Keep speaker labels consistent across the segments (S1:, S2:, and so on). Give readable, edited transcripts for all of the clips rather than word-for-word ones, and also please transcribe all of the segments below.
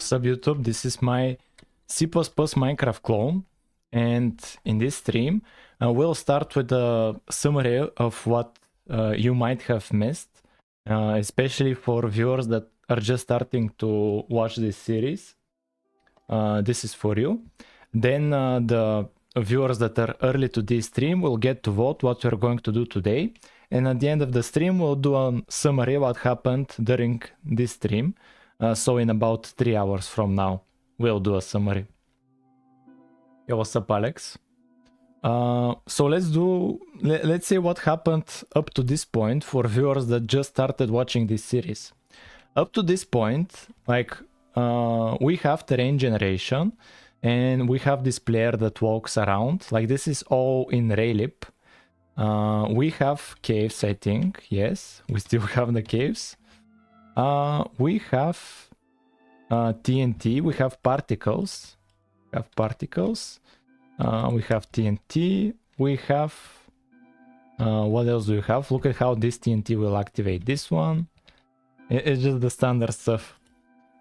S1: Sub YouTube, this is my C++ Minecraft clone, and in this stream we'll start with a summary of what you might have missed, especially for viewers that are just starting to watch this series. This is for you. Then the viewers that are early to this stream will get to vote what we're going to do today, and at the end of the stream we'll do a summary what happened during this stream. So in about 3 hours from now, we'll do a summary. Yo, what's up, Alex? So let's say what happened up to this point for viewers that just started watching this series. Up to this point, like we have terrain generation, and we have this player that walks around. Like this is all in Raylib. We have caves, I think. Yes, we still have the caves. We have TNT, we have particles, we have TNT, we have, what else do we have? Look at how this TNT will activate this one. It's just the standard stuff.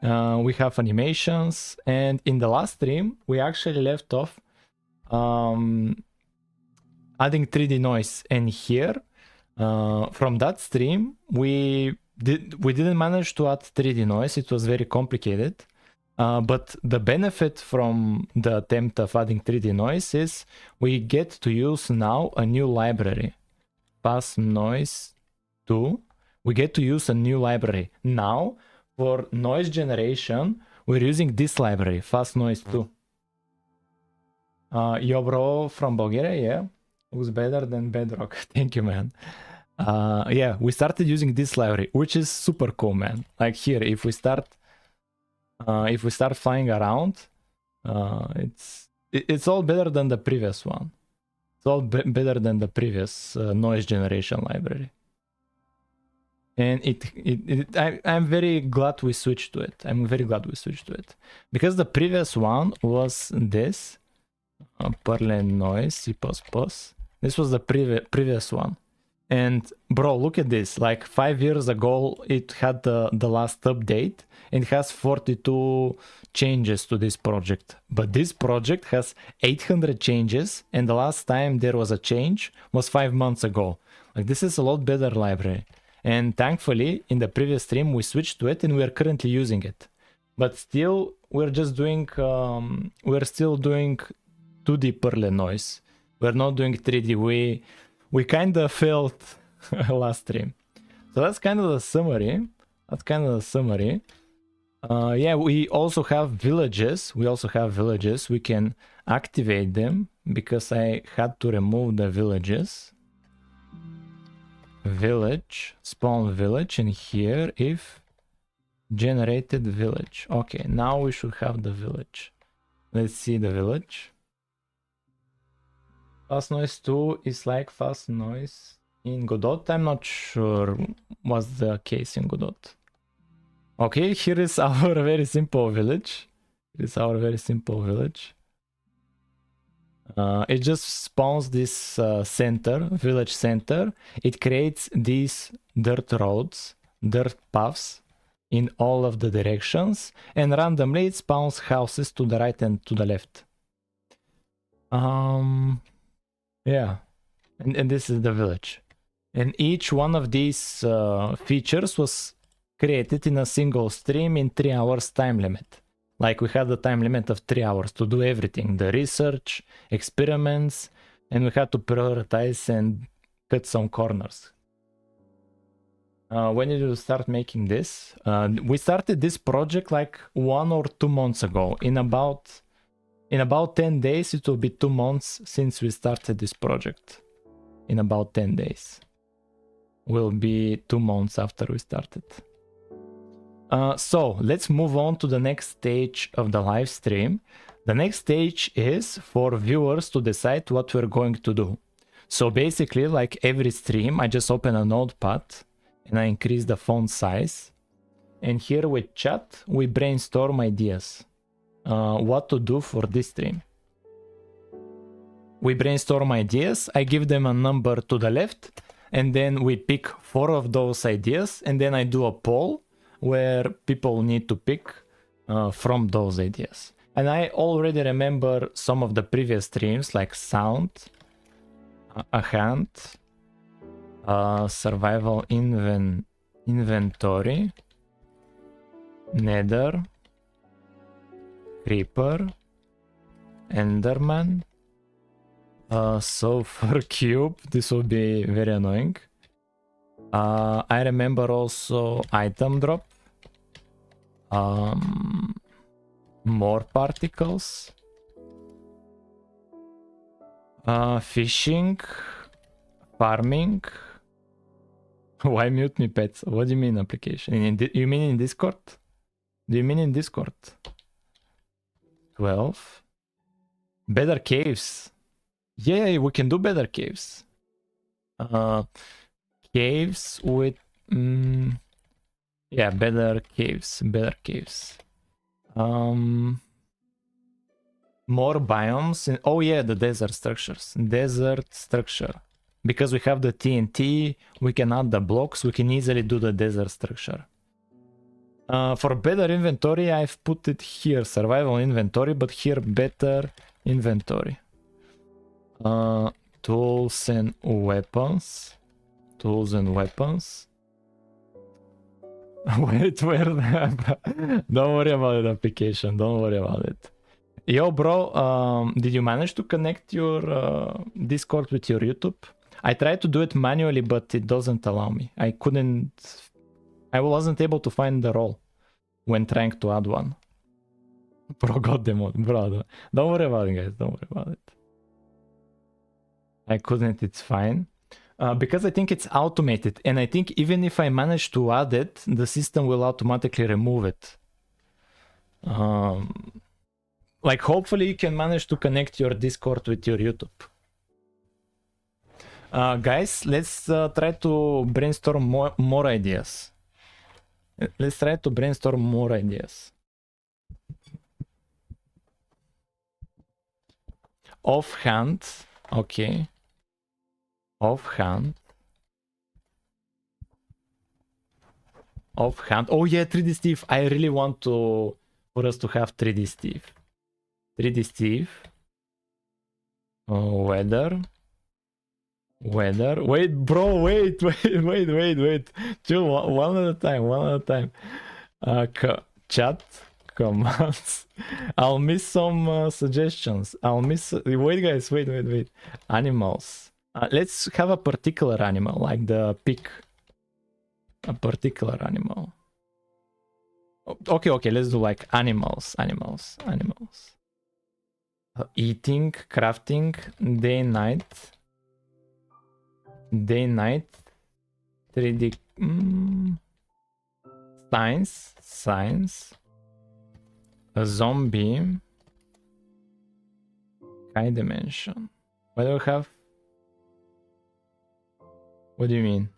S1: We have animations, and in the last stream, we actually left off adding 3D noise, and here, from that stream, we didn't manage to add 3D noise. It was very complicated, but the benefit from the attempt of adding 3D noise is we get to use now a new library, Fast Noise 2. We get to use a new library now. For noise generation we're using this library, Fast Noise 2. Yo bro from Bulgaria, yeah, looks better than Bedrock. Thank you, man. Yeah, we started using this library, which is super cool, man. Like here, if we start flying around, it's all better than the previous one. It's all better than the previous noise generation library. And I'm very glad we switched to it. I'm very glad we switched to it, because the previous one was this Perl noise C++. This was the previous one. And bro, look at this, like 5 years ago it had the last update, and it has 42 changes to this project, but this project has 800 changes, and the last time there was a change was 5 months ago. Like this is a lot better library, and thankfully in the previous stream we switched to it, and we are currently using it. But still we're just doing we're still doing 2D Perl noise. We're not doing 3D. We kind of failed last stream. So that's kind of the summary. Yeah, we also have villages. We can activate them, because I had to remove the villages. Village, spawn village, and here if generated village. Okay, now we should have the village. Let's see the village. Fast Noise 2 is like Fast Noise in Godot. I'm not sure what's the case in Godot. Okay, here is our very simple village. It just spawns this village center. It creates these dirt roads, dirt paths in all of the directions, and randomly it spawns houses to the right and to the left. Yeah, and this is the village, and each one of these features was created in a single stream in 3 hours time limit. Like we had a time limit of 3 hours to do everything, the research, experiments, and we had to prioritize and cut some corners. When did you start making this? We started this project like 1 or 2 months ago. In about 10 days, it will be 2 months since we started this project. In about 10 days. Will be 2 months after we started. So let's move on to the next stage of the live stream. The next stage is for viewers to decide what we're going to do. So basically, like every stream, I just open a notepad and I increase the font size. And here with chat, we brainstorm ideas. What to do for this stream. We brainstorm ideas, I give them a number to the left, and then we pick 4 of those ideas, and then I do a poll where people need to pick from those ideas. And I already remember some of the previous streams, like sound, a hand, survival inventory, nether, creeper, enderman, sulfur cube. This will be very annoying. I remember also item drop, more particles, fishing, farming. Why mute me, pets? What do you mean application? You mean in Discord? Do you mean in Discord? 12. Better caves. Yeah, we can do better caves. Caves with... yeah, better caves. More biomes. Oh yeah, the desert structures. Desert structure. Because we have the TNT, we can add the blocks, we can easily do the desert structure. For better inventory, I've put it here, survival inventory, but here better inventory. Tools and weapons. Wait, where? Don't worry about the application, don't worry about it. Yo, bro, did you manage to connect your Discord with your YouTube? I tried to do it manually, but it doesn't allow me. I wasn't able to find the role when trying to add one. Bro, goddamn, bro. Don't worry about it, guys. Don't worry about it. I couldn't, it's fine. Because I think it's automated. And I think even if I manage to add it, the system will automatically remove it. Like, hopefully you can manage to connect your Discord with your YouTube. Guys, let's try to brainstorm more ideas. Let's try to brainstorm more ideas. Offhand, okay. Offhand. Oh yeah, 3D Steve. I really want for us to have 3D Steve. 3D Steve. Weather. Wait, bro, wait. Chill, one at a time. Chat commands. I'll miss some suggestions. Wait, guys, wait. Animals. Let's have a particular animal, like the pig. A particular animal. Okay, let's do like animals. Eating, crafting, day, night, 3D, science, a zombie, high dimension. What do we have? What do you mean?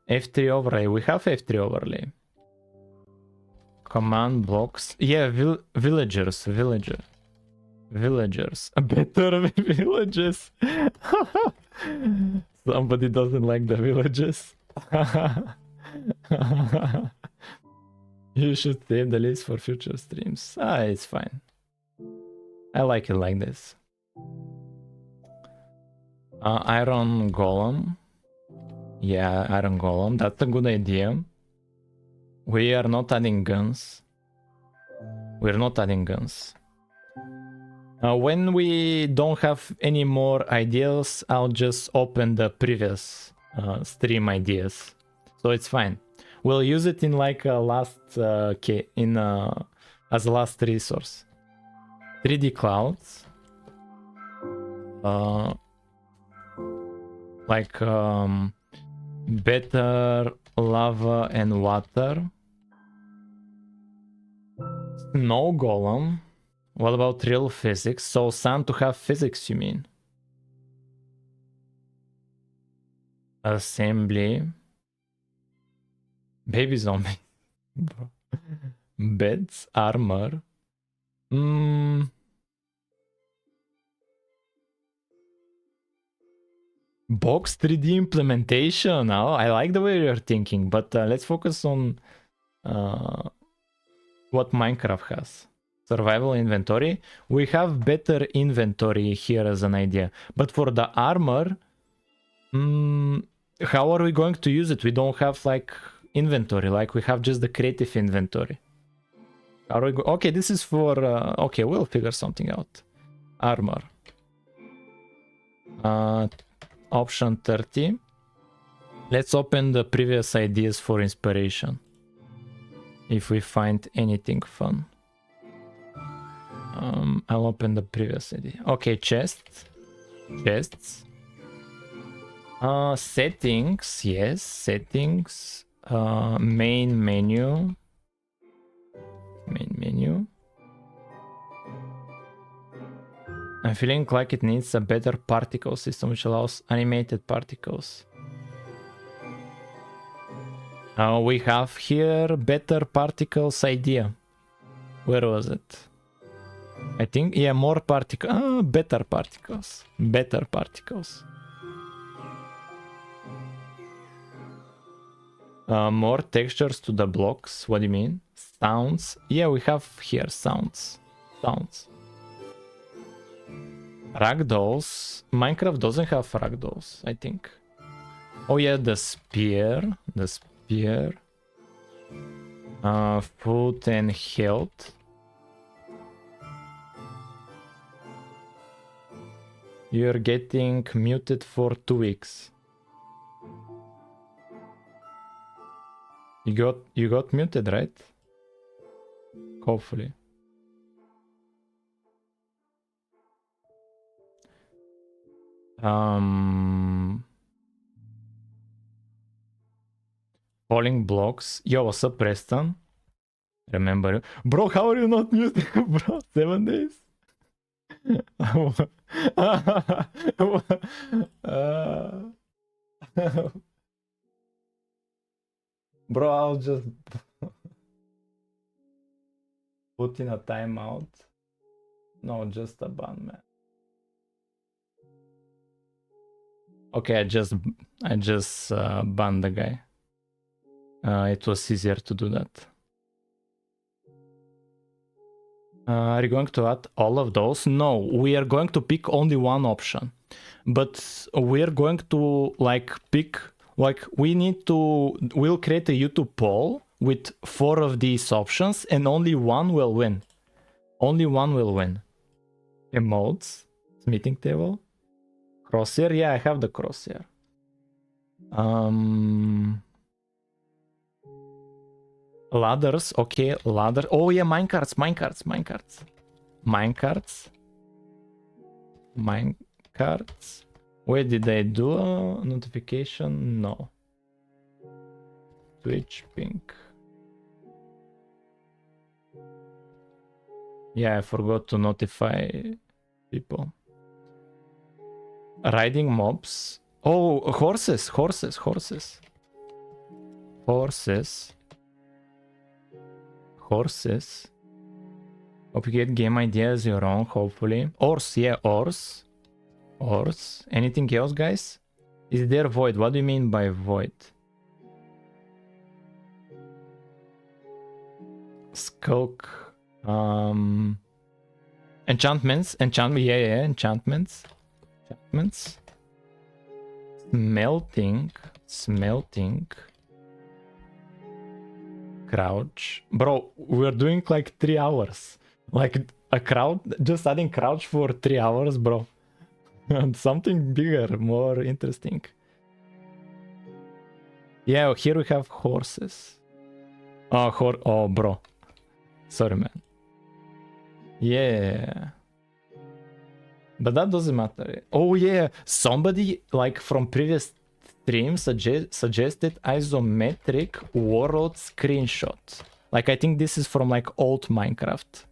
S1: F3 overlay. We have F3 overlay. Command blocks. Yeah, villagers. Better villages. Somebody doesn't like the villages. You should save the list for future streams. It's fine. I like it like this. Iron golem. Yeah, iron golem. That's a good idea. We are not adding guns. When we don't have any more ideas, I'll just open the previous stream ideas. So it's fine. We'll use it in like a last as a last resource. 3D clouds. Like better lava and water. Snow golem. What about real physics? So sand to have physics, you mean? Assembly. Baby zombie. Beds, armor. Box 3D implementation. Oh, I like the way you're thinking, but let's focus on what Minecraft has. Survival inventory. We have better inventory here as an idea. But for the armor, how are we going to use it? We don't have like inventory, like we have just the creative inventory. How are we okay, this is for okay, we'll figure something out. Armor. Option 30. Let's open the previous ideas for inspiration. If we find anything fun. I'll open the previous idea. Okay, chests. Chests. Settings, yes, settings. Main menu. Main menu. I'm feeling like it needs a better particle system which allows animated particles. We have here better particles idea. Where was it? I think, yeah, more particles. Better particles. Better particles. More textures to the blocks. What do you mean? Sounds. Yeah, we have here sounds. Sounds. Ragdolls. Minecraft doesn't have ragdolls, I think. Oh yeah, the spear. The spear. Food and health. You're getting muted for 2 weeks. You got muted, right? Hopefully. Falling blocks. Yo, what's up, Preston? Remember, bro, how are you not muted, bro? 7 days? Bro, I'll just put in a timeout. No, just a ban, man. Okay, I just banned the guy. It was easier to do that. Are you going to add all of those? No, we are going to pick only one option. But we're going to like pick, like we'll create a YouTube poll with 4 of these options and only one will win. Only one will win. Emotes, smithing table, crosshair. Yeah, I have the crosshair. Ladders, okay, ladder. Oh yeah, minecarts. Wait, did I do a notification? No. Twitch pink. Yeah, I forgot to notify people. Riding mobs. Oh, horses. Horses. Hope you get game ideas your own, hopefully. Ores, yeah, ores. Anything else, guys? Is there void? What do you mean by void? Skulk. Enchantments. Yeah, enchantments. Smelting. Crouch. Bro, we're doing like 3 hours. Like a crouch, just adding crouch for 3 hours, bro. And something bigger, more interesting. Yeah, here we have horses. Oh, bro. Sorry, man. Yeah. But that doesn't matter. Oh, yeah. Somebody, like, from previous stream suggested isometric world screenshot. Like, I think this is from, like, old Minecraft.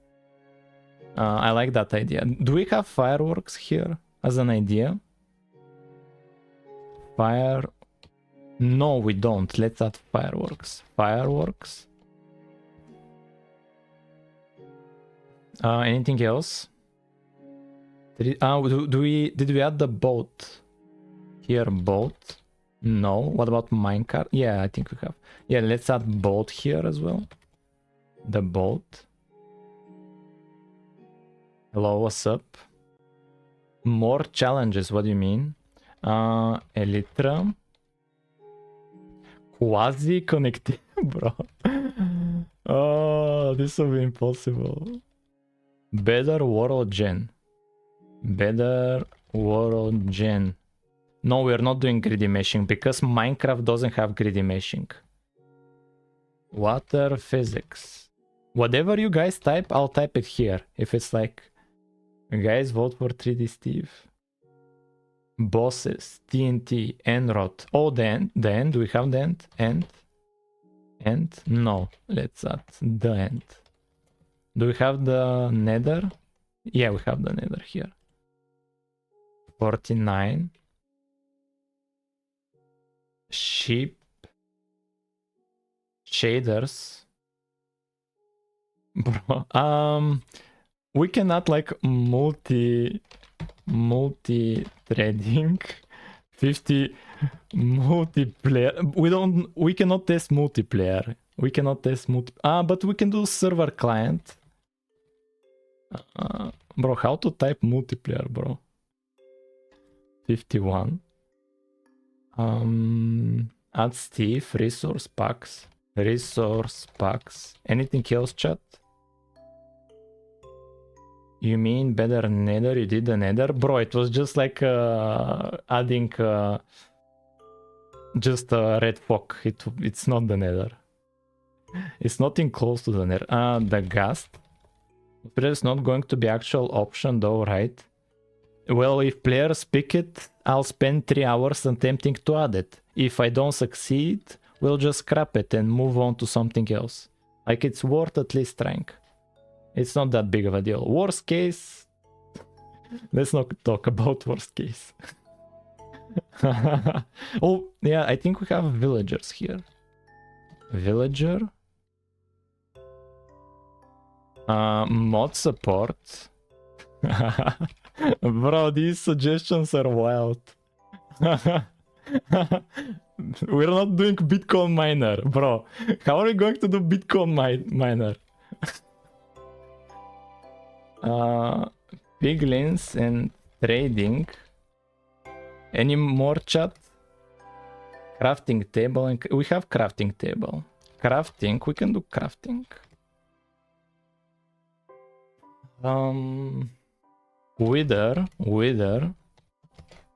S1: I like that idea. Do we have fireworks here as an idea? No, we don't. Let's add fireworks. Anything else? Did we add the boat? Here, boat. No. What about minecart? Yeah, I think we have. Yeah, let's add boat here as well. The bolt. Hello, what's up? More challenges, what do you mean? Elytra. Quasi connected, bro. Oh, this will be impossible. Better world gen. Better world gen. No, we're not doing greedy meshing because Minecraft doesn't have greedy meshing. Water physics. Whatever you guys type, I'll type it here. If it's like, guys, vote for 3D Steve. Bosses, TNT, Enrod. Oh, the end. Do we have the end? End? No. Let's add the end. Do we have the nether? Yeah, we have the nether here. 49. Sheep. Shaders. Bro, we cannot like multi-threading. 50 multiplayer. We cannot test multiplayer. We cannot test but we can do server client. Bro, how to type multiplayer, bro? 51. Add Steve, resource packs. Anything else, chat? You mean better nether? You did the nether? Bro, it was just like adding just a red fog. It's not the nether. It's nothing close to the nether. The ghast. There's not going to be actual option though, right? Well, if players pick it, I'll spend 3 hours attempting to add it. If I don't succeed, we'll just scrap it and move on to something else. Like, it's worth at least trying. It's not that big of a deal. Worst case... Let's not talk about worst case. Oh, yeah, I think we have villagers here. Villager. Mod support. Bro, these suggestions are wild. We're not doing Bitcoin miner, bro. How are we going to do Bitcoin miner? Piglins and trading. Any more, chat? Crafting table. And we have crafting table. Crafting. We can do crafting. Wither.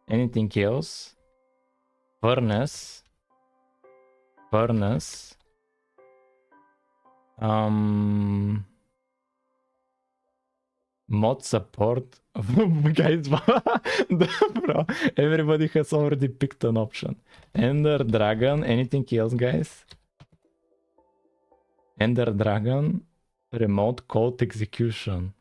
S1: Anything else? Furnace. Mod support. Guys, bro, everybody has already picked an option. Ender Dragon. Anything else, guys? Ender Dragon. Remote code execution.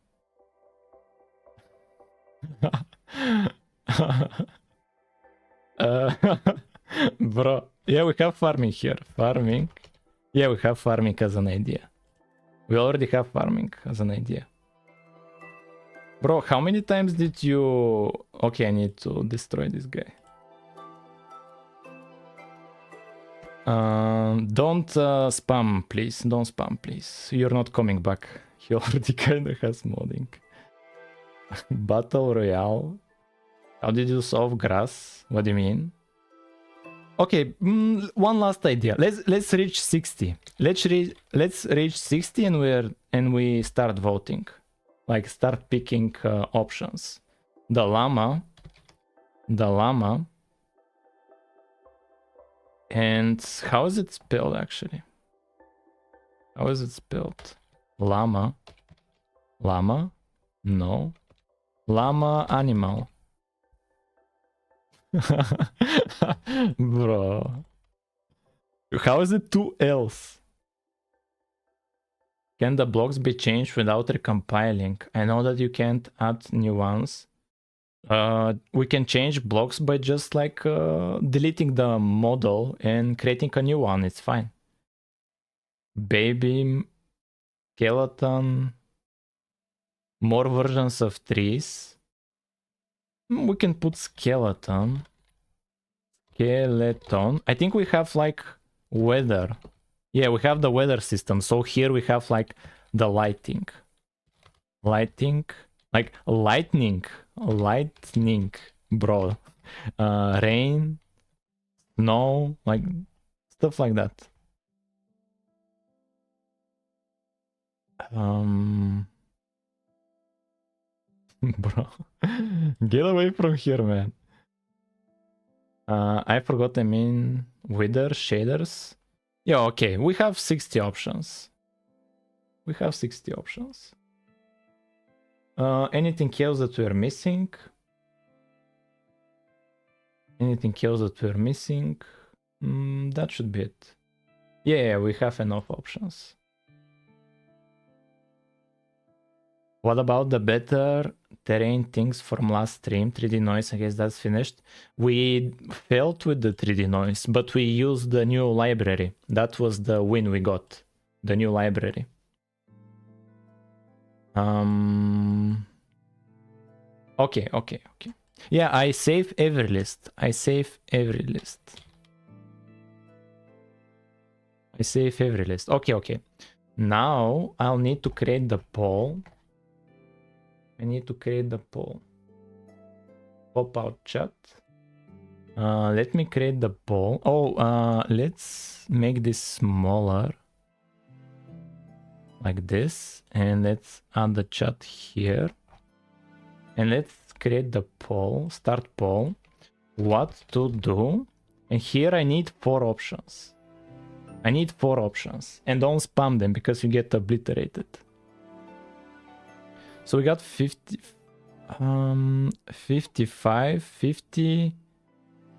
S1: Bro, yeah, we have farming here. Farming. Yeah, we have farming as an idea. We already have farming as an idea. Bro, how many times did you... Okay, I need to destroy this guy. Don't spam, please. Don't spam, please. You're not coming back. He already kinda has modding. Battle Royale. How did you solve grass? What do you mean? Okay, one last idea. Let's reach 60. Let's reach 60 and we start voting. Like, start picking options. The llama. And how is it spelled, actually? How is it spelled? Llama. No. Llama animal. Bro. How is it 2 L's? Can the blocks be changed without recompiling? I know that you can't add new ones. We can change blocks by just like deleting the model and creating a new one. It's fine. Baby, skeleton, more versions of trees. We can put skeleton. I think we have like weather. Yeah, we have the weather system. So here we have like the lighting, like lightning, bro. Rain, snow, like stuff like that. Bro, get away from here, man. I forgot the main wither shaders. Yeah, okay, we have 60 options. We have 60 options. Anything else that we're missing? Anything else that we're missing? That should be it. Yeah, we have enough options. What about the better terrain things from last stream? 3D noise, I guess that's finished. We failed with the 3D noise, but we used the new library. That was the win we got. The new library. Okay. Yeah, I save every list. I save every list. Okay. Now I'll need to create the poll. I need to create the poll. Pop out chat. Let me create the poll. Oh, let's make this smaller. Like this. And let's add the chat here. And let's create the poll. Start poll. What to do. And here I need 4 options. I need 4 options. And don't spam them because you get obliterated. So we got 50, 55, 50.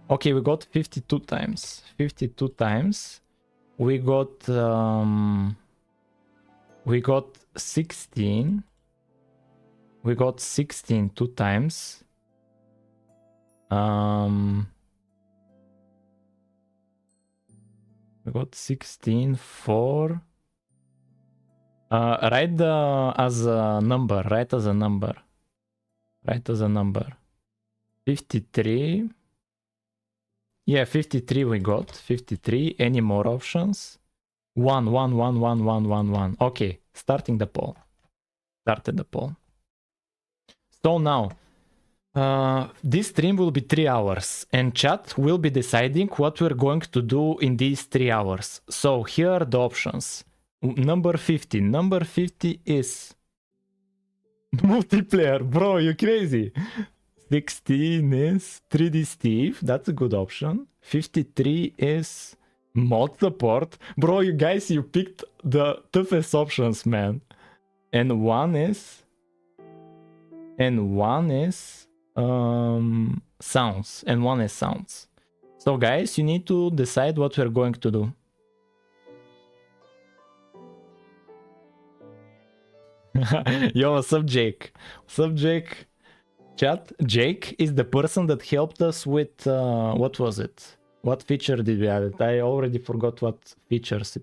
S1: Okay, we got 52 times. 52 times. We got 16. We got 16 2 times. We got 16 4. Write as a number. Write as a number. 53. Yeah, 53 we got. 53. Any more options? 1. Okay, starting the poll. Started the poll. So now, this stream will be 3 hours, and chat will be deciding what we're going to do in these 3 hours. So here are the options. Number 50. Number 50 is multiplayer. Bro, you crazy. 16 is 3D Steve. That's a good option. 53 is mod support. Bro, you guys, you picked the toughest options, man. And one is sounds. And one is sounds. So guys, you need to decide what we're going to do. Yo, what's up, Jake? What's up, Jake? Chat, Jake is the person that helped us with, what was it? What feature did we add? I already forgot what features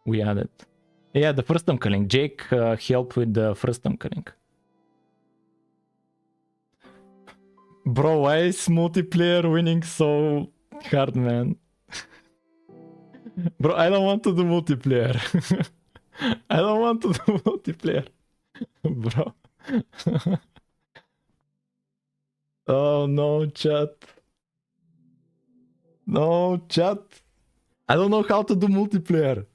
S1: we added. Yeah, the first time calling. Jake helped with the first time calling. Bro, why is multiplayer winning so hard, man? Bro, I don't want to do multiplayer. I don't want to do multiplayer. Bro. Oh no, chat. No, chat. I don't know how to do multiplayer.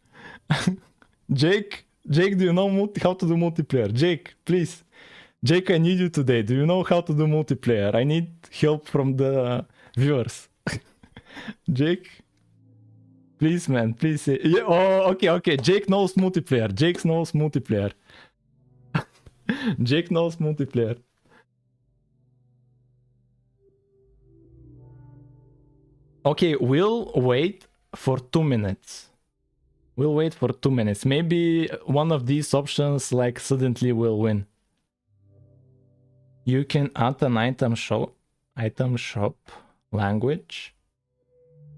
S1: Jake, do you know how to do multiplayer? Jake, please. Jake, I need you today. Do you know how to do multiplayer? I need help from the viewers. Jake, please, man, please. Yeah, oh, okay. Jake knows multiplayer. Jake knows multiplayer. Jake knows multiplayer. Okay, we'll wait for 2 minutes. We'll wait for 2 minutes. Maybe one of these options like suddenly will win. You can add an item shop language.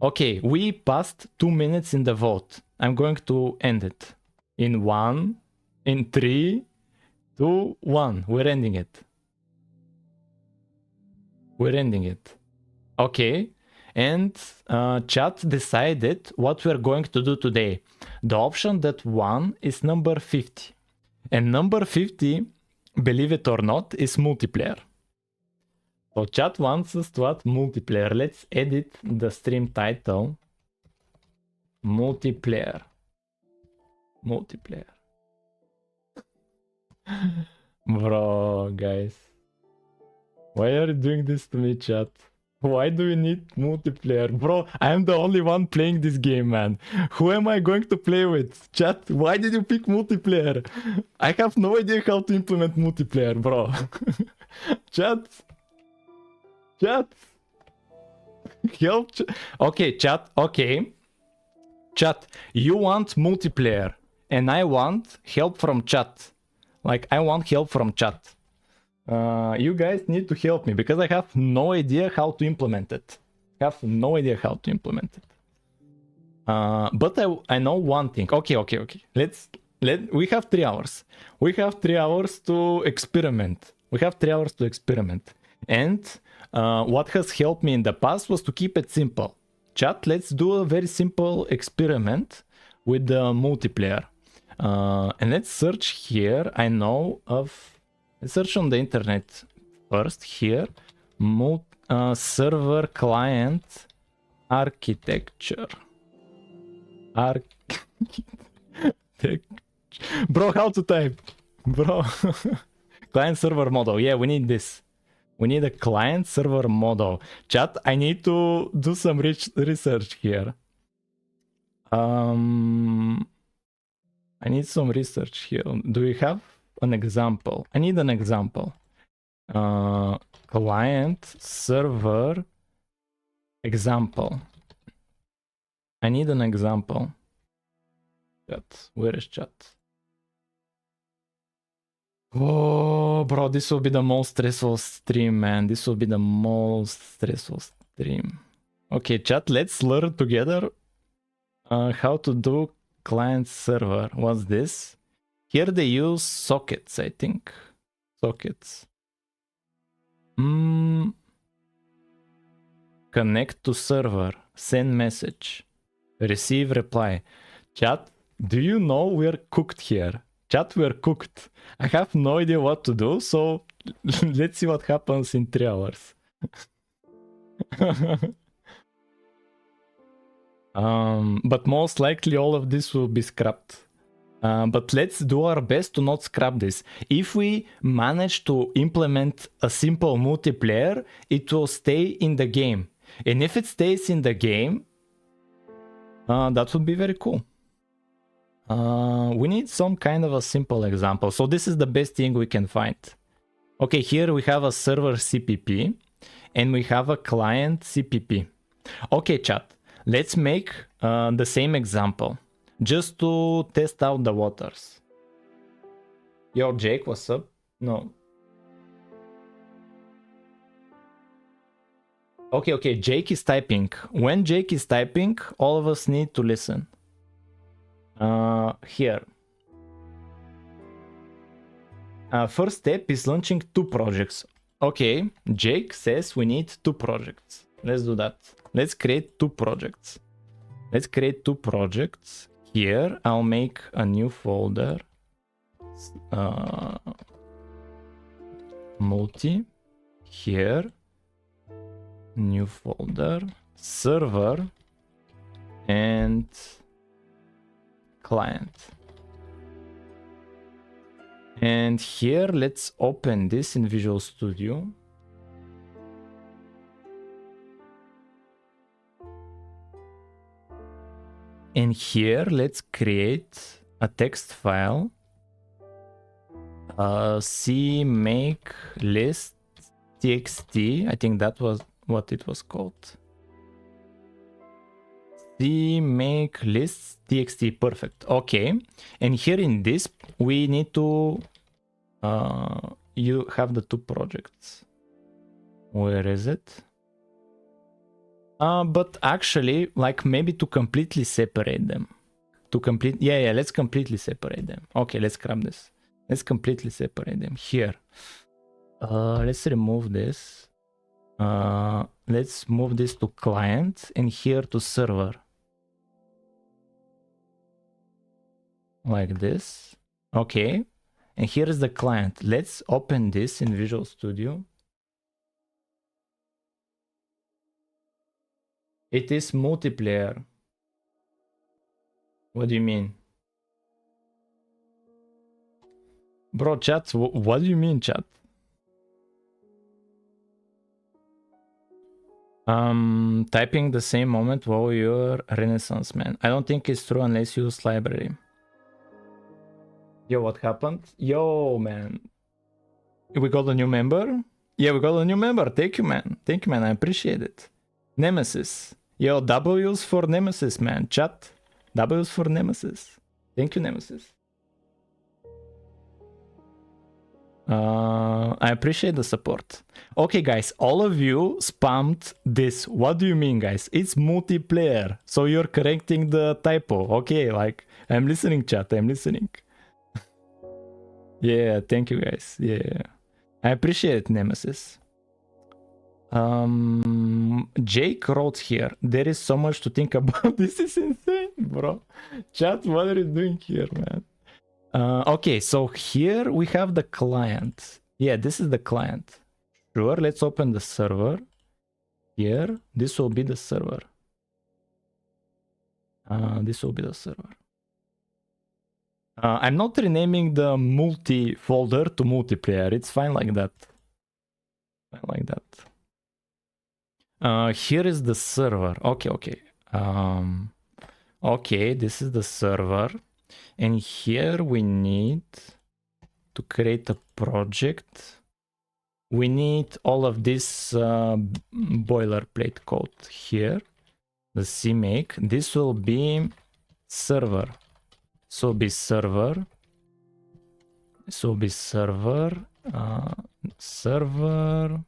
S1: Okay, we passed 2 minutes in the vote. I'm going to end it. In 3, 2, 1. We're ending it. Okay. And chat decided what we're going to do today. The option that won is number 50. And number 50, believe it or not, is multiplayer. So chat wants us to add multiplayer. Let's edit the stream title. Multiplayer. Multiplayer. Bro, guys. Why are you doing this to me, chat? Why do you need multiplayer? Bro, I am the only one playing this game, man. Who am I going to play with? Chat, why did you pick multiplayer? I have no idea how to implement multiplayer, bro. Chat. Chat. Help. Okay, chat. Okay. Chat, you want multiplayer. And I want help from chat. Like, I want help from chat. You guys need to help me because I have no idea how to implement it. I have no idea how to implement it. But I know one thing. Okay. We have 3 hours. We have 3 hours to experiment. And what has helped me in the past was to keep it simple. Chat, let's do a very simple experiment with the multiplayer. And let's search here. I know of... Let's search on the internet first here. Server client architecture. Bro, how to type? Bro. Client server model. Yeah, we need this. We need a client server model. Chat, I need to do some research here. I need some research here. Do we have an example? I need an example. Client server example. I need an example. Chat. Where is chat? Oh, bro, this will be the most stressful stream, man. This will be the most stressful stream. Okay, chat, let's learn together how to do client server. What's this? Here they use sockets, I think. Sockets. Connect to server. Send message. Receive reply. Chat, do you know we're cooked here? Chat, we're cooked. I have no idea what to do, so let's see what happens in 3 hours. But most likely all of this will be scrapped. But let's do our best to not scrap this. If we manage to implement a simple multiplayer, it will stay in the game. And if it stays in the game, that would be very cool. We need some kind of a simple example. So this is the best thing we can find. Okay, here we have a server CPP and we have a client CPP. Okay, chat, let's make the same example. Just to test out the waters. Yo, Jake, what's up? No. Okay, Jake is typing. When Jake is typing, all of us need to listen. Here. First step is launching 2 projects. Okay, Jake says we need 2 projects. Let's do that. Let's create 2 projects. Here, I'll make a new folder. Multi. Here. New folder. Server. And client. And here, let's open this in Visual Studio. And here, let's create a text file. Make list txt. I think that was what it was called. Make lists txt. Perfect. Okay. And here in this, we need to you have the 2 projects. Where is it? But actually, like maybe to completely separate them. Yeah, let's completely separate them. Okay, let's grab this. Let's completely separate them here. Let's remove this. Let's move this to client and here to server. Like this. Okay. And here is the client. Let's open this in Visual Studio. It is multiplayer. What do you mean? Bro, chat, what do you mean, chat? Typing the same moment while you're Renaissance man. I don't think it's true unless you use library. Yo, what happened? Yo, man. We got a new member? Yeah, we got a new member. Thank you, man. Thank you, man. I appreciate it. Nemesis. Yo, W's for Nemesis, man. Chat. W's for Nemesis. Thank you, Nemesis. I appreciate the support. Okay, guys, all of you spammed this. What do you mean, guys? It's multiplayer. So you're correcting the typo. Okay, like, I'm listening, chat. I'm listening. Yeah, thank you, guys. Yeah. I appreciate it, Nemesis. Jake wrote here, there is so much to think about. This is insane, bro. Chat, what are you doing here, man? Okay, so here we have the client. Yeah, this is the client. Sure, let's open the server. Here, this will be the server. This will be the server. I'm not renaming the multi folder to multiplayer. It's fine like that. Fine like that. Here is the server. Okay. Okay, this is the server. And here we need to create a project. We need all of this boilerplate code here. The CMake. This will be server. So be server. So be server. Server.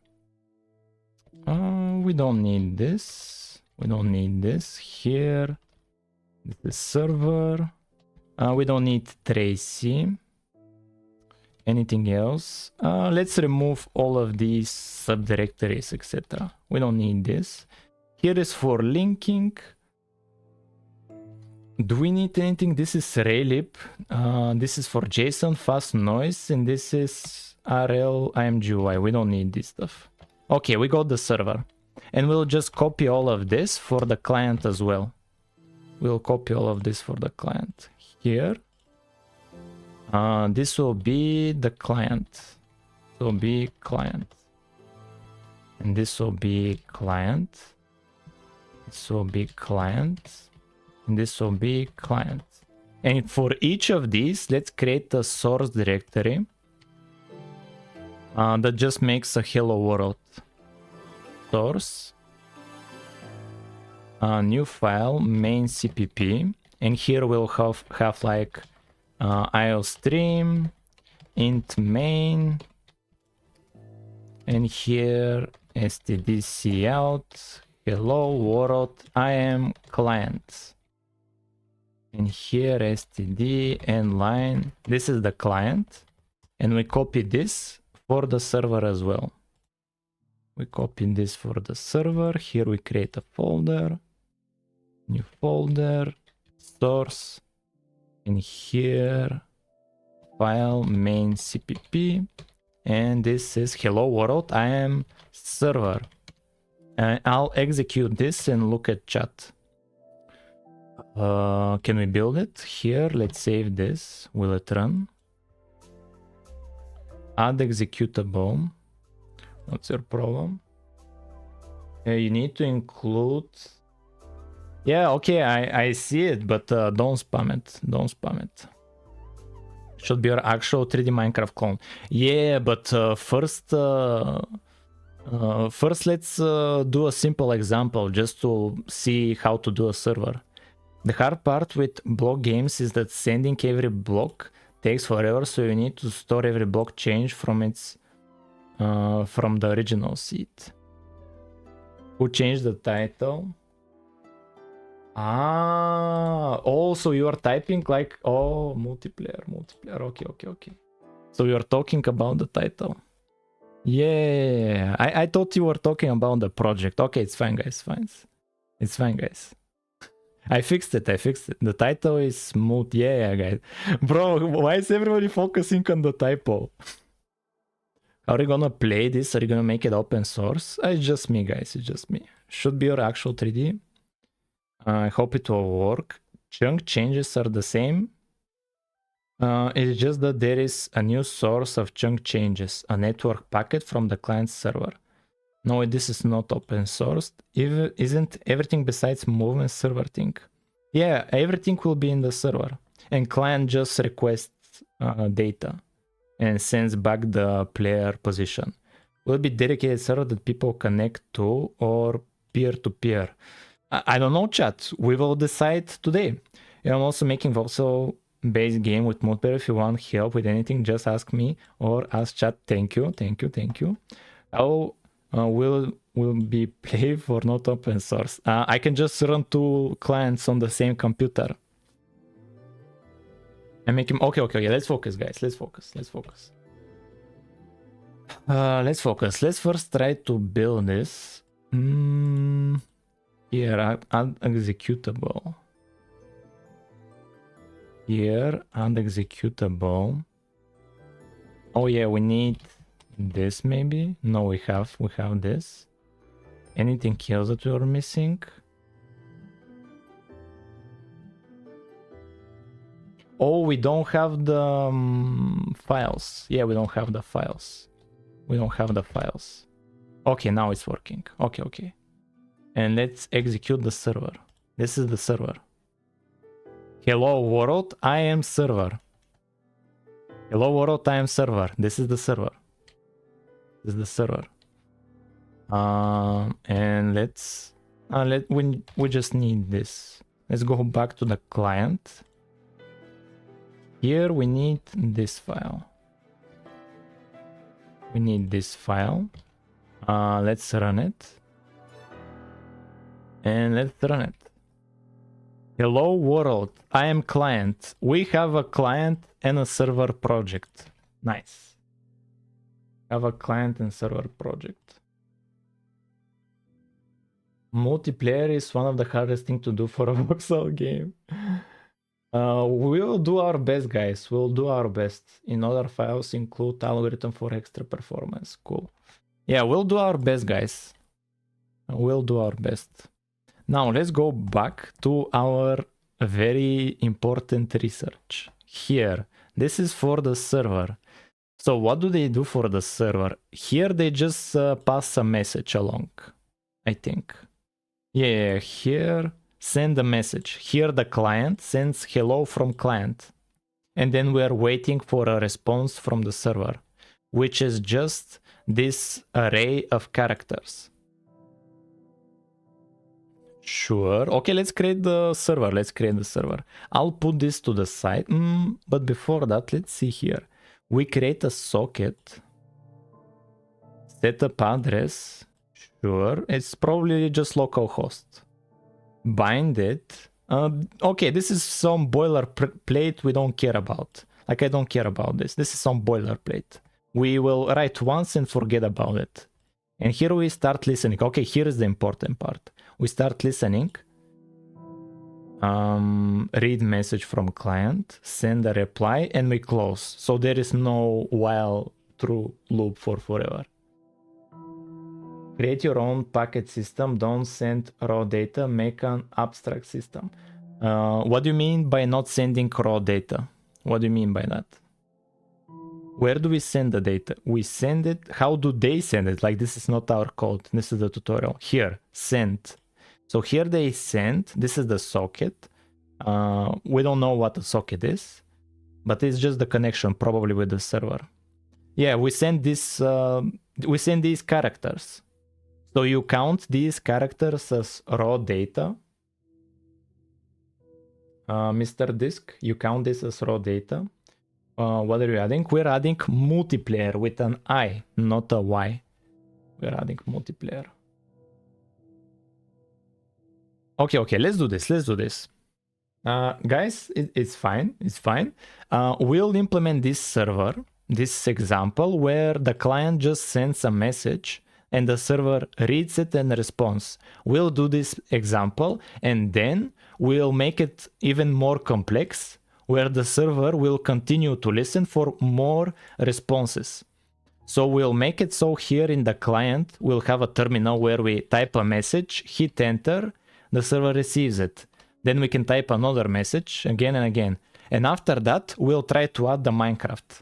S1: We don't need this. We don't need this here. This is server. We don't need Tracy. Anything else? Let's remove all of these subdirectories, etc. We don't need this. Here is for linking. Do we need anything? This is Raylib. This is for JSON, fast noise, and this is RL IMGUI. We don't need this stuff. Okay, we got the server. And we'll just copy all of this for the client as well. We'll copy all of this for the client. Here. This will be the client. This will be client. And this will be client. This will be client. And this will be client. And for each of these, let's create a source directory that just makes a hello world. Source. New file, main CPP. And here we'll have like IOStream, int main, and here stdc out, hello world, I am client. And here std and line, this is the client. And we copy this for the server as well. We copy this for the server. Here we create a folder, new folder, source. And here, file main CPP, and this is hello world, I am server. And I'll execute this and look at chat. Can we build it? Here, let's save this. Will it run? Add executable. What's your problem? You need to include... Yeah, okay, I see it, but don't spam it. Don't spam it. Should be your actual 3D Minecraft clone. Yeah, but first let's do a simple example just to see how to do a server. The hard part with block games is that sending every block takes forever, so you need to store every block change from its from the original seed. Who changed the title? Also you are typing like, oh, multiplayer. Okay. So you're talking about the title. Yeah, I thought you were talking about the project. Okay, it's fine, guys. Fine. It's fine, guys. I fixed it. The title is smooth. Yeah, guys. Bro, why is everybody focusing on the typo? How are you gonna play this? Are you gonna make it open source? It's just me, guys. It's just me. Should be your actual 3D. I hope it will work. Chunk changes are the same. It's just that there is a new source of chunk changes, a network packet from the client server. No, this is not open sourced. Isn't everything besides movement server thing? Yeah, everything will be in the server. And client just requests data and sends back the player position. Will it be dedicated server that people connect to or peer-to-peer? I don't know, chat. We will decide today. I'm also making also base game with multiplayer. If you want help with anything, just ask me or ask chat. Thank you. How will be play for not open source? I can just run 2 clients on the same computer. I make him okay. Let's focus, guys. Let's focus. Let's focus. Let's first try to build this. Here, add executable. Here, add executable. Oh yeah, we need this maybe. No, we have this. Anything else that we are missing? Oh, we don't have the files. Yeah, we don't have the files. Okay, now it's working. Okay. And let's execute the server. This is the server. Hello world, I am server. Hello world, I am server. This is the server. And we just need this. Let's go back to the client. Here we need this file. Let's run it. And let's run it. Hello world, I am client. We have a client and a server project. Nice. Have a client and server project. Multiplayer is one of the hardest things to do for a voxel game. We'll do our best, guys. We'll do our best. In other files include algorithm for extra performance. Cool. Yeah, we'll do our best, guys. Now let's go back to our very important research. Here, this is for the server. So what do they do for the server? Here they just pass a message along, I think. Yeah, here send a message. Here the client sends hello from client. And then we are waiting for a response from the server, which is just this array of characters. Sure. Okay, let's create the server. I'll put this to the side. But before that, let's see here. We create a socket. Setup address. Sure. It's probably just localhost. Bind it. Okay, this is some boilerplate we don't care about. Like, I don't care about this. This is some boilerplate. We will write once and forget about it. And here we start listening. Okay, here is the important part. We start listening. Read message from client, send a reply, and we close. So there is no while through loop for forever. Create your own packet system. Don't send raw data. Make an abstract system. What do you mean by not sending raw data? What do you mean by that? Where do we send the data? We send it. How do they send it? Like, this is not our code. This is the tutorial. Here, send. So here they send. This is the socket. We don't know what the socket is, but it's just the connection probably with the server. Yeah, we send this. We send these characters. So you count these characters as raw data. Mr. Disk, you count this as raw data. What are you adding? We're adding multiplayer with an I, not a Y. We're adding multiplayer. Okay, let's do this. Guys, it's fine. We'll implement this server. this example where the client just sends a message and the server reads it and responds. We'll do this example and then we'll make it even more complex where the server will continue to listen for more responses. So we'll make it so here in the client, we'll have a terminal where we type a message, hit enter, the server receives it. Then we can type another message again and again. And after that, we'll try to add the Minecraft.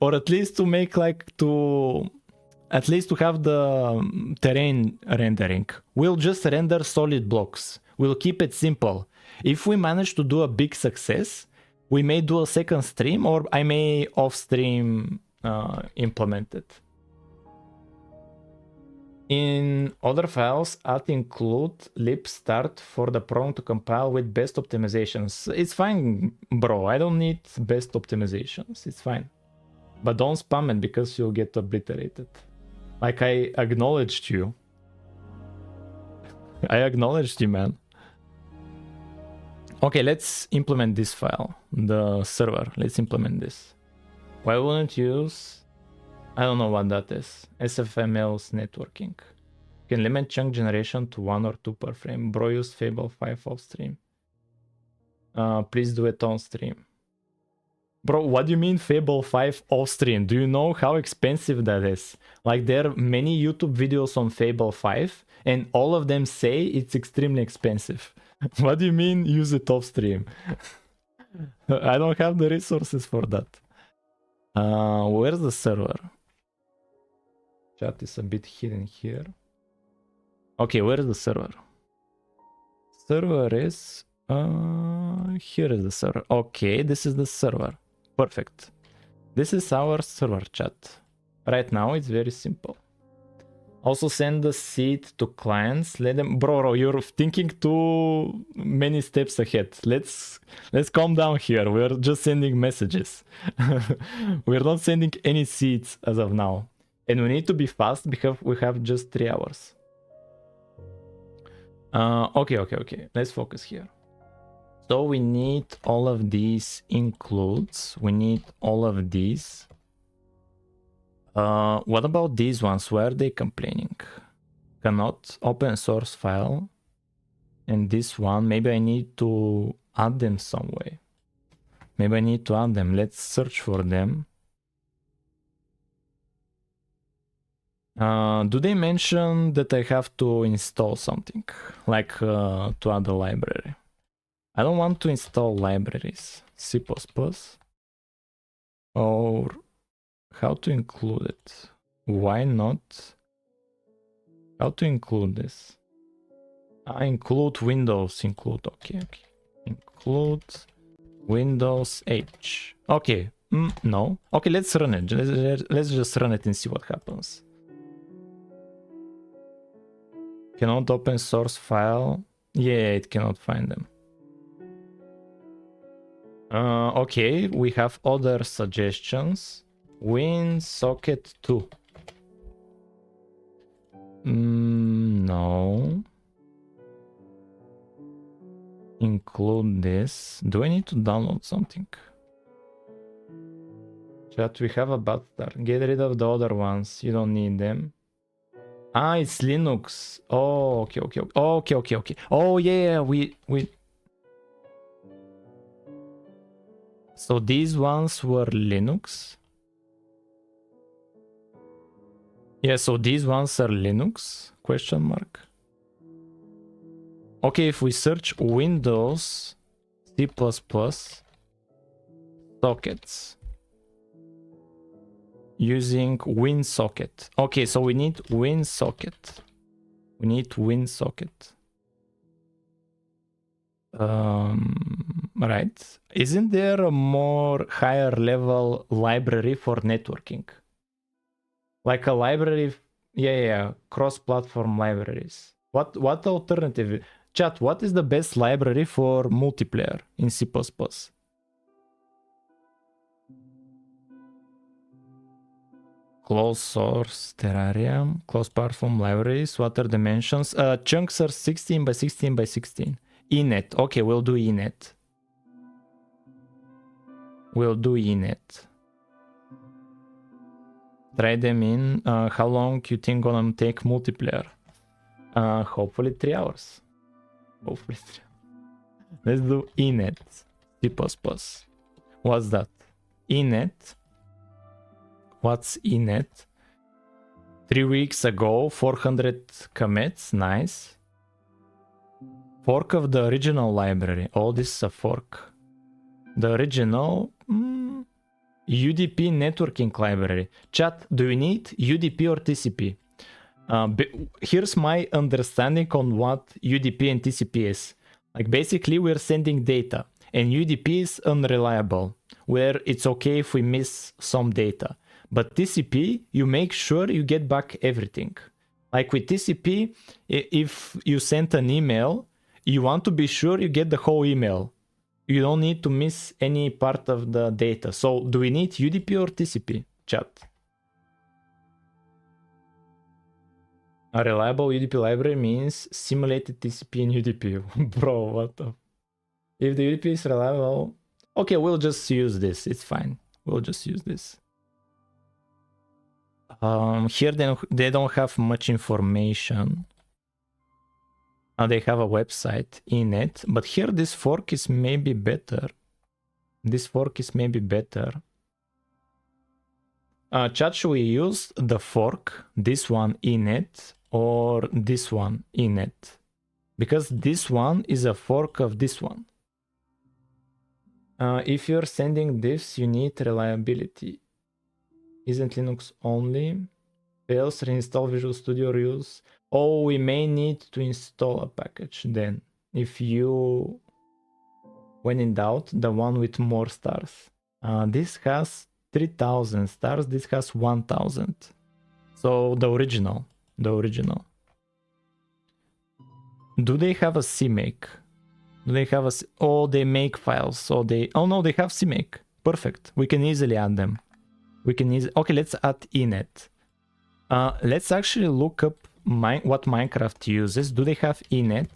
S1: Or at least to make at least to have the terrain rendering. We'll just render solid blocks. We'll keep it simple. If we manage to do a big success, we may do a second stream, or I may off-stream implement it. In other files, add include lib start for the program to compile with best optimizations. It's fine, bro. I don't need best optimizations. It's fine. But don't spam it because you'll get obliterated. Like, I acknowledged you. I acknowledged you, man. Okay, let's implement this file. The server. Let's implement this. Why wouldn't you use... I don't know what that is. SFML's networking. You can limit chunk generation to 1 or 2 per frame. Bro, use Fable 5 off stream. Please do it on stream. Bro, what do you mean Fable 5 off stream? Do you know how expensive that is? Like, there are many YouTube videos on Fable 5 and all of them say it's extremely expensive. What do you mean use it off stream? I don't have the resources for that. Where's the server? Chat is a bit hidden here. Okay, where is the server? Server is... here is the server. Okay, this is the server. Perfect. This is our server, chat. Right now, it's very simple. Also send the seed to clients. Let them... Bro, you're thinking too many steps ahead. Let's calm down here. We're just sending messages. We're not sending any seeds as of now. And we need to be fast because we have just 3 hours. Okay. Let's focus here. So we need all of these includes. We need all of these. What about these ones? Why are they complaining? Cannot open source file. And this one, maybe I need to add them some way. Maybe I need to add them. Let's search for them. Do they mention that I have to install something? Like to add a library? I don't want to install libraries. C++. Or how to include it? Why not? How to include this? I include Windows. Include. Okay. Include Windows H. Okay. No. Okay, let's run it. Let's just run it and see what happens. Cannot open source file. Yeah, it cannot find them. Okay, we have other suggestions. WinSocket 2. No. Include this. Do I need to download something? Chat, we have a bad start. Get rid of the other ones. You don't need them. Ah, it's Linux. Oh, okay. Okay. Oh, yeah, we... So these ones were Linux. Yeah, so these ones are Linux? Question mark. Okay, if we search Windows, C++, sockets. Using WinSocket. Okay, so we need WinSocket. Right. Isn't there a more higher level library for networking? Like a library, yeah, cross-platform libraries. What alternative? Chat, what is the best library for multiplayer in C++? Closed source, Terrarium, closed platform libraries, what are dimensions? Chunks are 16 by 16 by 16. Enet, okay, we'll do Enet. Try them in. How long you think gonna take multiplayer? Hopefully 3 hours. Hopefully 3 hours. Let's do inet. C++. What's that? Inet. What's inet? 3 weeks ago, 400 commits. Nice. Fork of the original library. Oh, this is a fork. The original UDP networking library. Chat, do you need UDP or TCP? Here's my understanding on what UDP and TCP is. Like basically we're sending data and UDP is unreliable, where it's okay if we miss some data. But TCP, you make sure you get back everything. Like with TCP, if you send an email, you want to be sure you get the whole email. You don't need to miss any part of the data. So do we need UDP or TCP? Chat. A reliable UDP library means simulated TCP and UDP. Bro, what the... If the UDP is reliable... Okay, we'll just use this. It's fine. We'll just use this. Here they don't have much information. They have a website in it, but here this fork is maybe better. This fork is maybe better. Chat, should we use the fork, this one in it, or this one in it? Because this one is a fork of this one. If you're sending this, you need reliability. Isn't Linux only? Fails, reinstall Visual Studio, reuse. Oh, we may need to install a package then. If you, when in doubt, the one with more stars. This has 3000 stars, this has 1000. So the original. Do they have a CMake? Do they have a... Oh, they make files. So they... Oh no, they have CMake. Perfect. We can easily add them. We can easily... Okay, let's add inet. Let's actually look up what Minecraft uses. Do they have inet?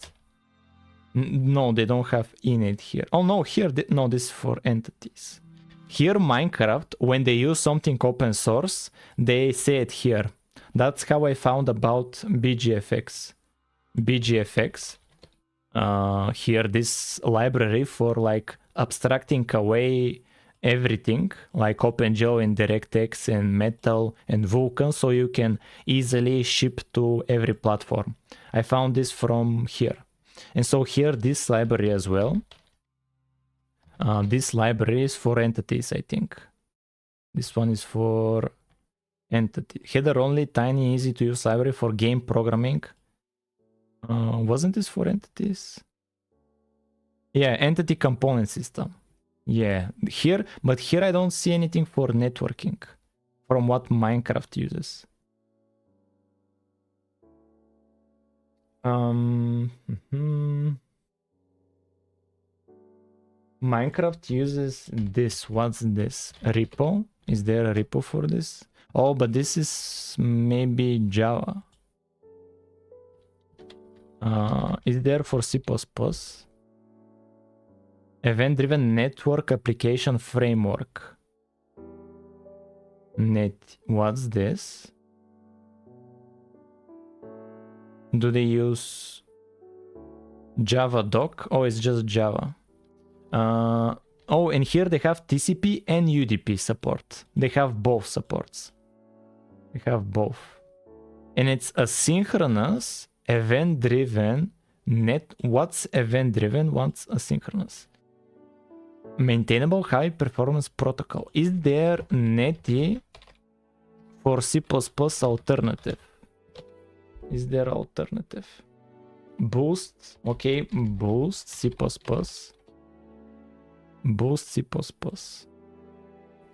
S1: No, they don't have inet here. Oh no, here... No, this is for entities. Here Minecraft, when they use something open source, they say it here. That's how I found about BGFX. BGFX. Here, this library for like abstracting away everything, like OpenGL and DirectX and Metal and Vulkan, so you can easily ship to every platform. I found this from here. And so here, this library as well. This library is for entities, I think. This one is for entity. Header only, tiny, easy to use library for game programming. Wasn't this for entities? Yeah, entity component system. Yeah, here, but here I don't see anything for networking from what Minecraft uses. Minecraft uses this. What's this? Repo? Is there a repo for this? Oh, but this is maybe Java. Is there for C++? Event-driven network application framework. What's this? Do they use Java doc? Oh, it's just Java. Oh, and here they have TCP and UDP support. They have both supports. They have both. And it's asynchronous, event-driven, what's event-driven, what's asynchronous? Maintainable high-performance protocol. Is there NetI for C++ alternative? Is there alternative? Boost, okay, Boost C++. Boost C++.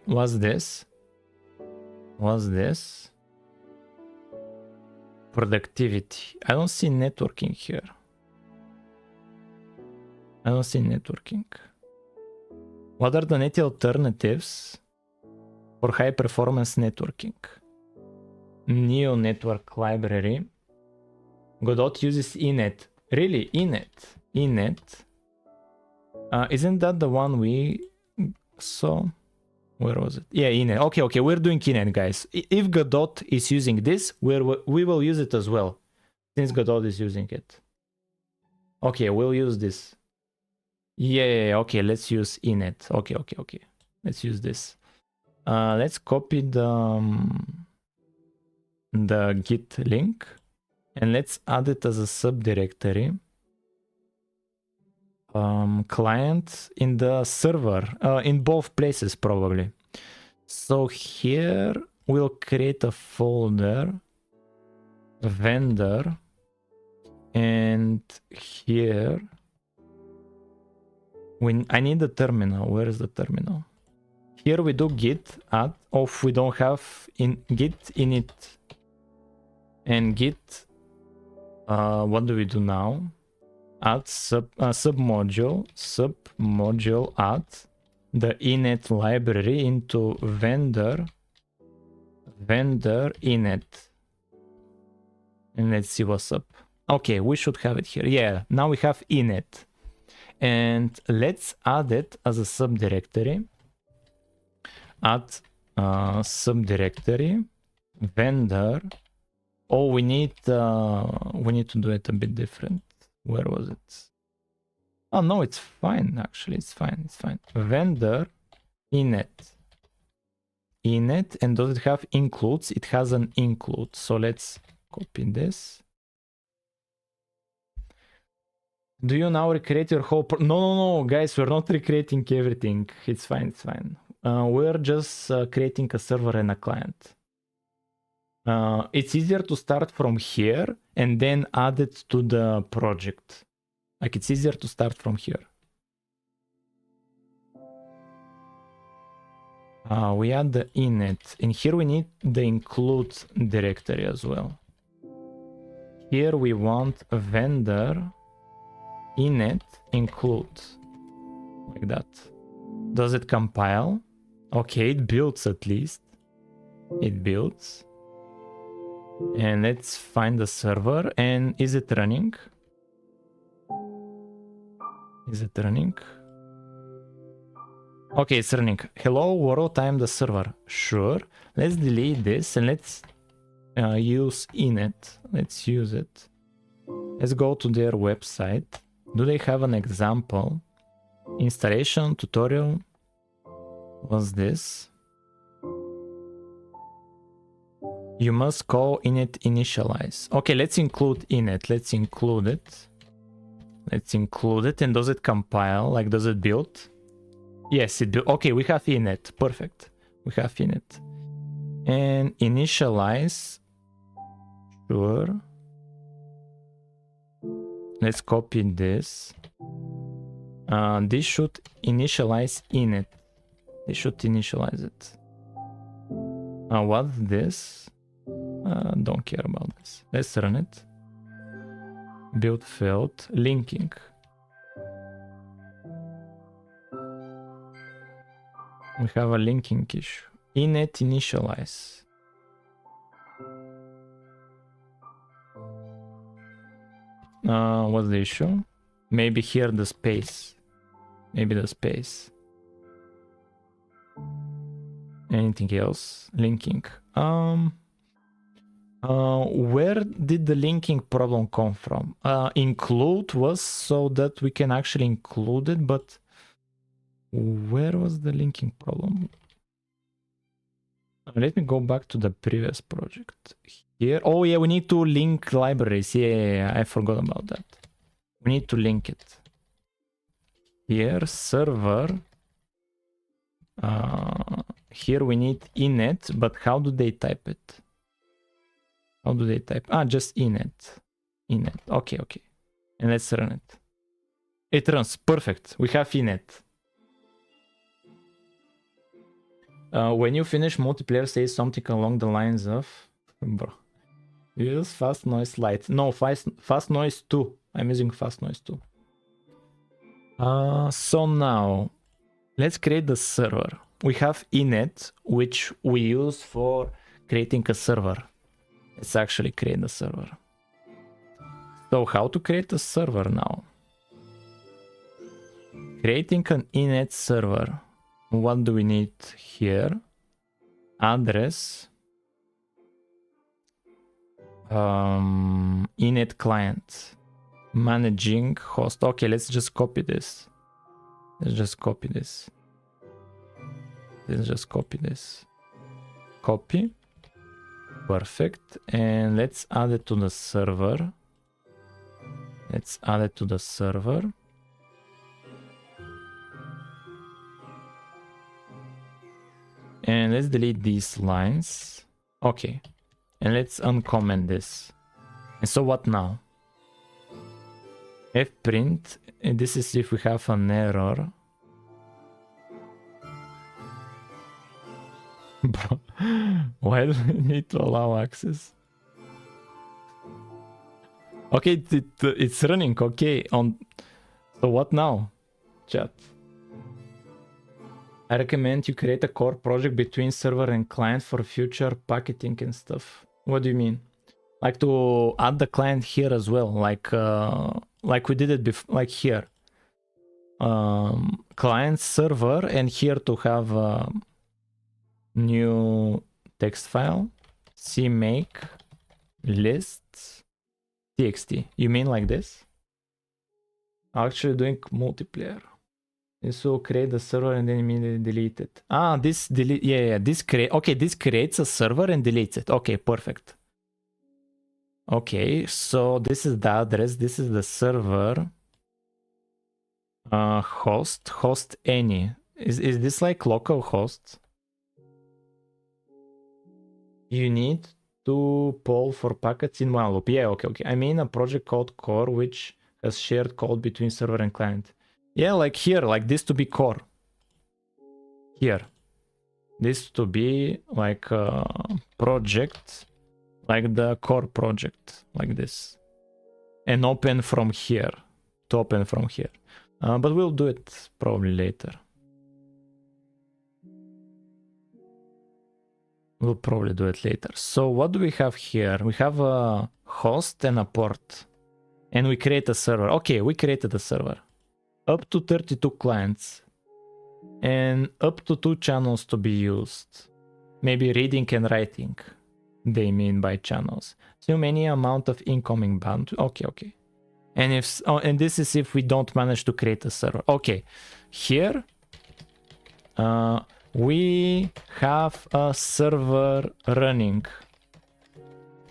S1: What's this? What's this? Productivity. I don't see networking here. I don't see networking. What are the NetI alternatives for high performance networking? Neo network library. Godot uses inet. Really? Inet? Inet? Isn't that the one we saw? Where was it? Yeah, inet. Okay, we're doing inet, guys. If Godot is using this, we will use it as well, since Godot is using it. Okay, we'll use this. Yeah, okay, let's use inet. Okay. Let's use this. Let's copy the git link and let's add it as a subdirectory. Client in the server, in both places probably. So here we'll create a folder, vendor, and here I need the terminal. Where is the terminal? Here we do git add. Oh, we don't have in git init and git. What do we do now? Add submodule add the init library into vendor init, and let's see what's up. Okay, we should have it here. Yeah, now we have init, and let's add it as a subdirectory. Add subdirectory vendor. Oh, we need to do it a bit different. Where was it? Oh no, it's fine. Actually, it's fine. Vendor init, and does it have includes? It has an include. So let's copy this. Do you now recreate your whole? No, guys, we're not recreating everything. It's fine. We're just creating a server and a client. It's easier to start from here and then add it to the project. Like, it's easier to start from here. We add the init, and here we need the include directory as well. Here we want a vendor init include, like that. Does it compile? Okay, it builds at least. It builds. And let's find the server. And is it running? Okay, it's running. Hello world, I'm the server. Sure. Let's delete this and let's use init. Let's use it. Let's go to their website. Do they have an example? Installation tutorial. What's this? You must call init initialize. Okay, let's include init. Let's include it. And does it compile? Like, does it build? Yes, it do. Okay, we have init. Perfect. We have init. And initialize. Sure. Let's copy this. This should initialize init. They should initialize it. What's this? Don't care about this. Let's run it. Build failed. Linking. We have a linking issue. Init initialize. What's the issue? Maybe here the space. Anything else? Linking. Where did the linking problem come from? Include was so that we can actually include it, but where was the linking problem? Let me go back to the previous project. Here. Oh yeah, we need to link libraries. Yeah, I forgot about that. We need to link it. Here, server. Here we need init, but how do they type it? Just init. Okay. And let's run it. It runs. Perfect. We have init. When you finish, multiplayer says something along the lines of, bro, use fast noise light. No, fast noise 2. I'm using fast noise 2. So now let's create the server. We have init, which we use for creating a server. Let's actually create the server. So how to create a server now? Creating an init server. What do we need here? Address. Init client. Managing host. Okay, let's just copy this. Let's just copy this. Let's just copy this. Copy. Perfect. And let's add it to the server. Let's add it to the server. And let's delete these lines. Okay. And let's uncomment this. And so what now? fprint. And this is if we have an error. Bro, why do we need to allow access? Okay, it's running. Okay, so what now, chat? I recommend you create a core project between server and client for future packaging and stuff. What do you mean? Like to add the client here as well, like we did it before, like here. Client server, and here to have a new text file. CMake lists txt. You mean like this? Actually doing multiplayer. This will create the server and then immediately delete it. Ah, this delete. Yeah. This creates a server and deletes it. Okay, perfect. Okay, so this is the address. This is the server. Host any. Is this like local host? You need to poll for packets in one loop. Yeah, okay. I mean a project called core which has shared code between server and client. Yeah, like here, like this to be core. Here. This to be like a project, like the core project, like this. And open from here, to open from here. But we'll do it probably later. We'll probably do it later. So what do we have here? We have a host and a port. And we create a server. Okay, we created a server. Up to 32 clients. And up to 2 channels to be used. Maybe reading and writing. They mean by channels. So many amount of incoming bandwidth. Okay. And if and this is if we don't manage to create a server. Okay. Here we have a server running.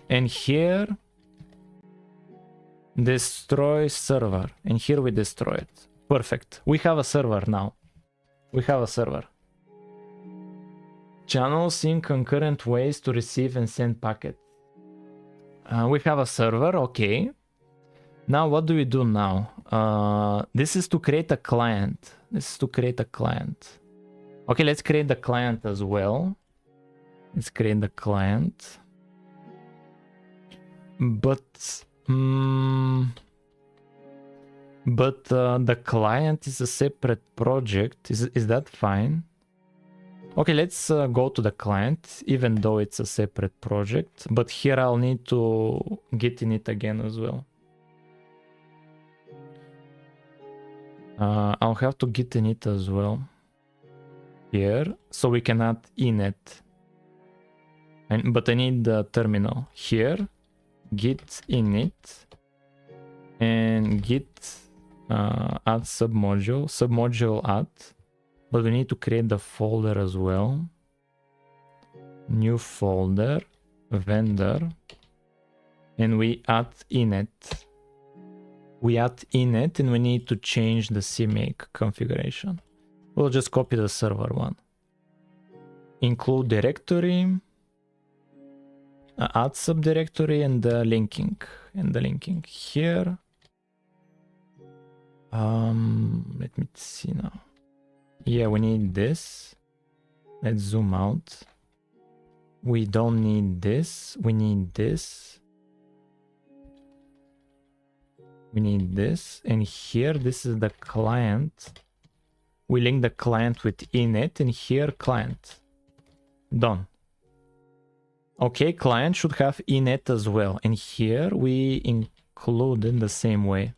S1: And here destroy server. And here we destroy it. Perfect. We have a server now. We have a server. Channels in concurrent ways to receive and send packets. We have a server. Okay. Now what do we do now? This is to create a client. Okay, let's create the client as well. Let's create the client. But the client is a separate project. Is that fine? Okay, let's go to the client, even though it's a separate project. But here I'll need to git init again as well. I'll have to git init as well. Here, so we can add init. But I need the terminal. Here, git init. And git add submodule add. But we need to create the folder as well. New folder, vendor, and we add init. We add init and we need to change the CMake configuration. We'll just copy the server one. Include directory, add subdirectory, and the linking. Here. Let me see now. Yeah, we need this. Let's zoom out. We don't need this. We need this. We need this. And here, this is the client. We link the client with init, and here client. Done. Okay, client should have init as well. And here we include in the same way.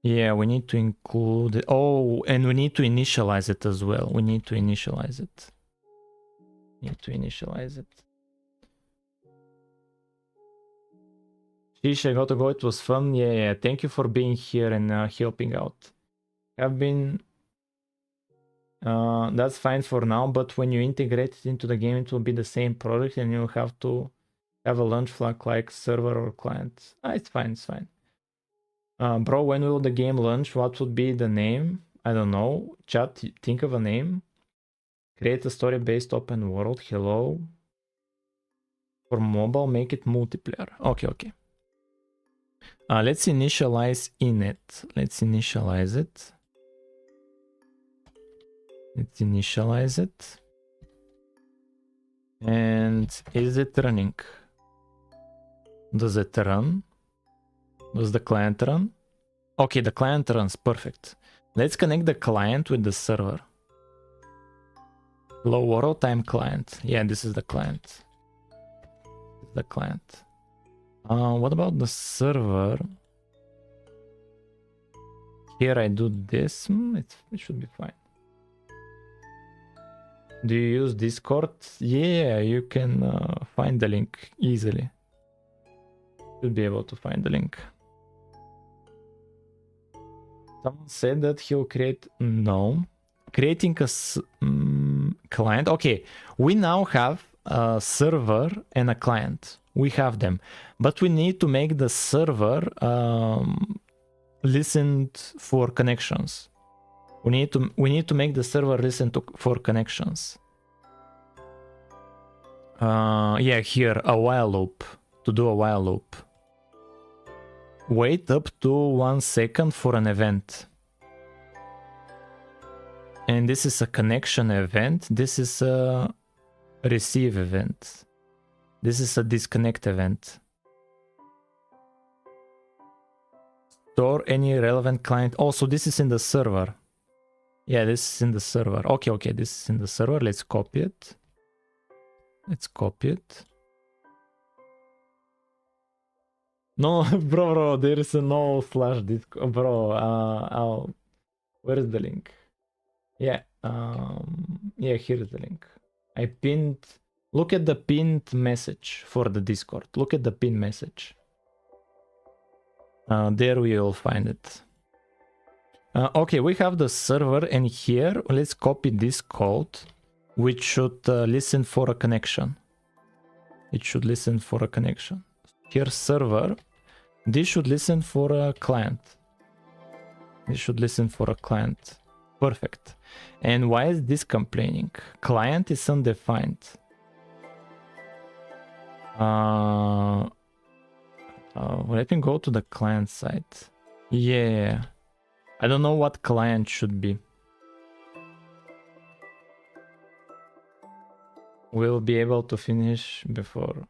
S1: Yeah, we need to include it. Oh, and we need to initialize it as well. We need to initialize it. Sheesh, I gotta go. It was fun. Yeah. Thank you for being here and helping out. Have been. That's fine for now, but when you integrate it into the game, it will be the same product and you'll have to have a launch flag like server or client. It's fine. Bro, when will the game launch? What would be the name? I don't know. Chat, think of a name. Create a story-based open world. Hello. For mobile, make it multiplayer. Okay. Let's initialize init. Let's initialize it. And is it running? Does it run? Does the client run? Okay, the client runs. Perfect. Let's connect the client with the server. Low world time client. Yeah, this is the client. What about the server? Here I do this. It should be fine. Do you use Discord? Yeah, you can find the link easily. Should be able to find the link. Someone said that he'll create... No. Creating a client. Okay, we now have a server and a client. We have them. But we need to make the server listen for connections. We need to make the server listen for connections. Yeah, here, a while loop. To do a while loop. Wait up to 1 second for an event. And this is a connection event. This is a receive event. This is a disconnect event. Store any relevant client. Also, this is in the server. Yeah, this is in the server. Okay, this is in the server. Let's copy it. No, bro, there is no slash disco. Bro, where is the link? Yeah, yeah, here's the link. I pinned. Look at the pinned message for the Discord. Look at the pinned message. There we will find it. Okay, we have the server, and here let's copy this code, which should listen for a connection. It should listen for a connection. Here, server. This should listen for a client. Perfect. And why is this complaining? Client is undefined. Let me go to the client side. Yeah. I don't know what client should be. We'll be able to finish before.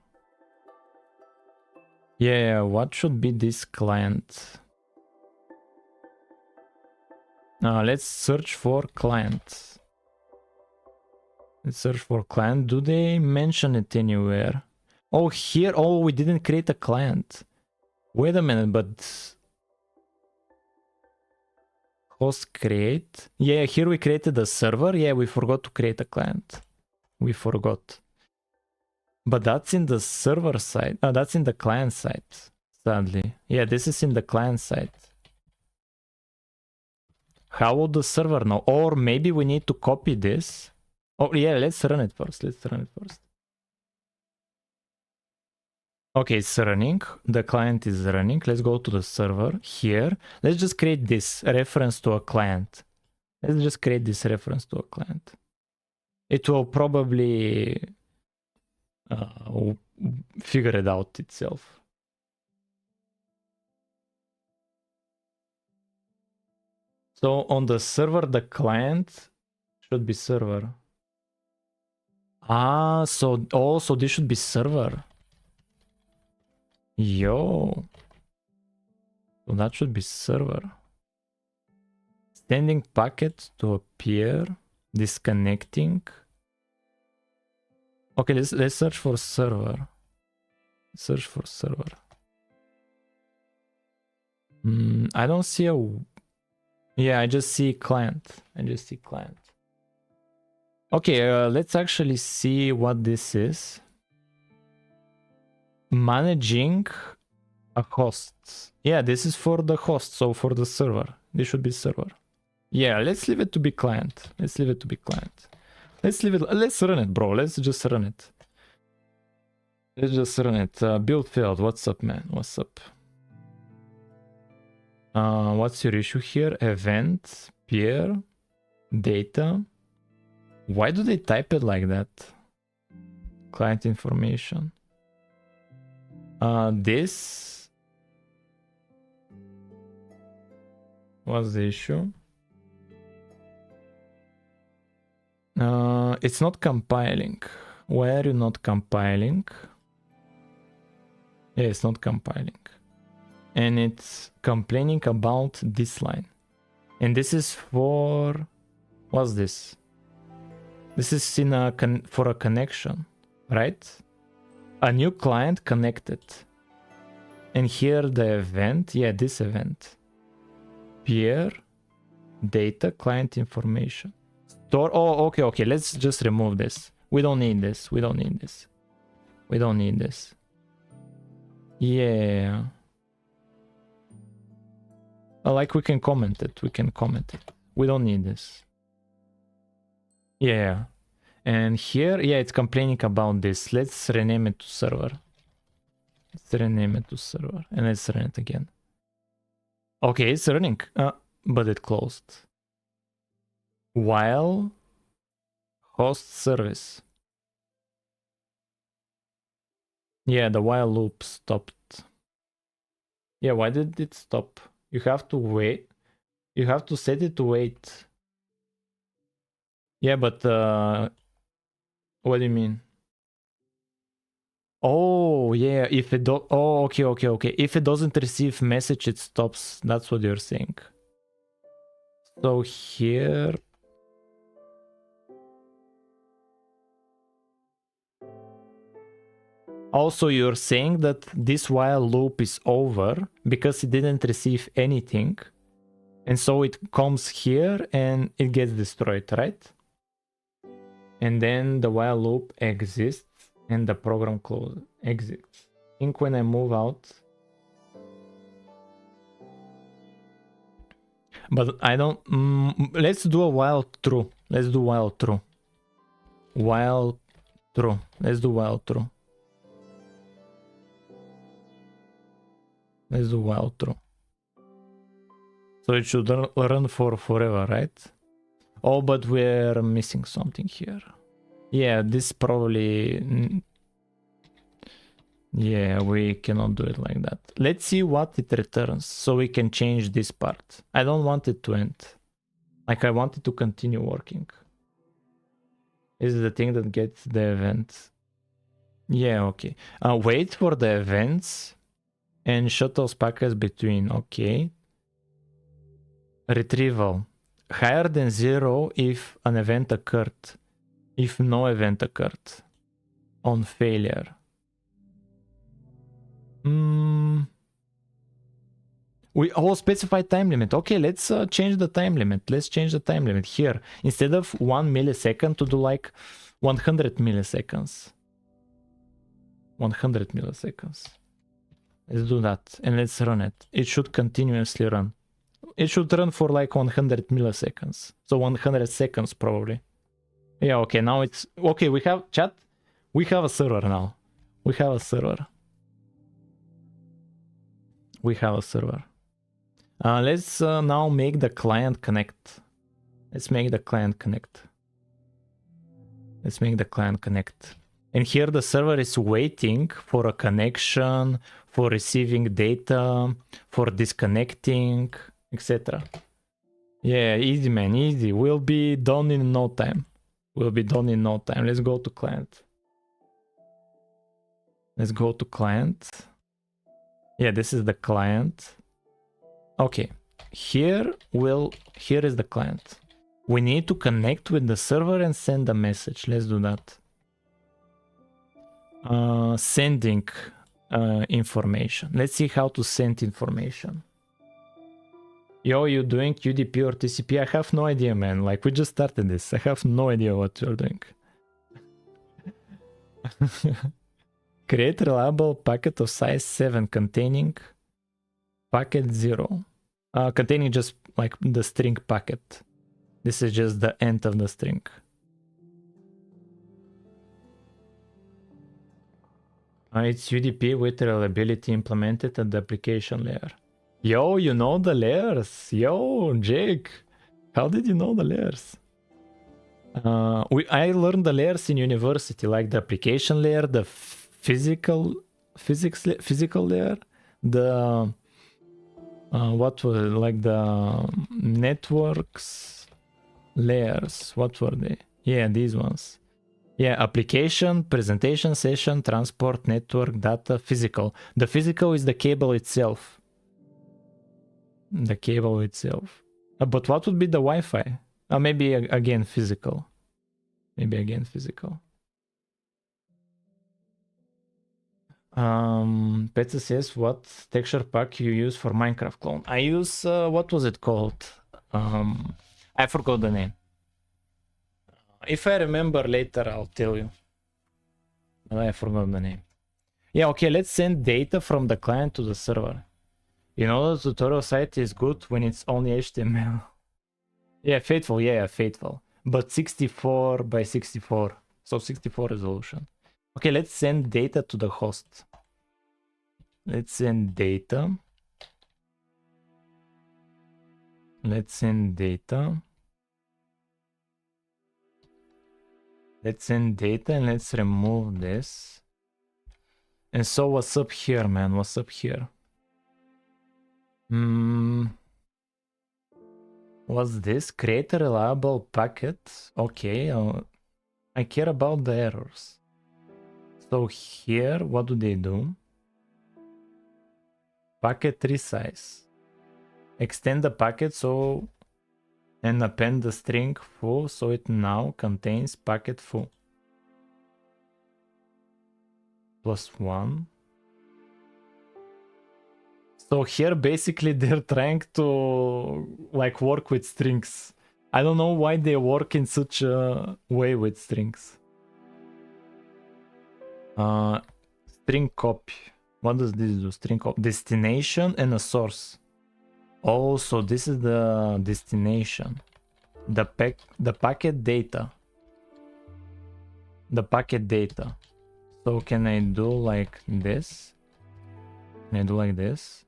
S1: Yeah, what should be this client? Let's search for client. Do they mention it anywhere? Oh, here. Oh, we didn't create a client. Wait a minute, but... Host create. Yeah, here we created a server. Yeah, we forgot to create a client. We forgot. But that's in the server side. That's in the client side, sadly. Yeah, this is in the client side. How would the server know? Or maybe we need to copy this. Oh, yeah, let's run it first. Okay, it's running. The client is running. Let's go to the server here. Let's just create this reference to a client. It will probably figure it out itself. So on the server, the client should be server. So also this should be server. Yo. So that should be server. Sending packet to appear. Disconnecting. Okay, let's search for server. I don't see a... Yeah, I just see client. Okay, let's actually see what this is. Managing a host. Yeah, this is for the host, so for the server. This should be server. Yeah, let's leave it to be client. Let's run it, bro. Let's just run it. Build failed. What's up, man? What's up? What's your issue here? Event, peer, data. Why do they type it like that? Client information. This. What's the issue? It's not compiling. Why are you not compiling? Yeah, it's not compiling. And it's complaining about this line. And this is for... What's this? This is in a for a connection, right? A new client connected. And here the event, yeah, this event. Peer, data, client information. Store, oh, okay, let's just remove this. We don't need this. Yeah. Like we can comment it. We don't need this. Yeah. And here, yeah, it's complaining about this. Let's rename it to server. And let's run it again. Okay, it's running. But it closed. While host service. Yeah, the while loop stopped. Yeah, why did it stop? You have to wait. You have to set it to wait. Yeah, but what do you mean? Oh, yeah, if it do... Oh, okay. If it doesn't receive message, it stops. That's what you're saying. So here... Also, you're saying that this while loop is over because it didn't receive anything. And so it comes here and it gets destroyed, right? And then the while loop exists and the program exits. I think when I move out... But I don't... let's do a while true. Let's do while true. Let's do while true. So it should run for forever, right? Oh, but we're missing something here. Yeah, this probably... Yeah, we cannot do it like that. Let's see what it returns so we can change this part. I don't want it to end. Like, I want it to continue working. This is the thing that gets the event. Yeah, okay. Wait for the events and shuttles packets between. Okay. Retrieval. Higher than 0 if an event occurred. If no event occurred. On failure. We all specify time limit. Okay, let's change the time limit. Here. Instead of 1 millisecond, to do like 100 milliseconds. 100 milliseconds. Let's do that and let's run it. It should continuously run. It should run for like 100 milliseconds. So 100 seconds probably. Yeah, okay, now it's... Okay, we have... Chat? We have a server now. Let's now make the client connect. And here the server is waiting for a connection, for receiving data, for disconnecting, etc. Yeah, easy, man, easy. We'll be done in no time. Let's go to client. Yeah, this is the client. Okay, here is the client. We need to connect with the server and send a message. Let's do that. Sending information. Let's see how to send information. Yo, you doing UDP or TCP? I have no idea, man. Like, we just started this. I have no idea what you're doing. Create reliable packet of size 7 containing packet 0. Containing just like the string packet. This is just the end of the string. It's UDP with reliability implemented at the application layer. Yo, you know the layers. Yo, Jake. How did you know the layers? I learned the layers in university, like the application layer, the physical layer, the what was it? Like the networks layers. What were they? Yeah, these ones. Yeah, application, presentation, session, transport, network, data, physical. The physical is the cable itself. The cable itself. But what would be the Wi-Fi? Maybe again physical. Maybe again physical. Petsa says, what texture pack you use for Minecraft clone? I use, what was it called? I forgot the name. If I remember later, I'll tell you. I forgot the name. Yeah, okay, let's send data from the client to the server. You know, the tutorial site is good when it's only HTML. Yeah, faithful, yeah, faithful. But 64 by 64, so 64 resolution. Okay, let's send data to the host. Let's send data. Let's send data. Let's send data and let's remove this. And so what's up here, man? What's up here? What's this? Create a reliable packet. Okay, I care about the errors. So here, what do they do? Packet resize. Extend the packet so and append the string full so it now contains packet full. +1. So here basically they're trying to like work with strings. I don't know why they work in such a way with strings. String copy. What does this do? String copy. Destination and a source. Oh, so this is the destination. The packet data. The packet data. So can I do like this? Can I do like this?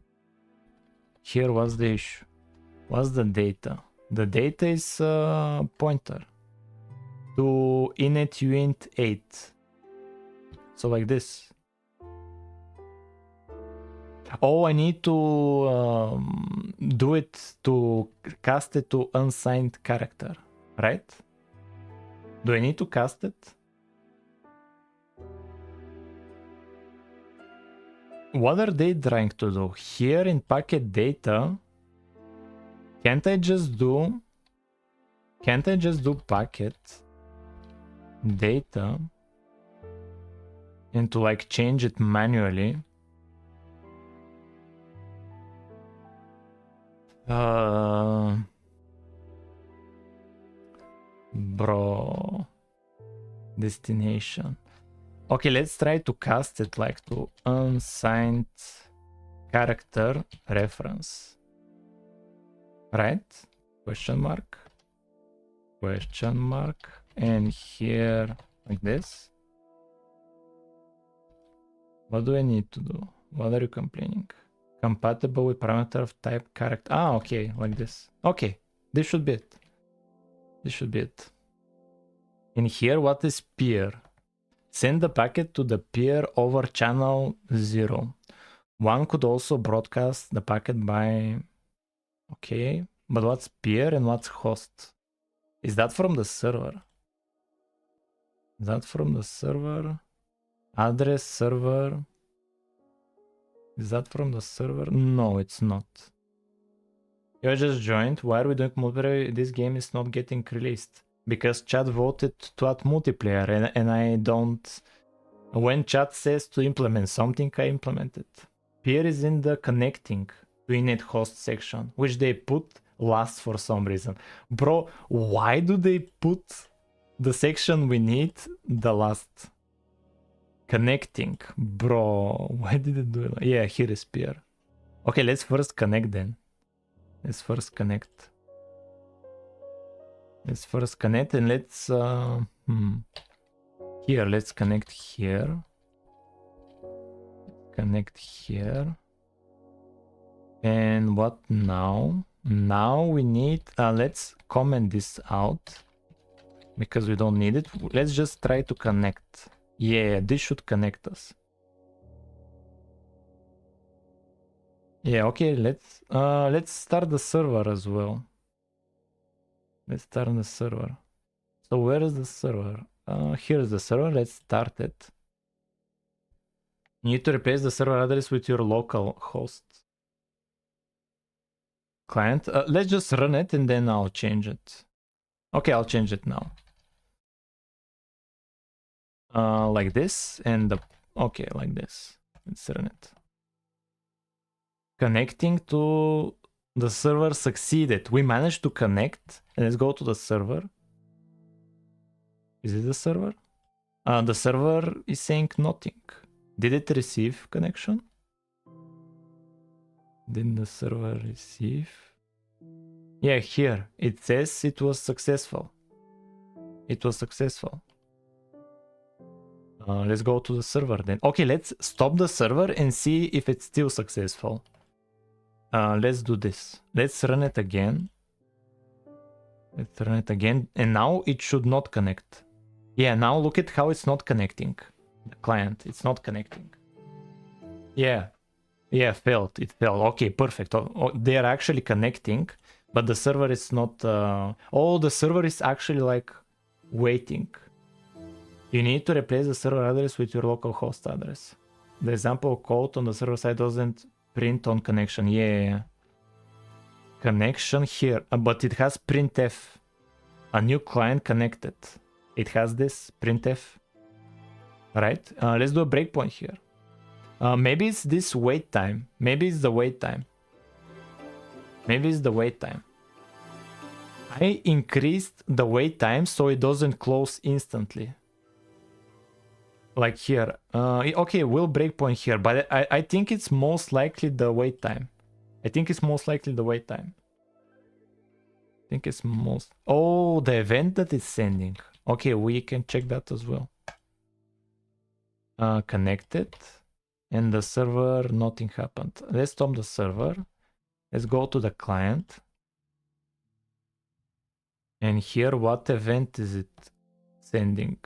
S1: Here, what's the issue? What's the data? The data is a pointer to init uint 8. So like this. Oh, I need to do it to cast it to unsigned character, right? Do I need to cast it? What are they trying to do? Here in packet data, can't I just do packet data and to like change it manually? Bro, destination. Okay, let's try to cast it like to unsigned character reference. Right? Question mark. Question mark. And here like this. What do I need to do? What are you complaining? Compatible with parameter of type character. Ah, okay, like this. Okay, this should be it. This should be it. In here, what is peer? Send the packet to the peer over channel 0. One could also broadcast the packet by... Okay, but what's peer and what's host? Is that from the server? Is that from the server? Address server. Is that from the server? No, it's not. You just joined. Why are we doing multiplayer? This game is not getting released. Because chat voted to add multiplayer and I don't... When chat says to implement something, I implement it. Peer is in the connecting. to init host section, which they put last for some reason. Bro, why do they put the section we need the last? Connecting, bro. Why did it do it? Yeah, here is peer. Okay, let's first connect then. Let's first connect. Let's first connect and let's here, let's connect here. Connect here. And what now? Now we need, let's comment this out because we don't need it. Let's just try to connect. Yeah, this should connect us. Yeah, okay, let's start the server as well. Let's start the server. So where is the server? Here's the server. Let's start it. You need to replace the server address with your local host client. Let's just run it and then I'll change it. Okay, I'll change it now. Like this and okay, like this. Let's run it. Connecting to the server succeeded. We managed to connect. And let's go to the server. Is it the server? The server is saying nothing. Did it receive connection? Did the server receive? Yeah, here it says it was successful. It was successful. Let's go to the server then. Okay, let's stop the server and see if it's still successful. Let's do this. Let's run it again. Let's run it again. And now it should not connect. Yeah, now look at how it's not connecting. The client, it's not connecting. Yeah. Yeah, failed. It failed. Okay, perfect. They are actually connecting, but the server is not... oh, the server is actually like waiting. You need to replace the server address with your local host address. The example code on the server side doesn't print on connection. Yeah. Connection here, but it has printf. A new client connected. It has this printf. Right? Let's do a breakpoint here. Maybe it's this wait time. Maybe it's the wait time. Maybe it's the wait time. I increased the wait time so it doesn't close instantly. Like here. Okay, we'll breakpoint here, but I think it's most likely the wait time. I think it's most likely the wait time. I think it's most... Oh, the event that it's sending. Okay, we can check that as well. Connected. And the server, nothing happened. Let's stop the server. Let's go to the client. And here, what event is it sending?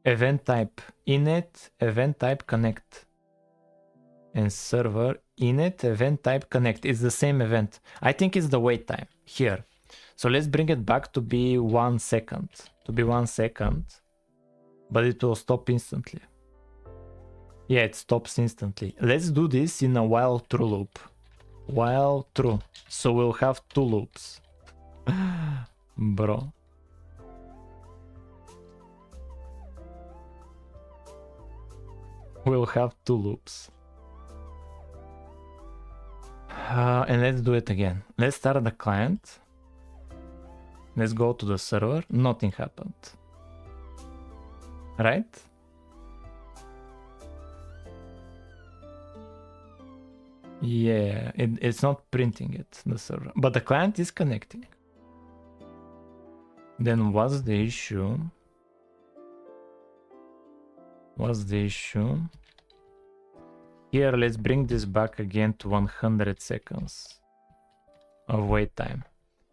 S1: Event type init, event type connect. And server init, event type connect. It's the same event. I think it's the wait time here. So let's bring it back to be 1 second. To be 1 second. But it will stop instantly. Yeah, it stops instantly. Let's do this in a while true loop. While true. So we'll have 2 loops. Bro. We'll have 2 loops. And let's do it again. Let's start the client. Let's go to the server. Nothing happened. Right? Yeah, it's not printing it, the server. But the client is connecting. Then what's the issue? What's the issue? Here, let's bring this back again to 100 seconds of wait time.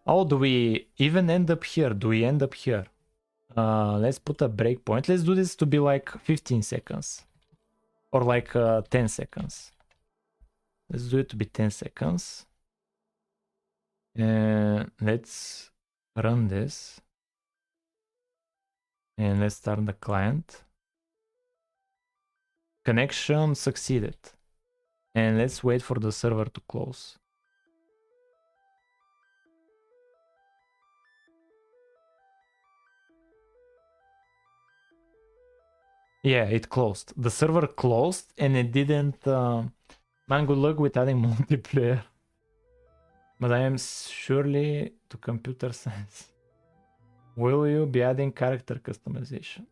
S1: Oh, do we even end up here? Do we end up here? Let's put a breakpoint. Let's do this to be like 15 seconds. Or like 10 seconds. Let's do it to be 10 seconds. And let's run this. And let's start the client. Connection succeeded. And let's wait for the server to close. Yeah, it closed. The server closed and it didn't... Man, good luck with adding multiplayer. But I am surely to computer science. Will you be adding character customization?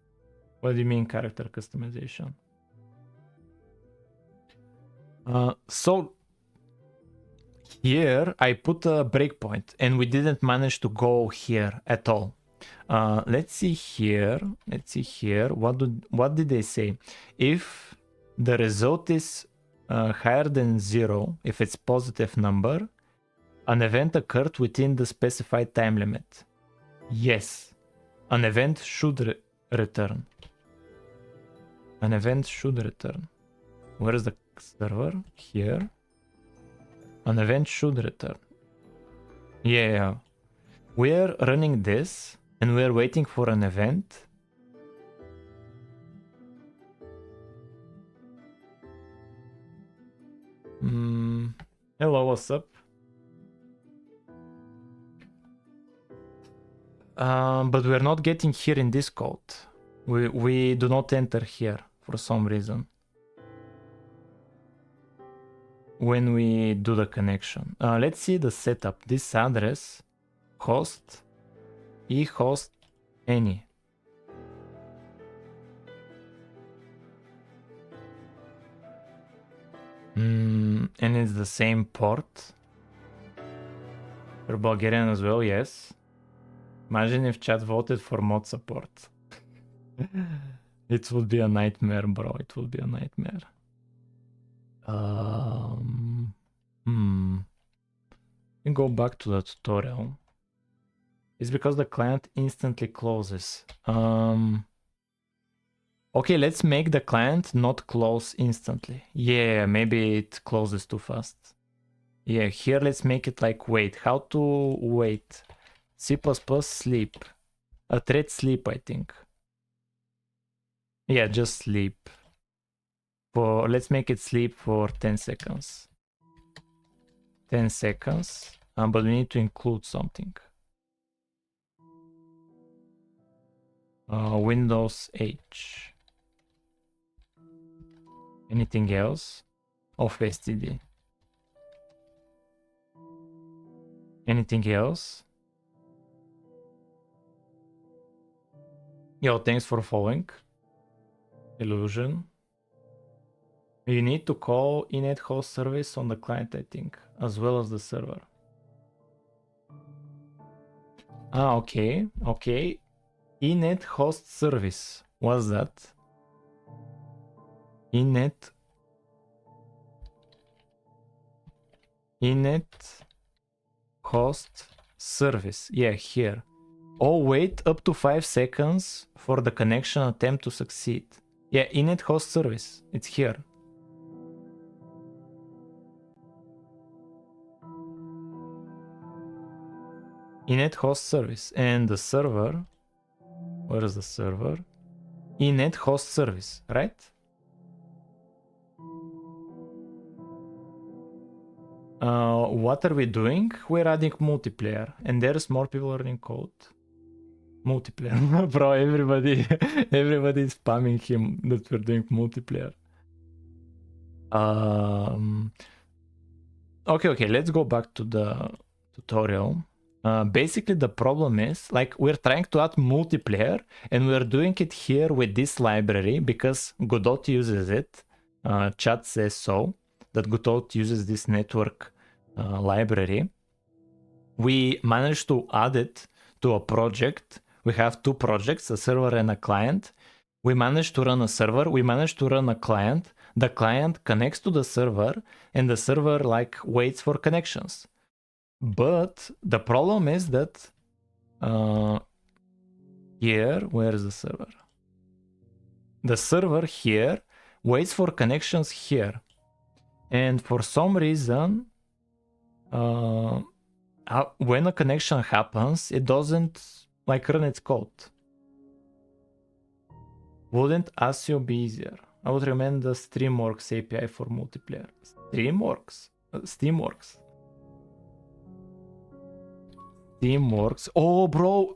S1: What do you mean character customization? So here I put a breakpoint and we didn't manage to go here at all. Let's see here. What did they say? If the result is higher than 0, if it's positive number, an event occurred within the specified time limit. Yes, an event should return. An event should return. Where is the server? Here. An event should return. Yeah. We're running this and we're waiting for an event. Hello, what's up? But we're not getting here in this code. We do not enter here for some reason when we do the connection. Let's see the setup. This address, host, ehost, any. And it's the same port for Bulgarian as well, yes. Imagine if chat voted for mod support. It would be a nightmare, bro. It would be a nightmare. We go back to the tutorial. It's because the client instantly closes. Okay, let's make the client not close instantly. Yeah, maybe it closes too fast. Yeah, here let's make it like wait. How to wait? C++ sleep. A thread sleep, I think. Yeah, just sleep. Let's make it sleep for 10 seconds. 10 seconds. But we need to include something. Windows H. Anything else? Off STD. Anything else? Yo, thanks for following. Illusion. You need to call init host service on the client, I think, as well as the server. Okay. Init host service. What's that? Init host service. Yeah, here. Oh, wait up to 5 seconds for the connection attempt to succeed. Yeah, init host service. It's here. Init host service. And the server. Where is the server? Init host service, right? What are we doing? We're adding multiplayer, and there's more people learning code. Multiplayer, bro. Everybody is spamming him that we're doing multiplayer. Okay. Let's go back to the tutorial. Basically, the problem is like we're trying to add multiplayer, and we're doing it here with this library because Godot uses it. Chat says so. That Godot uses this network library. We managed to add it to a project. We have 2 projects, a server and a client. We managed to run a server. We managed to run a client. The client connects to the server, and the server like waits for connections. But the problem is that here, where is the server? The server here waits for connections here. And for some reason, when a connection happens, it doesn't like run its code. Wouldn't ASIO be easier? I would recommend the Streamworks API for multiplayer. Streamworks? Steamworks. Oh, bro,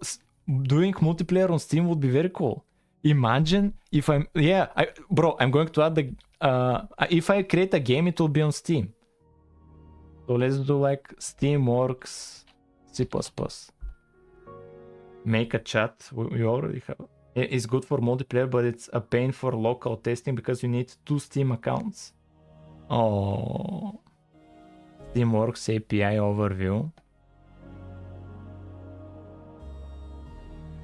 S1: doing multiplayer on Steam would be very cool. Imagine if I'm going to add the if I create a game, it will be on Steam. So let's do like Steamworks C++. Make a chat. We already have. It's good for multiplayer, but it's a pain for local testing because you need 2 Steam accounts. Oh. Steamworks API overview.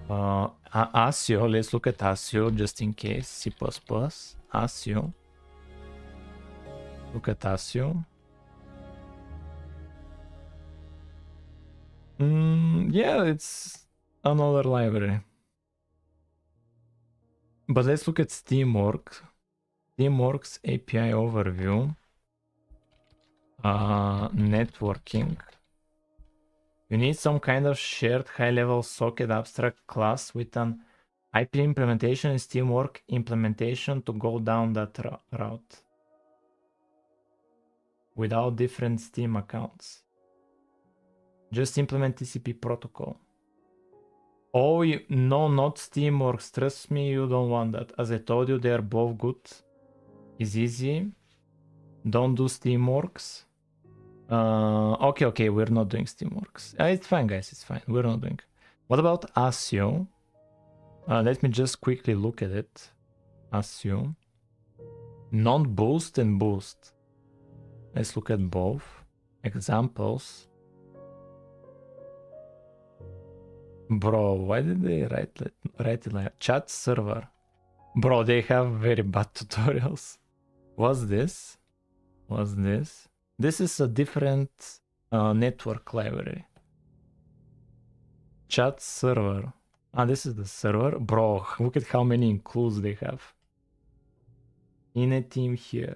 S1: ASIO, let's look at ASIO just in case. C++, ASIO. Look at ASIO. Yeah, it's another library. But let's look at Steamworks. Steamworks API overview. Networking. You need some kind of shared high-level socket abstract class with an IP implementation and Steamworks implementation to go down that route. Without different Steam accounts. Just implement TCP protocol. Oh, no, not Steamworks. Trust me, you don't want that. As I told you, they are both good. It's easy. Don't do Steamworks. Okay, we're not doing Steamworks. It's fine, guys, it's fine. We're not doing. What about ASIO? Let me just quickly look at it. ASIO. Non-boost and boost. Let's look at both. Examples. Bro, why did they write it like chat server? Bro, they have very bad tutorials. What's this? What's this? This is a different network library. Chat server. This is the server. Bro, look at how many includes they have. In a team here.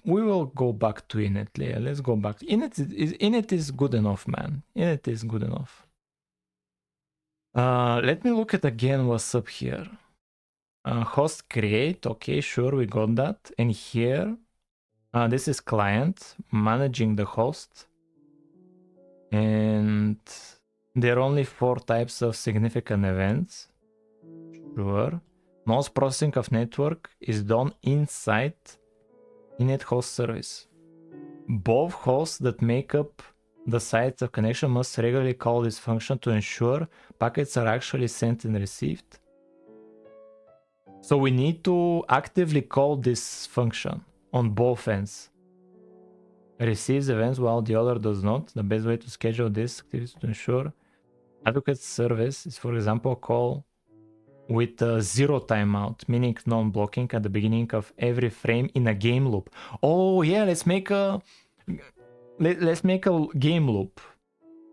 S1: We will go back to init layer. Let's go back. Init is good enough, man. Init is good enough. Let me look at again what's up here. Host create. Okay, sure, we got that. And here, this is client managing the host. And there are only 4 types of significant events. Sure. Most processing of network is done inside init host service. Both hosts that make up the sites of connection must regularly call this function to ensure packets are actually sent and received. So we need to actively call this function on both ends. Receives events while the other does not. The best way to schedule this activity to ensure adequate service is, for example, call with 0 timeout, meaning non-blocking at the beginning of every frame in a game loop. Oh yeah, let's make a game loop,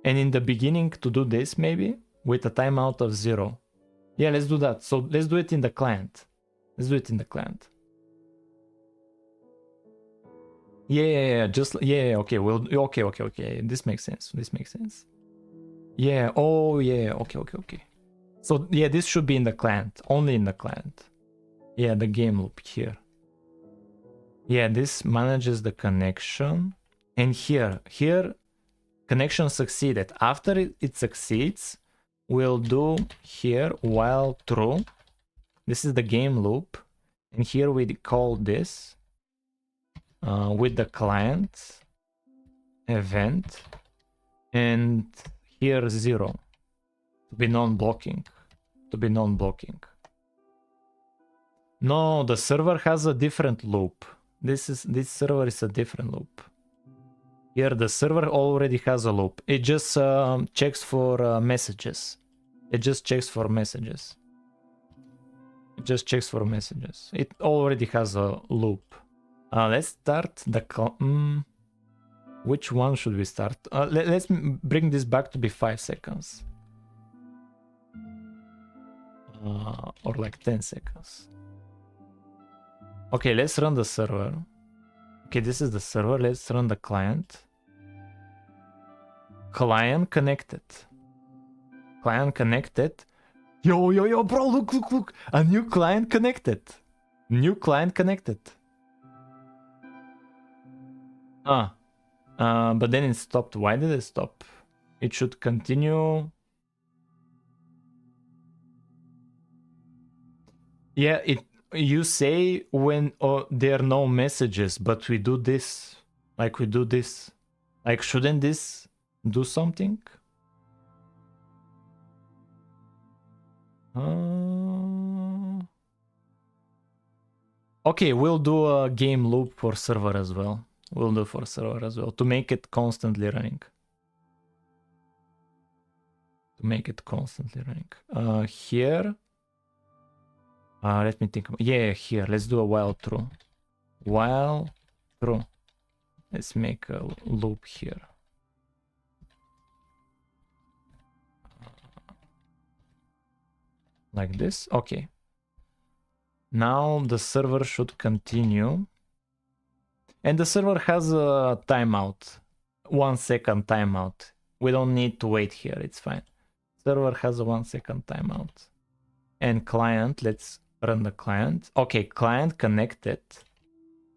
S1: and in the beginning to do this maybe with a timeout of 0. Yeah, let's do that. So let's do it in the client. Let's do it in the client. Yeah. Okay. Okay. This makes sense. Yeah. Oh yeah. Okay. So yeah, this should be in the client, only in the client. Yeah, the game loop here. Yeah, this manages the connection. And here, connection succeeded. After it succeeds, we'll do here while true. This is the game loop. And here we call this with the client event. And here 0. To be non-blocking. No, the server has a different loop. This server is a different loop. Here the server already has a loop. It just checks for messages. It already has a loop. Let's start the which one should we start? Let's bring this back to be 5 seconds. Or like 10 seconds. Okay, let's run the server. Okay, this is the server. Let's run the client. Client connected. Yo, bro, look. A new client connected. But then it stopped. Why did it stop? It should continue. Yeah, you say when there are no messages, but we do this, like we do this, like shouldn't this do something? Okay, we'll do a game loop for server as well. We'll do for server as well to make it constantly running. To make it constantly running. Here. Let me think. Yeah, here. Let's do a while true. While true. Let's make a loop here. Like this. Okay. Now the server should continue. And the server has a timeout. 1 second timeout. We don't need to wait here. It's fine. Server has a 1 second timeout. And client, let's run the client. Okay, client connected.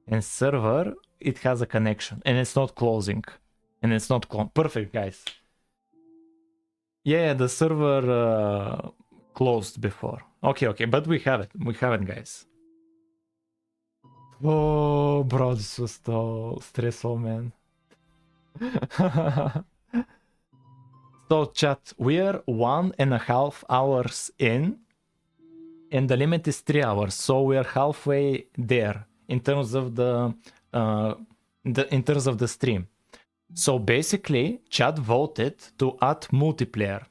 S1: And server, it has a connection. And it's not closing. And it's not perfect, guys. Yeah, the server closed before. Okay, but we have it. We have it, guys. Oh, bro, this was so stressful, man. So, chat, we're 1.5 hours in, and the limit is 3 hours. So we're halfway there in terms of the stream. So basically, chat voted to add multiplayer,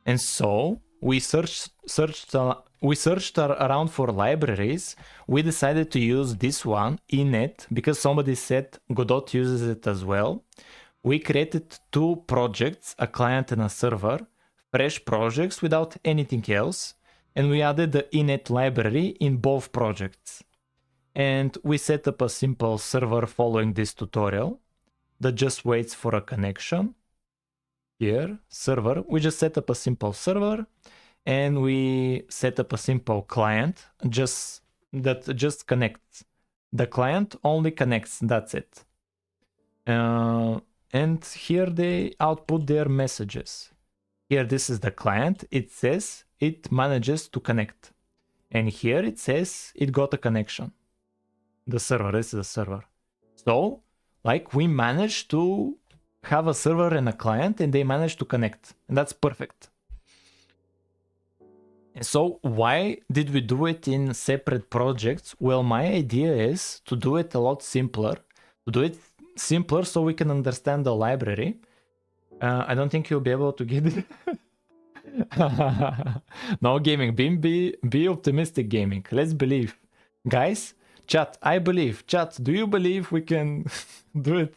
S1: and so we searched around for libraries. We decided to use this one, init, because somebody said Godot uses it as well. We created 2 projects, a client and a server, fresh projects without anything else, and we added the init library in both projects. And we set up a simple server following this tutorial that just waits for a connection. Here, server, we just set up a simple server, and we set up a simple client that just connects. The client only connects, that's it. And here they output their messages. Here, this is the client. It says it manages to connect. And here it says it got a connection. The server, this is the server. So, like, we managed to have a server and a client, and they managed to connect. And that's perfect. So why did we do it in separate projects? Well, my idea is to do it a lot simpler. To do it simpler so we can understand the library. I don't think you'll be able to get it. No gaming. Be optimistic, gaming. Let's believe. Guys, chat, I believe. Chat, do you believe we can do it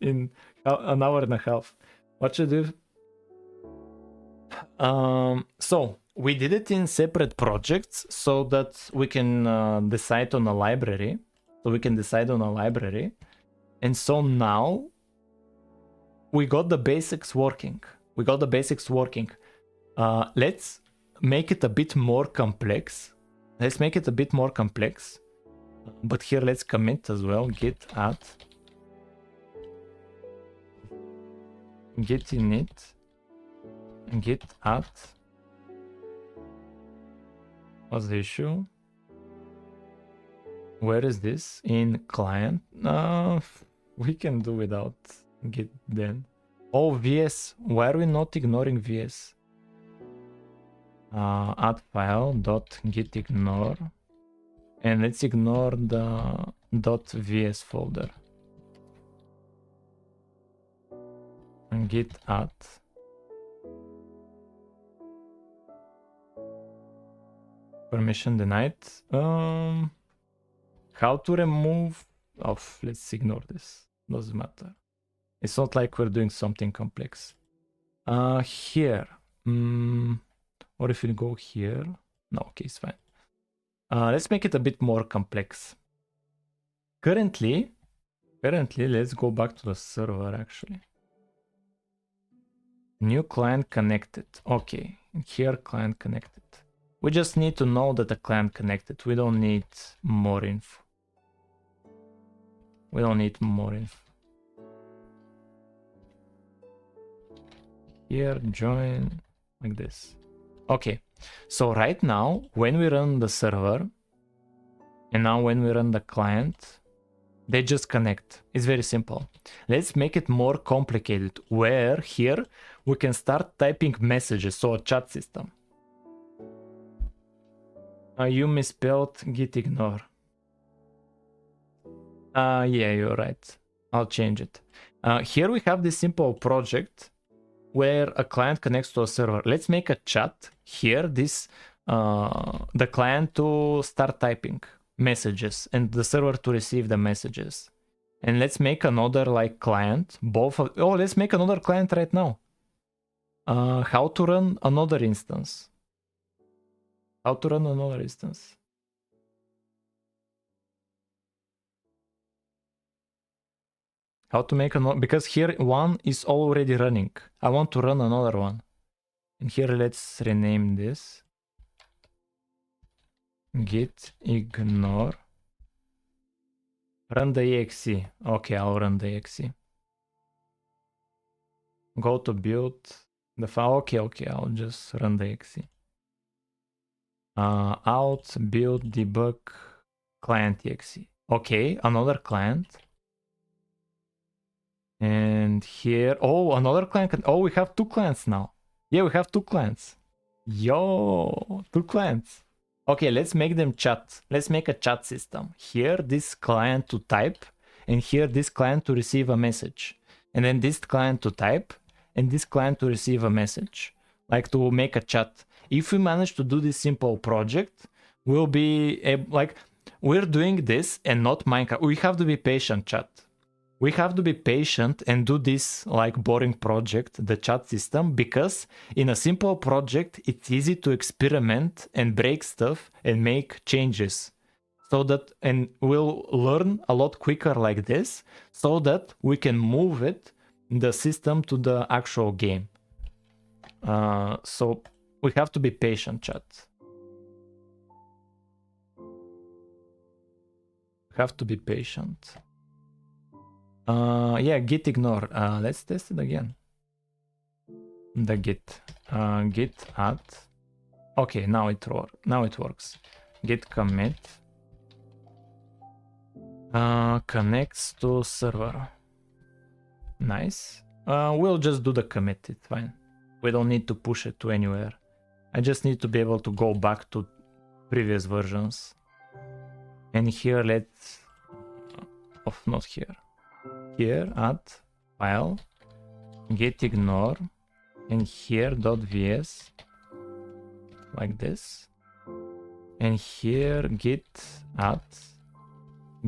S1: in an hour and a half? What should we do? So we did it in separate projects so that we can decide on a library. And so now we got the basics working. Let's make it a bit more complex. But here let's commit as well. Git add. Git init. Git add. What's the issue? Where is this? In client? We can do without git then. Oh, VS. Why are we not ignoring VS? Add file dot git ignore. And let's ignore the .vs folder. And git add. Permission denied. How to remove? Oh, let's ignore this. Doesn't matter. It's not like we're doing something complex. Here. Or if we go here. No, okay, it's fine. Let's make it a bit more complex. Currently, let's go back to the server actually. New client connected. Okay, here client connected. We just need to know that the client connected. We don't need more info. Here, join, like this. Okay, so right now, when we run the server, And now when we run the client, they just connect. It's very simple. Let's make it more complicated, where here we can start typing messages, so a chat system. You misspelled git ignore. Yeah, you're right. I'll change it. Here we have this simple project where a client connects to a server. Let's make a chat here, this the client to start typing messages and the server to receive the messages. And let's make another like client, both of, oh, let's make another client right now. How to run another instance. How to run another instance. How to make another, because here one is already running. I want to run another one. And here let's rename this. Git ignore. Run the exe. Okay, I'll run the exe. Go to build the file. Okay, I'll just run the exe. Out, build, debug, client exe. Okay, another client. And here, oh, another client. Oh, we have two clients now. Yeah, we have two clients. Yo, two clients. Okay, let's make them chat. Let's make a chat system. Here, this client to type, and here, this client to receive a message. And then this client to type, and this client to receive a message. Like to make a chat. If we manage to do this simple project, we'll be able, like, we're doing this and not Minecraft. We have to be patient, chat. We have to be patient and do this like boring project, the chat system, because in a simple project, it's easy to experiment and break stuff and make changes. So that, and we'll learn a lot quicker like this, so that we can move it, the system, to the actual game. So we have to be patient, chat. We have to be patient. Yeah, git ignore. Let's test it again. The git. Git add. Okay, now it works. Git commit. Connects to server. Nice. We'll just do the commit. It's fine. We don't need to push it to anywhere. I just need to be able to go back to previous versions. And here let's... not here. Here add file, git ignore, and here .vs, like this. And here git add,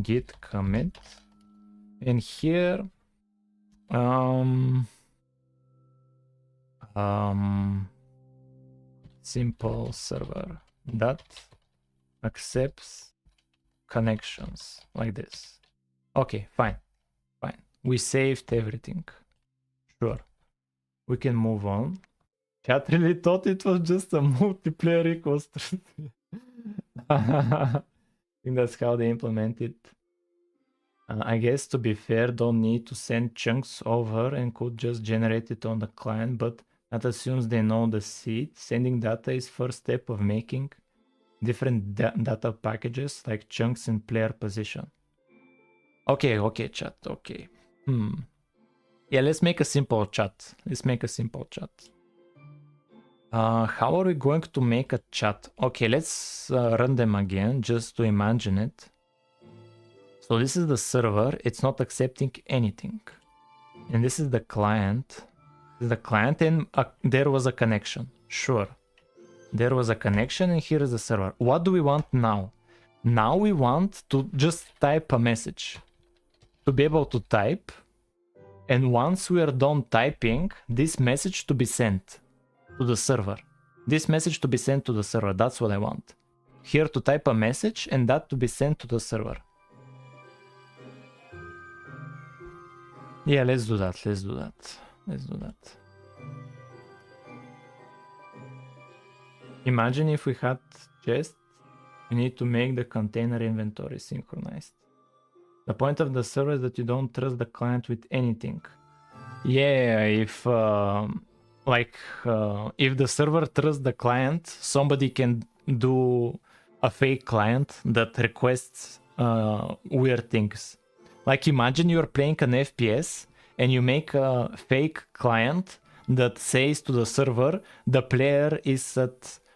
S1: git commit, and here simple server that accepts connections, like this. Okay, fine. We saved everything. Sure. We can move on. Chat really thought it was just a multiplayer equals to... I think that's how they implement it. I guess, to be fair, don't need to send chunks over and could just generate it on the client, but that assumes they know the seed. Sending data is first step of making different data packages like chunks and player position. Okay, chat, okay. Yeah, let's make a simple chat. How are we going to make a chat? Okay, let's run them again just to imagine it. So this is the server. It's not accepting anything. And this is the client. And there was a connection. Sure. There was a connection and here is the server. What do we want now? Now we want to just type a message. To be able to type, and once we are done typing, this message to be sent to the server. That's what I want. Here to type a message and that to be sent to the server. Yeah, let's do that. Imagine if we had chests, we need to make the container inventory synchronized. The point of the server is that you don't trust the client with anything. Yeah, if the server trusts the client, somebody can do a fake client that requests weird things. Like imagine you're playing an FPS and you make a fake client that says to the server the player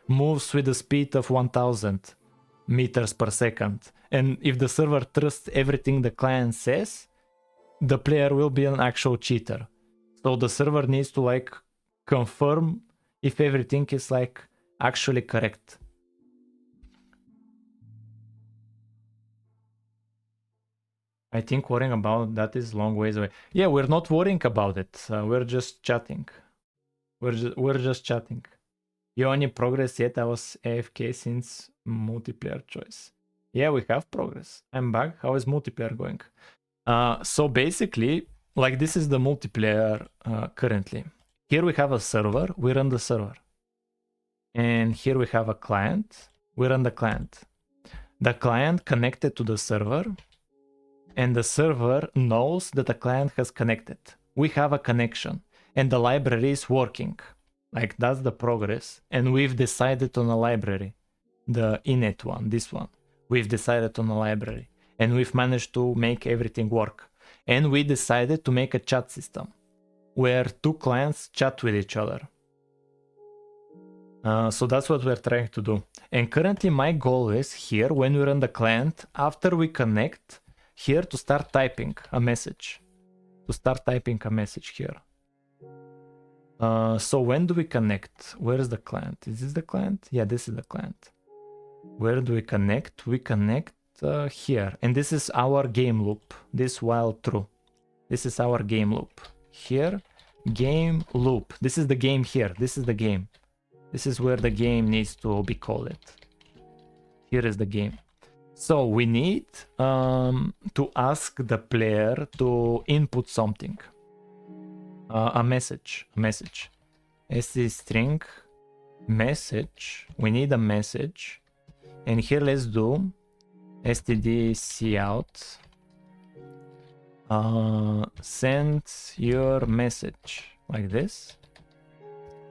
S1: moves with the speed of 1000 meters per second. And if the server trusts everything the client says, the player will be an actual cheater. So the server needs to like confirm if everything is like actually correct. I think worrying about that is long ways away. Yeah, we're not worrying about it. We're just chatting. We're just chatting. You any progress yet? I was AFK since multiplayer choice. Yeah, we have progress. I'm back. How is multiplayer going? So basically, like this is the multiplayer currently. Here we have a server. We run the server. And here we have a client. We run the client. The client connected to the server. And the server knows that the client has connected. We have a connection and the library is working. Like that's the progress. And we've decided on a library, the init one, this one. We've decided on a library and we've managed to make everything work. And we decided to make a chat system where two clients chat with each other. So that's what we're trying to do. And currently my goal is here when we run the client, after we connect, here to start typing a message. To start typing a message here. So when do we connect? Where is the client? Is this the client? Yeah, this is the client. Where do we connect? We connect here. And this is our game loop. This while true. This is our game loop. Here, game loop. This is the game here. This is the game. This is where the game needs to be called. Here is the game. So we need to ask the player to input something. A message. SC string message. We need a message. And here let's do std cout. Send your message. Like this.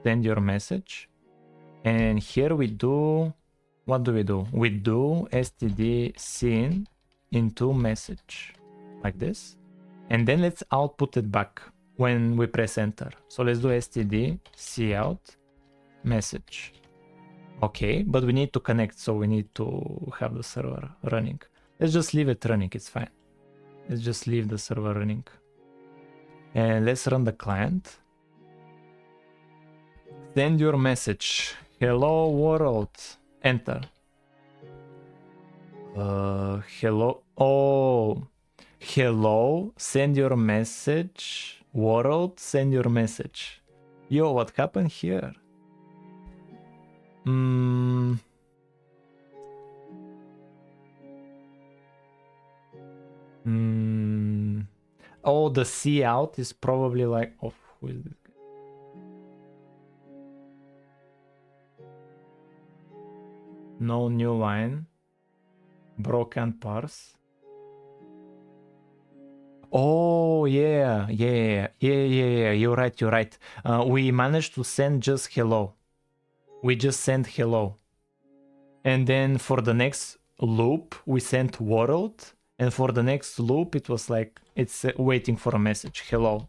S1: Send your message. And here we do... What do? We do std scene into message like this, and then let's output it back when we press enter. So let's do std cout message. Okay, but we need to connect, so we need to have the server running. Let's just leave it running, it's fine. Let's just leave the server running. And let's run the client. Send your message. Hello world. Enter. Hello. Oh. Hello. Send your message. World. Send your message. Yo, what happened here? Oh, the cout is probably like... Oh, who is this? No new line. Broken parse. Oh, yeah. You're right. We managed to send just hello. We just sent hello. And then for the next loop, we sent world. And for the next loop, it was like, it's waiting for a message. Hello.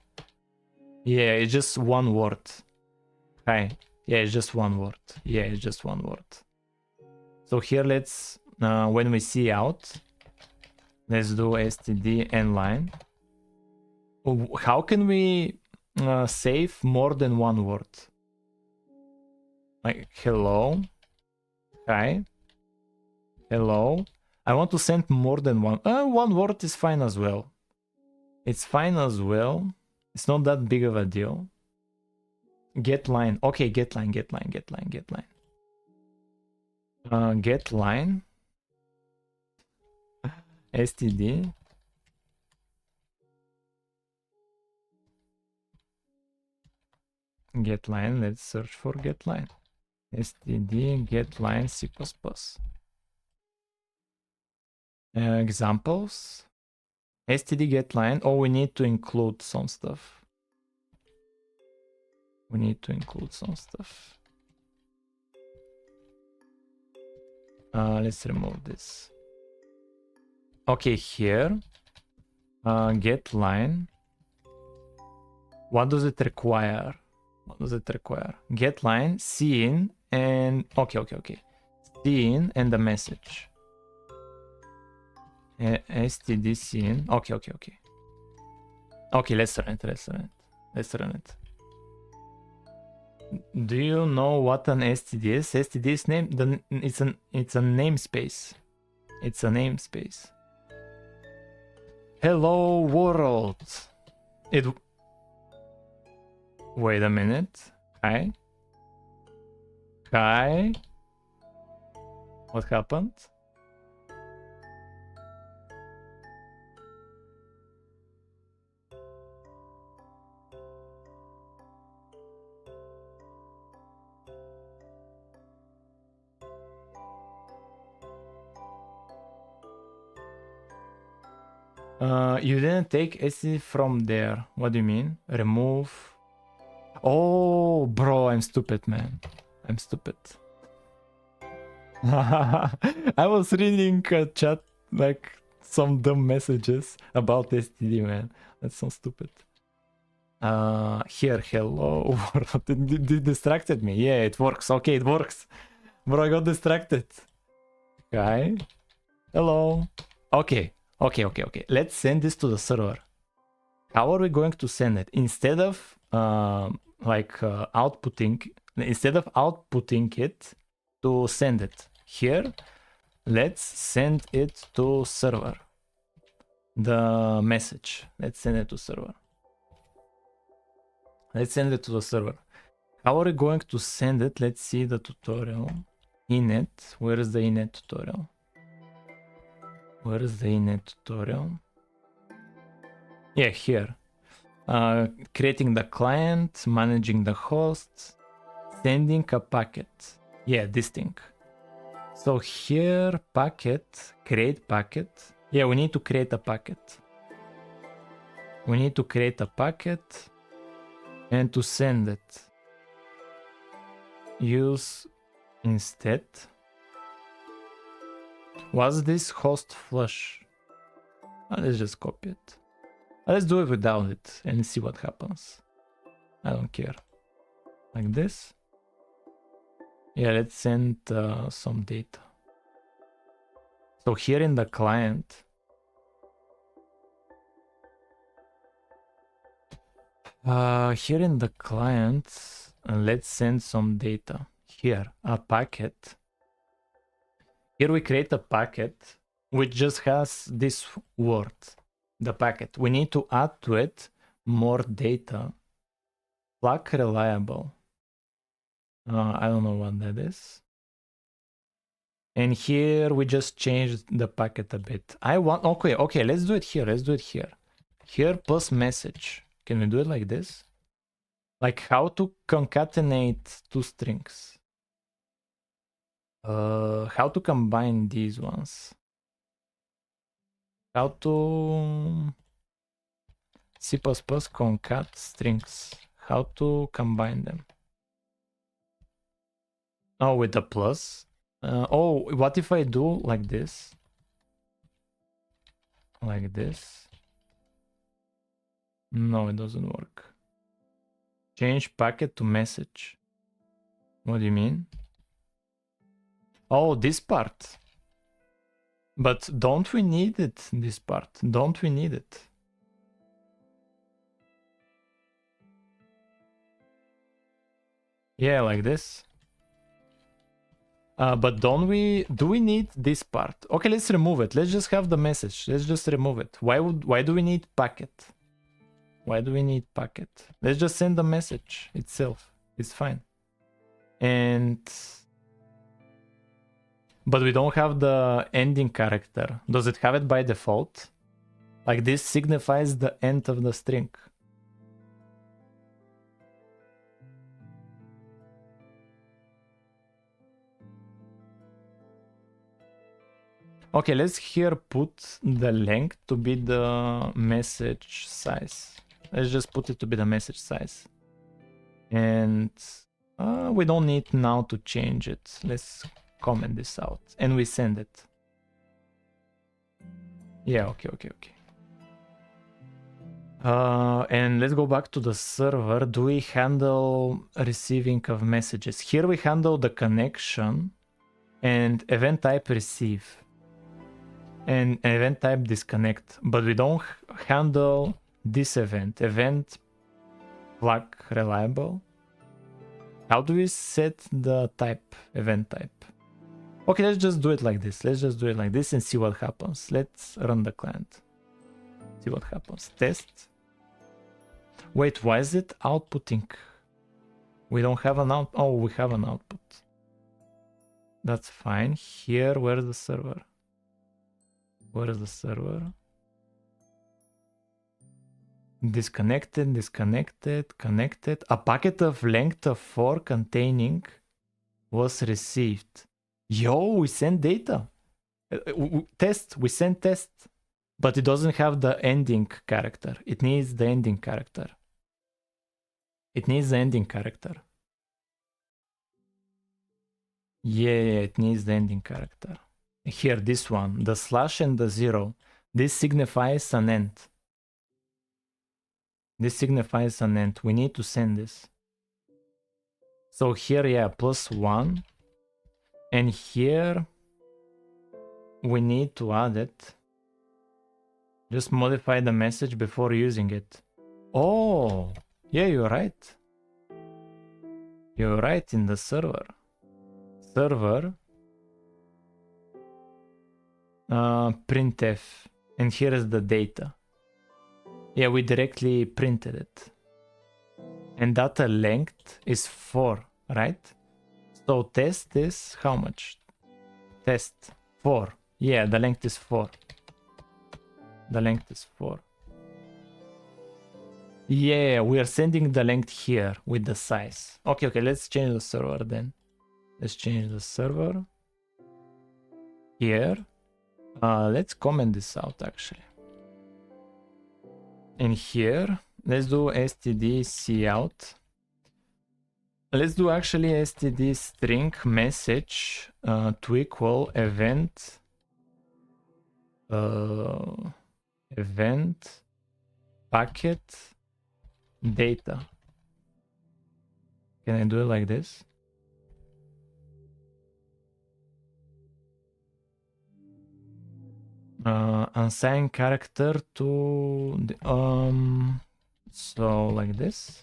S1: Yeah, it's just one word. Hi. Yeah, it's just one word. So here let's, when we cout, let's do std nline. How can we save more than one word? Like hello, hi, hello. I want to send more than one. One word is fine as well. It's fine as well. It's not that big of a deal. Get line. Okay, get line. Get line. std get line. Let's search for get line. std get line C++. Examples. std get line. Oh, we need to include some stuff. Let's remove this. Okay, here. Get line. What does it require? What does it require? Get line, scene, and okay. Scene and the message. STD scene. Okay. Okay, let's run it. Do you know what an STD is? STD is name. It's a namespace. It's a namespace. Hello world. Wait a minute. Hi. What happened? You didn't take SC from there. What do you mean? Remove. Oh, bro, I'm stupid, man. I'm stupid. I was reading a chat, like some dumb messages about STD, man. That's so stupid. Here, hello. It distracted me. Yeah, it works. Okay, it works. Bro, I got distracted. Okay. Hello. Okay. Let's send this to the server. How are we going to send it? Instead of outputting it to send it here, let's send it to server. The message. Let's send it to server. Let's send it to the server. How are we going to send it? Let's see the tutorial. Init. Where is the init tutorial? Where is the init tutorial? Yeah, here. Creating the client, managing the host, sending a packet. Yeah, this thing. So here, packet, create packet. Yeah, we need to create a packet. We need to create a packet and to send it. Use instead. Was this host flush? Let's just copy it. Let's do it without it and see what happens. I don't care. Like this. Yeah, let's send some data. So here in the client, let's send some data. Here, a packet. Here we create a packet which just has this word, the packet. We need to add to it more data. Plug reliable. I don't know what that is. And here we just changed the packet a bit. Okay, let's do it here. Here plus message. Can we do it like this? Like how to concatenate two strings. How to combine these ones. How to C++ concat strings. How to combine them. Oh, with the plus. What if I do like this? Like this? No, it doesn't work. Change packet to message. What do you mean? Oh, this part. But don't we need it, this part? Don't we need it? Yeah, like this. But do we need this part? Okay, let's remove it. Let's just have the message. Let's just remove it. Why do we need packet? Why do we need packet? Let's just send the message itself. It's fine. But we don't have the ending character. Does it have it by default? Like this signifies the end of the string. Okay, let's here put the length to be the message size. Let's just put it to be the message size. And we don't need now to change it. Let's comment this out and we send it. Yeah, okay. And let's go back to the server. Do we handle receiving of messages? Here we handle the connection and event type receive and event type disconnect, but we don't handle this event plug reliable. How do we set the type, event type? Okay, let's just do it like this. Let's just do it like this and see what happens. Let's run the client. See what happens. Test. Wait, why is it outputting? We don't have an out. Oh, we have an output. That's fine. Here, where's the server? Where is the server? Disconnected, connected. A packet of length of 4 containing was received. Yo, we send data. Test, we send test. But it doesn't have the ending character. It needs the ending character. It needs the ending character. Yeah, it needs the ending character. Here, this one, the slash and the 0. This signifies an end. This signifies an end. We need to send this. So here, yeah, +1. And here, we need to add it. Just modify the message before using it. Oh, yeah, you're right. You're right in the server. Server. Printf. And here is the data. Yeah, we directly printed it. And data length is 4, right? So test is how much? Test 4. Yeah, the length is 4. The length is 4. Yeah, we are sending the length here with the size. Okay, let's change the server then. Let's change the server. Here. Let's comment this out actually. And here, let's do std cout. Let's do actually std string message to equal event event packet data. Can I do it like this? Assign character to the, so like this,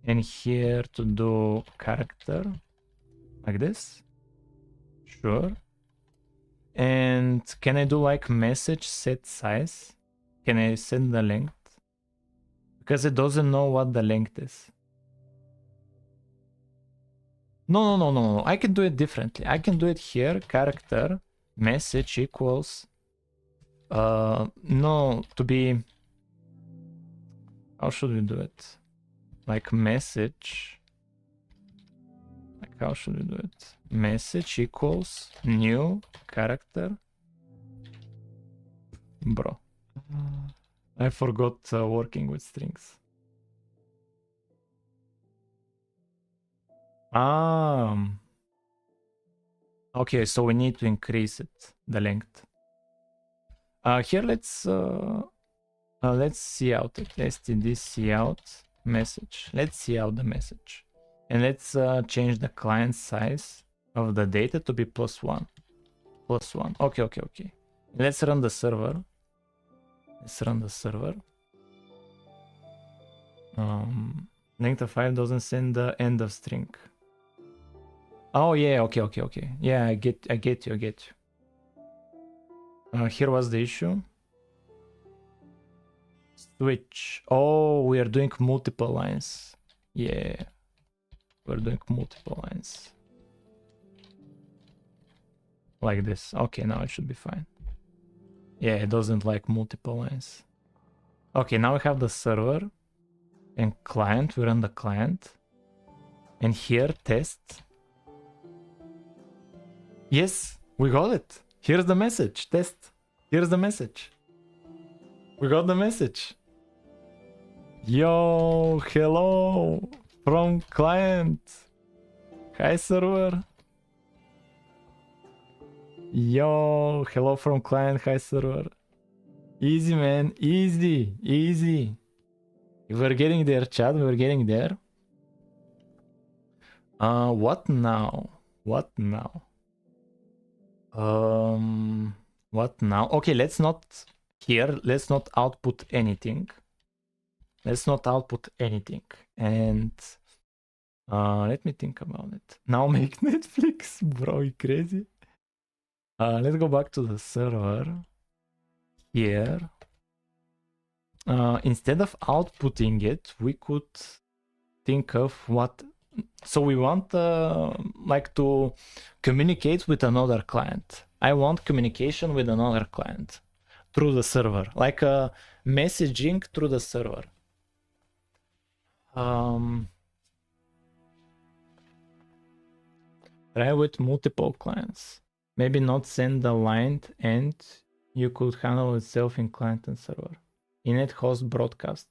S1: and here to do character like this. Sure. And can I do like message set size? Can I set the length? Because it doesn't know what the length is. No. I can do it differently. I can do it here, character message equals no, to be, how should we do it? Like message, like how should we do it? Message equals new character. Bro, I forgot working with strings. Okay, so we need to increase it, the length. Here let's see out it. Std cout message. Let's see out the message, and let's change the client size of the data to be +1. +1. Okay. Let's run the server. Length of 5 doesn't send the end of string. Oh yeah, okay. Yeah, I get you. Here was the issue. Switch. Oh, we are doing multiple lines. Yeah, we're doing multiple lines. Like this. Okay, now it should be fine. Yeah, it doesn't like multiple lines. Okay, now we have the server and client. We run the client. And here, test. Yes, we got it. Here's the message. Test. Here's the message. We got the message. Yo, hello from client. Hi, server. Yo, hello from client, hi server. Easy, man, easy, easy. We're getting there, chat, we're getting there. What now? What now? What now? Okay, let's not output anything. Let's not output anything. And let me think about it. Now make Netflix, bro, you crazy? Let's go back to the server here. Instead of outputting it, we could think of what. So we want like to communicate with another client. I want communication with another client through the server, like a messaging through the server. Try with multiple clients. Maybe not send the line, and you could handle itself in client and server. Init host broadcast.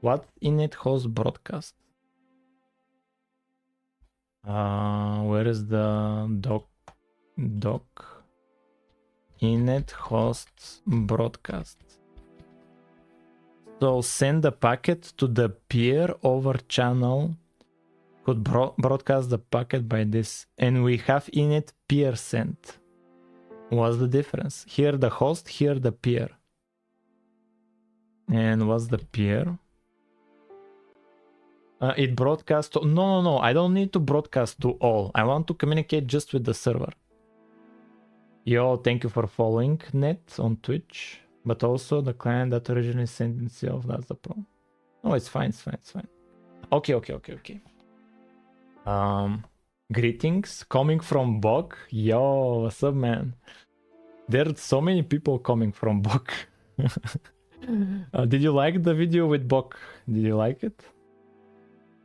S1: What init host broadcast? Where is the doc? Init host broadcast. So send the packet to the peer over channel. Could broadcast the packet by this, and we have init peer sent. What's the difference? Here the host, here the peer. And what's the peer? It broadcasts to... No, I don't need to broadcast to all. I want to communicate just with the server. Yo, thank you for following Net on Twitch. But also the client that originally sent itself, that's the problem. No, it's fine, it's fine, it's fine. Okay. Greetings coming from Bok. Yo, what's up, man? There's so many people coming from Bok. Did you like the video with Bok? Did you like it?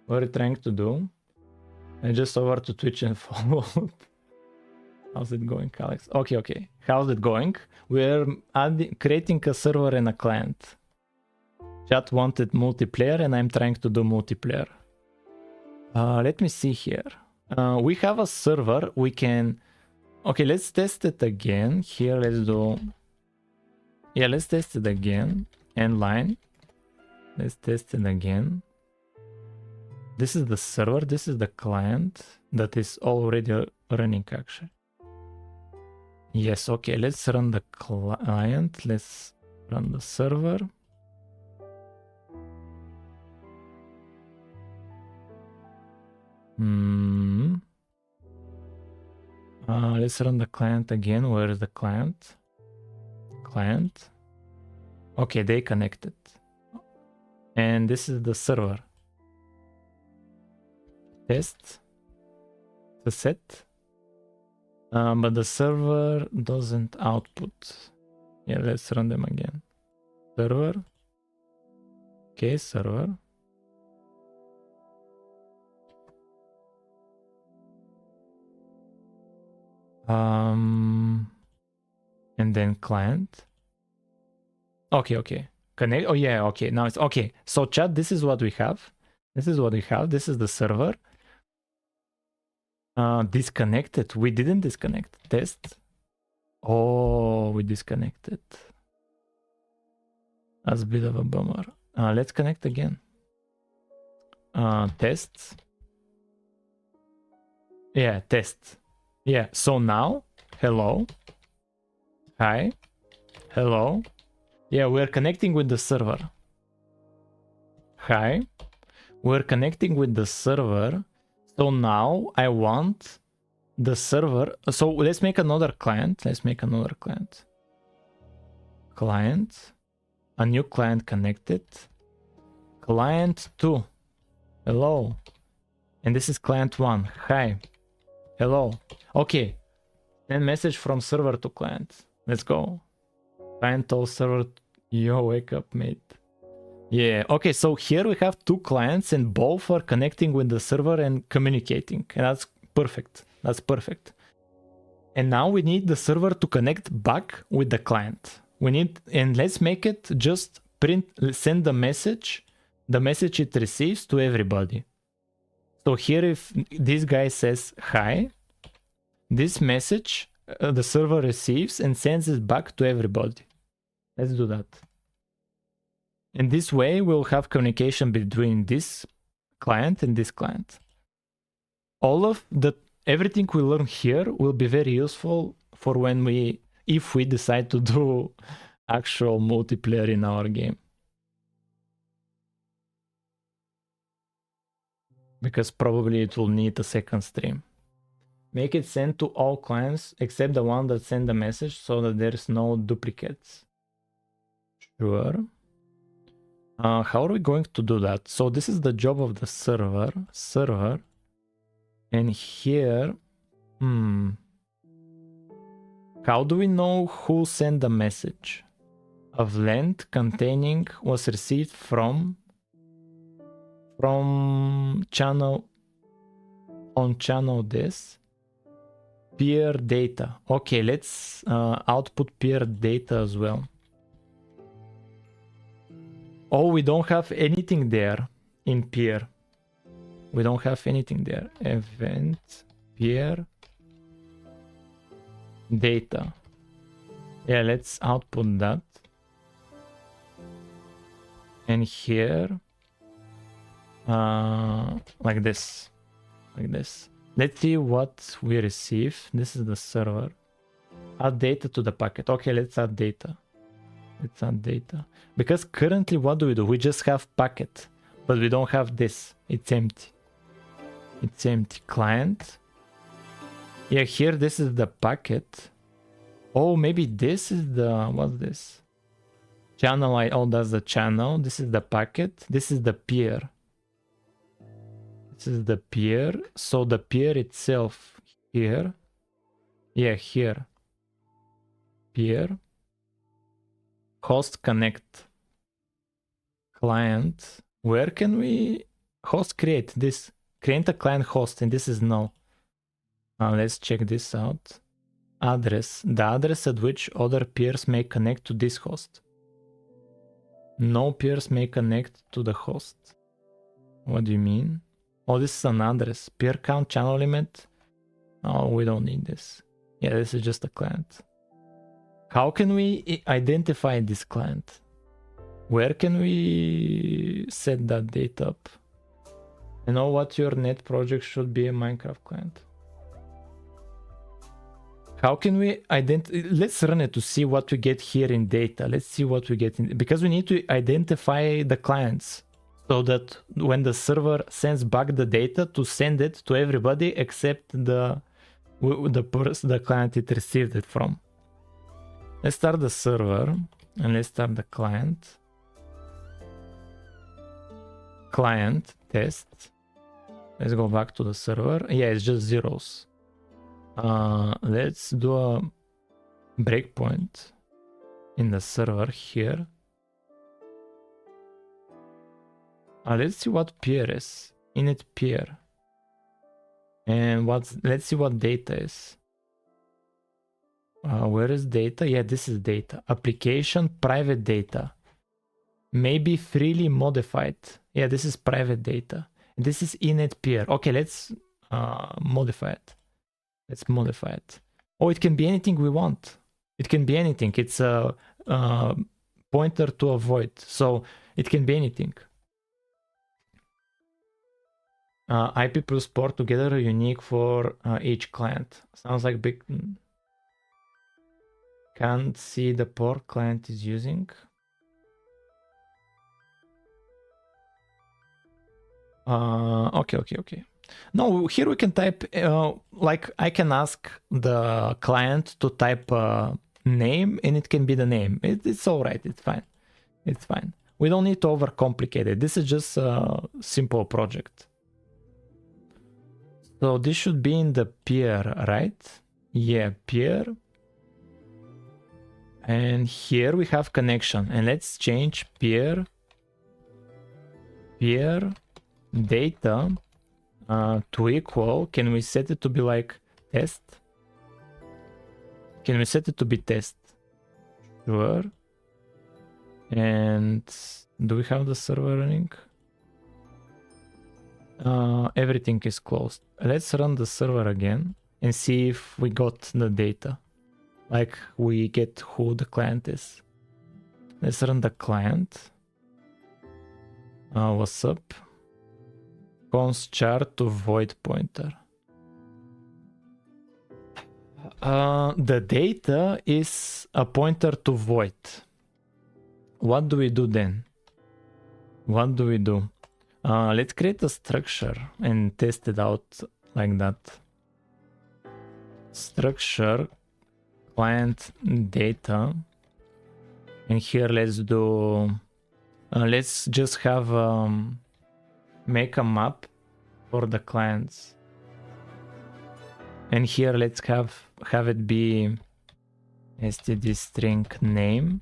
S1: What are you trying to do? I just over to Twitch and followed. How's it going, Alex? Okay. How's it going? We're creating a server and a client. Chat wanted multiplayer and I'm trying to do multiplayer. Let me see here. We have a server. We can... Okay, let's test it again. Here, let's do... Yeah, let's test it again. End line. Let's test it again. This is the server. This is the client that is already running, actually. Yes, okay, let's run the client. Let's run the server. Let's run the client again. Where is the client? Client. Okay, they connected. And this is the server. Test. The set. But the server doesn't output. Yeah, let's run them again. Server. Okay, server. And then client. Okay. Connect. Oh yeah, okay. Now it's okay. So chat, this is what we have. This is the server. Disconnected. We didn't disconnect. Test. Oh, we disconnected. That's a bit of a bummer. Let's connect again. Test. Yeah, test. Yeah, so now, hello. Hi. Hello. Yeah, we're connecting with the server. Hi. We're connecting with the server. So now I want the server. So let's make another client. Client. A new client connected. Client 2. Hello. And this is client 1. Hi. Hello. Okay. Send message from server to client. Let's go. Client told server, yo, wake up, mate. Yeah, okay, so here we have two clients and both are connecting with the server and communicating. And that's perfect. And now we need the server to connect back with the client. And let's make it just send the message it receives to everybody. So here if this guy says hi, this message the server receives and sends it back to everybody. Let's do that. In this way, we'll have communication between this client and this client. Everything we learn here will be very useful for if we decide to do actual multiplayer in our game. Because probably it will need a second stream. Make it send to all clients except the one that send the message so that there's no duplicates. Sure. How are we going to do that? So this is the job of the server. And here, how do we know who sent the message? Of length containing was received from channel on channel this peer data. Okay, let's output peer data as well. Oh, we don't have anything there in peer. We don't have anything there. Event peer data. Yeah, let's output that. And here, like this. Let's see what we receive. This is the server. Add data to the packet. Okay, let's add data. Because currently, what do? We just have packet, but we don't have this. It's empty. Client. Yeah, here this is the packet. Oh, maybe this is the, what's this? Channel, oh, that's the channel. This is the packet. This is the peer. So the peer itself here. Yeah, here. Peer. Host connect. Client. Where can we host create this? Create a client host, and this is no. Let's check this out. Address. The address at which other peers may connect to this host. No peers may connect to the host. What do you mean? Oh, this is an address. Peer count channel limit. Oh, we don't need this. Yeah, this is just a client. How can we identify this client? Where can we set that data up? You know what your net project should be a Minecraft client. How can we let's run it to see what we get here in data. Let's see what we get in, because we need to identify the clients so that when the server sends back the data to send it to everybody except the client it received it from. Let's start the server and let's start the client. Client test. Let's go back to the server. Yeah, it's just zeros. Let's do a breakpoint in the server here. Let's see what peer is. Init peer. And let's see what data is. Where is data? Yeah, this is data. Application private data. Maybe freely modified. Yeah, this is private data. This is init peer. Okay, let's modify it. Oh, it can be anything we want. It can be anything. It's a pointer to a void. So it can be anything. IP plus port together are unique for each client. Sounds like big. Can't see the port client is using. Okay. No, here we can type, like I can ask the client to type a name and it can be the name. It's all right. It's fine. We don't need to overcomplicate it. This is just a simple project. So this should be in the peer, right? Yeah, peer. And here we have connection. And let's change peer data to equal. Can we set it to be like test? Can we set it to be test? Sure. And do we have the server running? Everything is closed. Let's run the server again. and see if we got the data. Like we get who the client is. Let's run the client. What's up? Const char to void pointer. The data is a pointer to void. What do we do then? What do we do? Let's create a structure and test it out like that. Structure client data, and here let's do let's just have make a map for the clients, and here let's have it be std string name,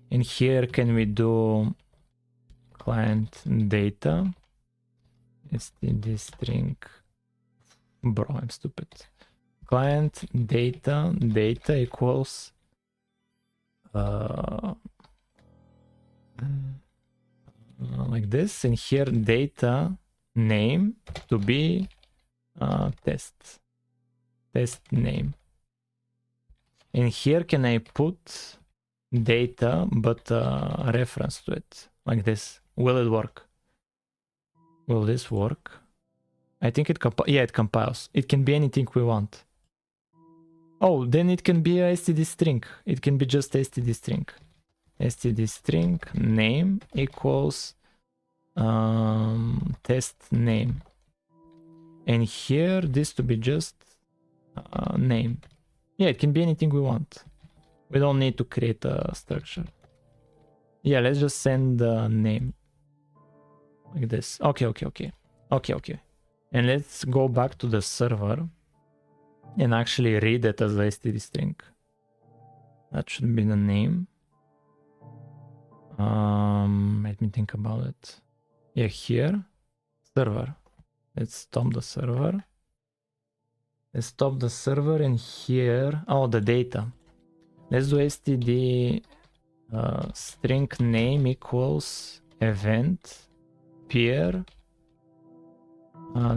S1: and here can we do client data std string, bro, I'm stupid, client data equals like this, and here data name to be test name, and here can I put data but a reference to it like this. Will it work? Will this work? I think it it compiles. It can be anything we want. Oh, then it can be a std string. It can be just std string. Std string name equals test name, and here this to be just name. Yeah, it can be anything we want. We don't need to create a structure. Yeah, let's just send the name like this. Okay. And let's go back to the server and actually read it as a std string. That should be the name. Let me think about it. Yeah, here, server. Let's stop the server. Let's stop the server, and here, oh, the data. Let's do std string name equals event peer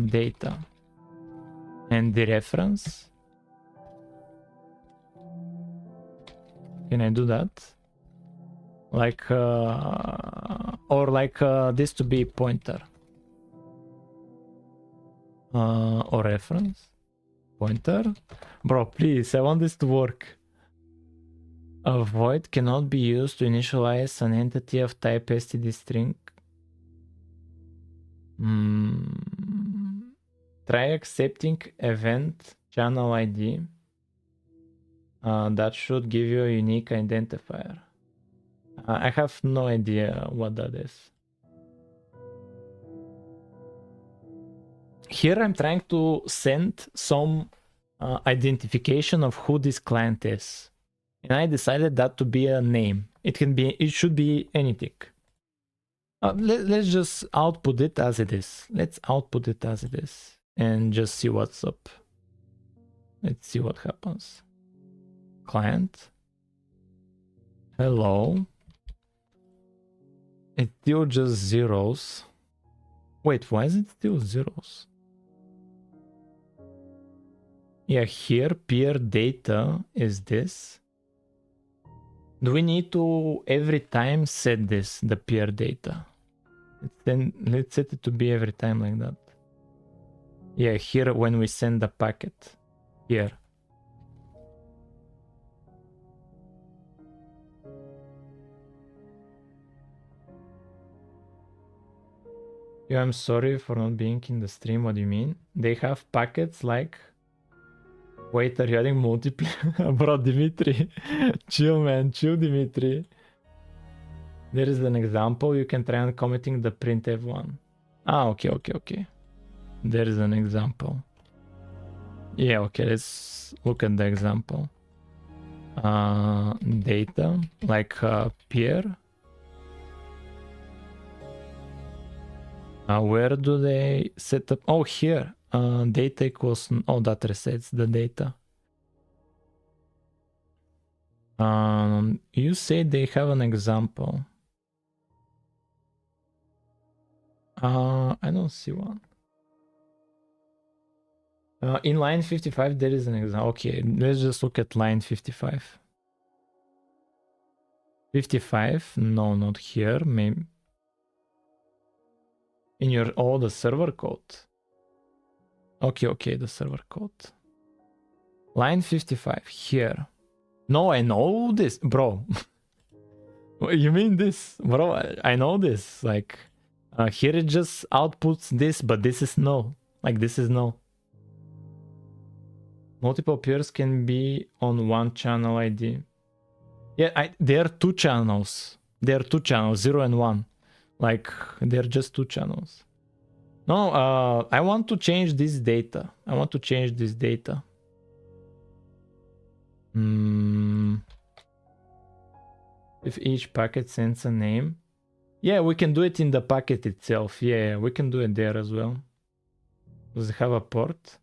S1: data, and the reference. Can I do that? Like or like this to be pointer or reference pointer. Bro, please, I want this to work. A void cannot be used to initialize an entity of type std string. Try accepting event channel ID. That should give you a unique identifier. I have no idea what that is. Here I'm trying to send some identification of who this client is, and I decided that to be a name. It should be anything. Let's just output it as it is. Let's output it as it is and just see what's up. Let's see what happens. Client. Hello. It's still just zeros. Wait, why is it still zeros? Yeah, here peer data is this. Do we need to every time set this, the peer data? Then let's set it to be every time like that. Yeah, here when we send the packet. Here. Yeah, I'm sorry for not being in the stream. What do you mean? They have packets like... Wait, are you adding multiplayer? Bro, Dimitri. Chill, man. Chill, Dimitri. There is an example. You can try on commenting the printf one. Ah, okay. There is an example. Yeah, okay. Let's look at the example. Data, like peer. Where do they set up? Oh, here. Data equals... Oh, that resets the data. You say they have an example. I don't see one. In line 55, there is an example. Okay, let's just look at line 55. 55, no, not here. Maybe in your, oh, the server code. Okay, the server code. Line 55, here. No, I know this, bro. You mean this? Bro, I know this. Like, here it just outputs this, but this is null. Like, this is null. Multiple peers can be on one channel ID. Yeah, there are two channels. There are two channels, 0 and 1. Like, they're just two channels. No, I want to change this data. If each packet sends a name. Yeah, we can do it in the packet itself. Yeah, we can do it there as well. Does it have a port?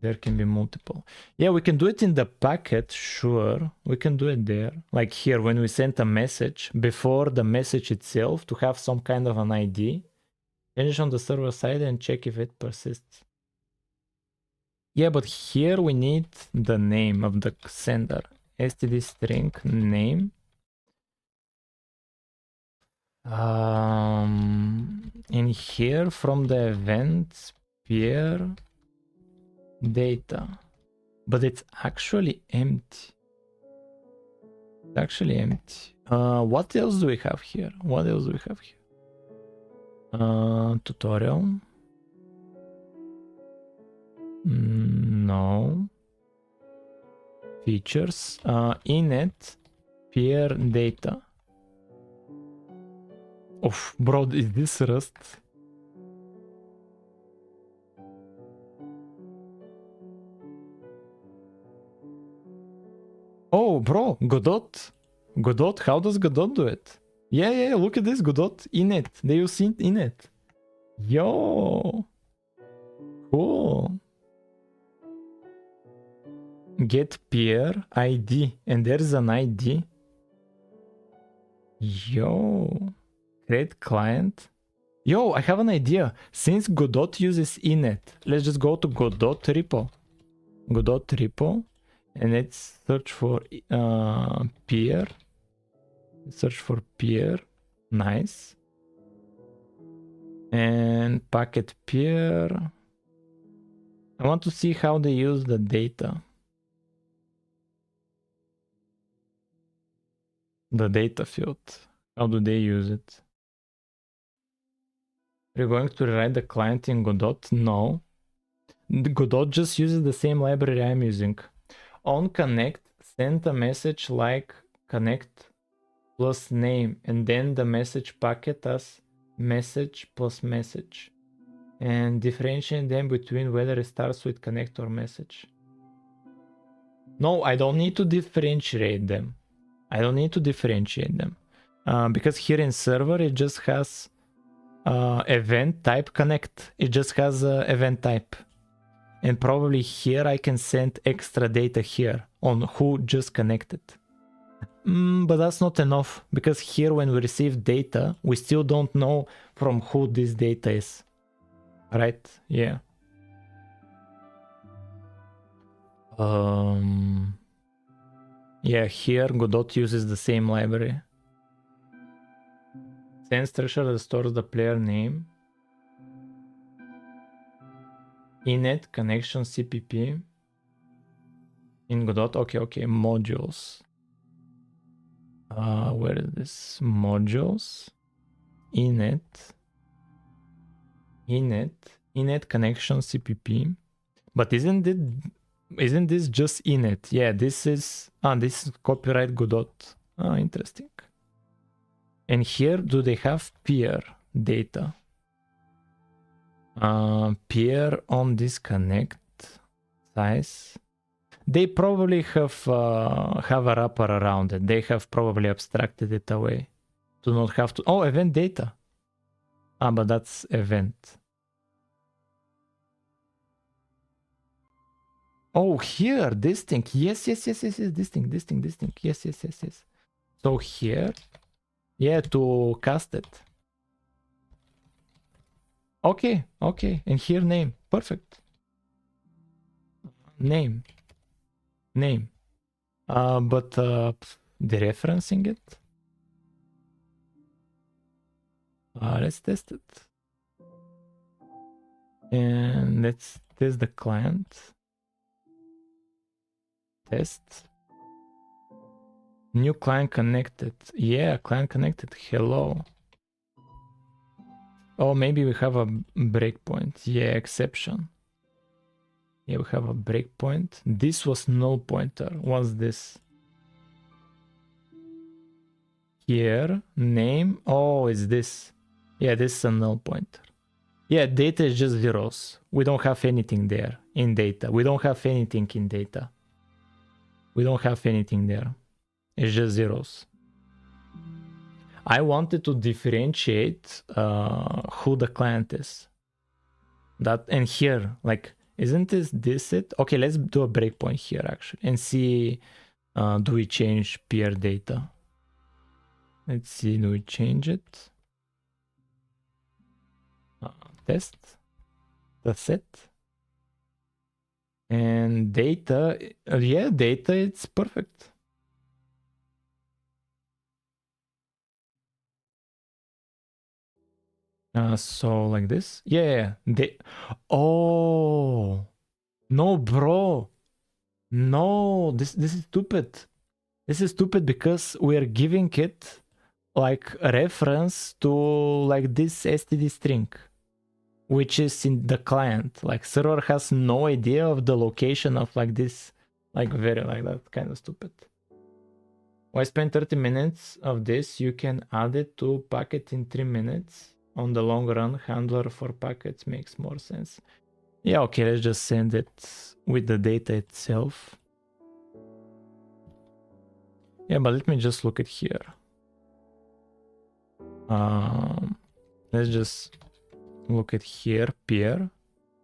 S1: There can be multiple. Yeah, we can do it in the packet, sure. We can do it there. Like here, when we send a message, before the message itself, to have some kind of an ID. Change it on the server side and check if it persists. Yeah, but here we need the name of the sender. std string name. In here from the event peer data, but it's actually empty. What else do we have here? Tutorial. No. Features. Init peer data. Oh, bro, is this Rust? Oh, bro, Godot. How does Godot do it? Yeah, look at this, Godot. Init. They use init. Yo. Cool. Get peer ID. And there's an ID. Yo. Create client. Yo, I have an idea. Since Godot uses init, let's just go to Godot repo. And let's search for peer. Nice. And packet peer. I want to see how they use the data. The data field. How do they use it? We're going to rewrite the client in Godot? No. Godot just uses the same library I'm using. On connect, send a message like connect plus name, and then the message packet as message plus message. And differentiate them between whether it starts with connect or message. No, I don't need to differentiate them. Because here in server, it just has event type connect. It just has event type. And probably here I can send extra data here on who just connected. But that's not enough, because here when we receive data, we still don't know from who this data is. Right? Yeah. Yeah, here Godot uses the same library. Send structure that stores the player name. Init connection CPP. In Godot, okay, modules. Where is this? Modules. Init connection CPP. But isn't this just init? Yeah, this is copyright Godot. Interesting. And here, do they have peer data? Peer on this connect size. They probably have a wrapper around it. They have probably abstracted it away to not have to. Oh, event data. But that's event. Oh, here, this thing. Yes. This thing. Yes. So here, yeah, to cast it. Okay. And here name. Perfect. name. But dereferencing it. Let's test it. And let's test the client. Test. New client connected. Yeah, client connected. Hello. Oh, maybe we have a breakpoint. Yeah, exception. Yeah, we have a breakpoint. This was null pointer. What's this? Here, name. Oh, it's this. Yeah, this is a null pointer. Yeah, data is just zeros. We don't have anything there in data. We don't have anything in data. We don't have anything there. It's just zeros. I wanted to differentiate who the client is. That and here, like, isn't this it? Okay, let's do a breakpoint here actually and see, do we change peer data? Let's see, do we change it? Test, that's it. And data, yeah, data, it's perfect. So like this, yeah. Oh no, bro, no, this is stupid. This is stupid because we are giving it like a reference to like this std string, which is in the client. Like server has no idea of the location of like this, like very like that, kind of stupid. Why spend 30 minutes of this? You can add it to packet in 3 minutes. On the long run, handler for packets makes more sense. Yeah, okay, let's just send it with the data itself. Yeah, but let me just look at here. Let's just look at here, peer,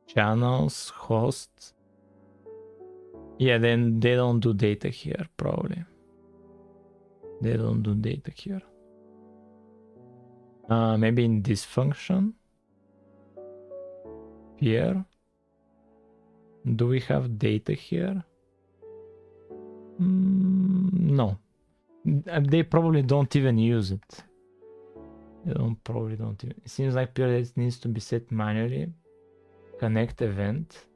S1: channels, hosts. Yeah, then they don't do data here, probably. They don't do data here. Maybe in this function. Peer. Do we have data here? No. They probably don't even use it. They probably don't even. It seems like peer data needs to be set manually. Connect event.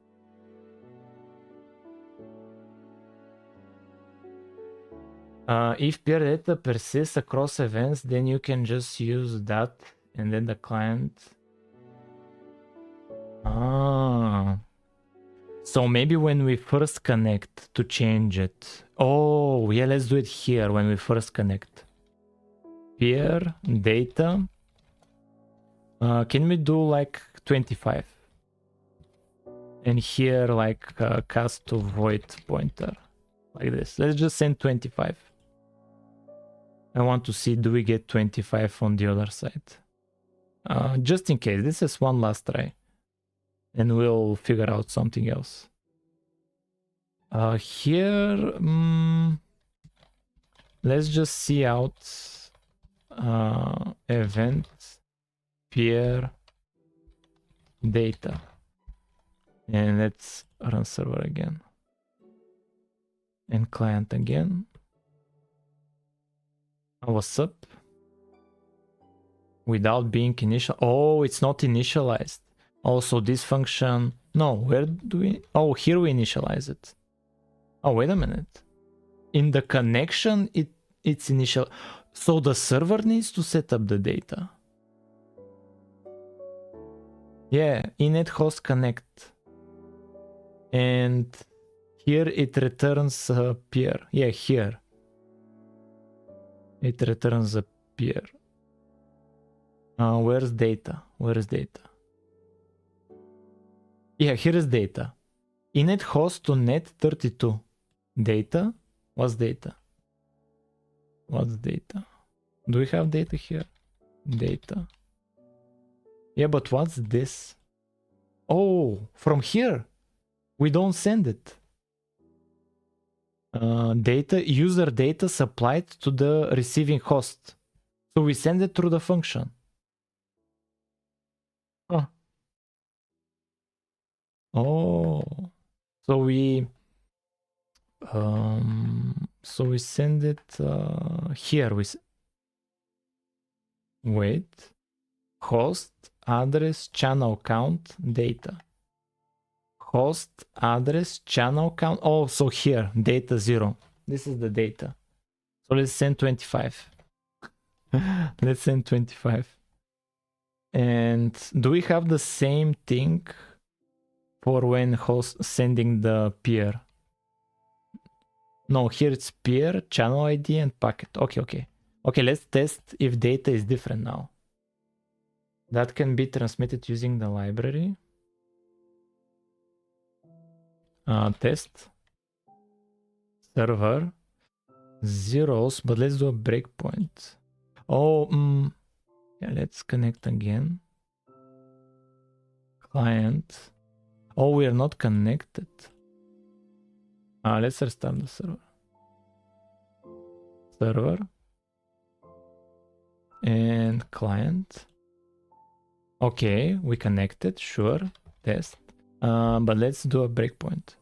S1: If peer data persists across events, then you can just use that and then the client. So maybe when we first connect to change it. Oh, yeah, let's do it here when we first connect. Peer data. Can we do like 25? And here like cast to void pointer. Like this. Let's just send 25. I want to see, do we get 25 on the other side? Just in case, this is one last try. And we'll figure out something else. Here, let's just see out event peer data. And let's run server again. And client again. What's up? Without being initial. Oh, it's not initialized. Also, this function. No, where do we? Oh, here we initialize it. Oh, wait a minute. In the connection, it's initial. So the server needs to set up the data. Yeah, init host connect. And here it returns a peer. Yeah, here. It returns a peer. Where's data? Where is data? Yeah, here is data. Init host to net 32. Data? What's data? What's data? Do we have data here? Data. Yeah, but what's this? Oh, from here. We don't send it. Data, user data supplied to the receiving host. So we send it through the function. Huh. Oh, So we send it here. Wait, host address channel count data. Host address channel count. Oh, so here data 0. This is the data. So let's send 25. Let's send 25. And do we have the same thing for when host sending the peer? No, here it's peer, channel ID, and packet. Okay. Okay, let's test if data is different now. That can be transmitted using the library. Test. Server. Zeros, but let's do a breakpoint. Oh, yeah, let's connect again. Client. Oh, we are not connected. Let's restart the server. Server. And client. Okay, we connected, sure. Test. But let's do a breakpoint.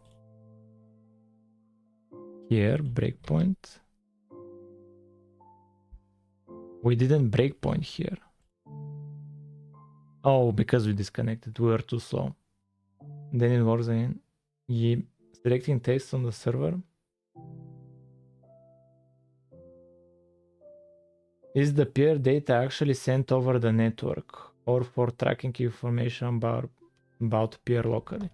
S1: Here, breakpoint. We didn't breakpoint here. Oh, because we disconnected, we were too slow. Then it works again. Selecting text on the server. Is the peer data actually sent over the network or for tracking information about peer locally?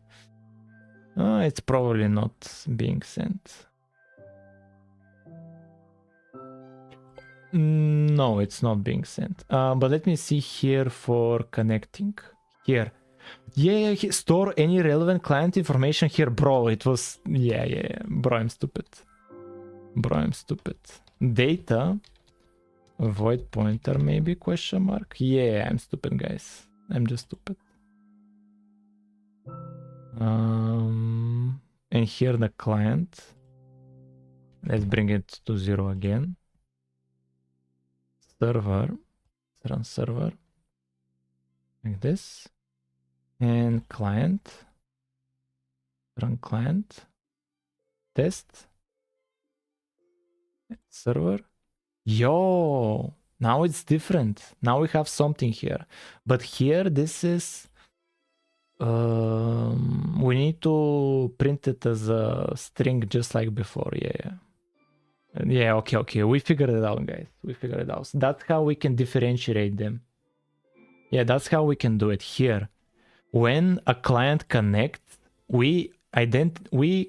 S1: It's probably not being sent. No, it's not being sent. But let me see here for connecting. Here. Yeah, store any relevant client information here. Bro, it was... Yeah. Bro, I'm stupid. Data. Void pointer maybe, question mark. Yeah, I'm stupid, guys. I'm just stupid. And here the client. Let's bring it to 0 again. Server. Run server. Like this. And client. Run client. Test. Server. Yo, now it's different. Now we have something here. But here, this is... we need to print it as a string just like before. Yeah, okay. We figured it out, guys. We figured it out. So that's how we can differentiate them. Yeah, that's how we can do it here. When a client connects, we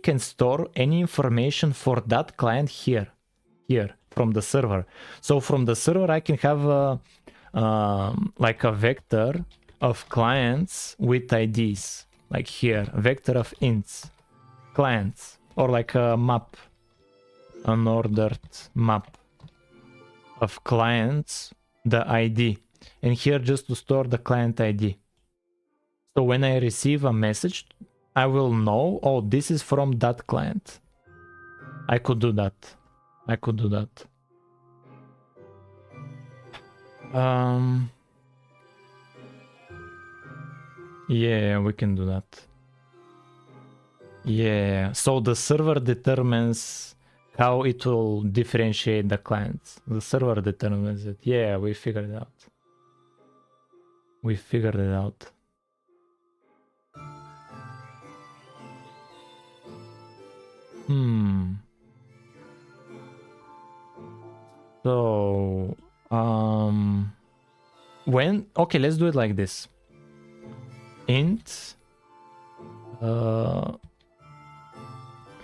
S1: can store any information for that client here from the server. So from the server, I can have like a vector of clients with IDs, like here, vector of ints, clients, or like a map, an ordered map of clients, the ID, and here just to store the client ID. So when I receive a message, I will know, oh, this is from that client. I could do that. Yeah, we can do that. Yeah, so the server determines how it will differentiate the clients. The server determines it. Yeah, we figured it out. So, okay, let's do it like this. Int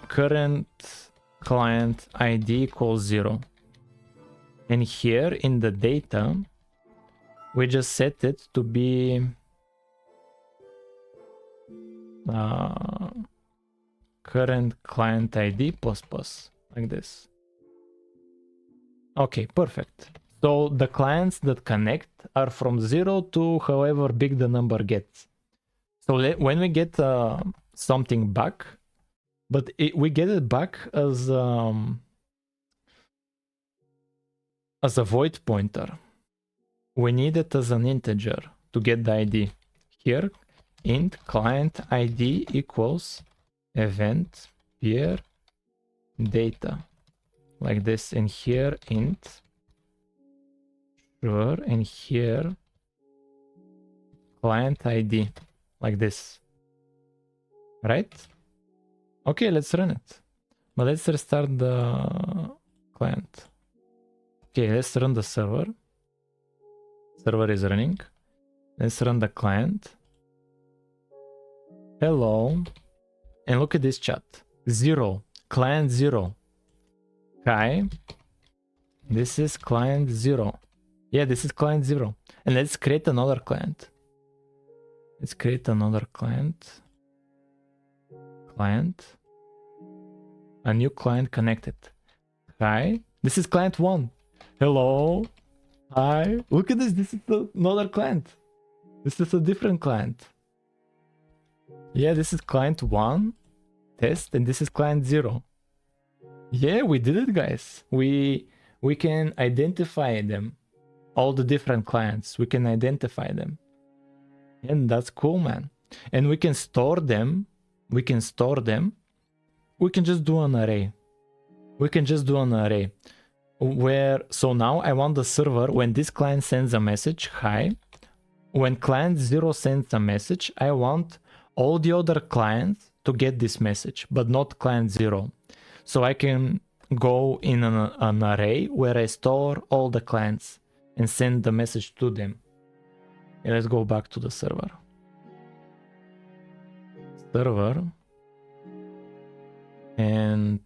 S1: current client ID equals 0. And here in the data, we just set it to be current client ID plus like this. Okay, perfect. So the clients that connect are from 0 to however big the number gets. So when we get something back, but we get it back as a void pointer. We need it as an integer to get the ID. Here, int client ID equals event peer data like this, and here int sure, and here client ID like this, right? Okay, let's run it, but let's restart the client. Okay, let's run the server. Server is running. Let's run the client. Hello, and look at this chat. 0, client 0. Hi, this is client 0. Yeah, this is client 0. And let's create another client. Let's create another client. A new client connected. Hi, this is client 1. Hello. Hi. Look at this. This is another client. This is a different client. Yeah, this is client 1 test, and this is client 0. Yeah, we did it, guys. We can identify them. All the different clients, we can identify them. And that's cool, man. And we can store them. We can just do an array. So now I want the server, when this client sends a message, hi, when client 0 sends a message, I want all the other clients to get this message, but not client 0. So I can go in an array where I store all the clients and send the message to them. And let's go back to the server. And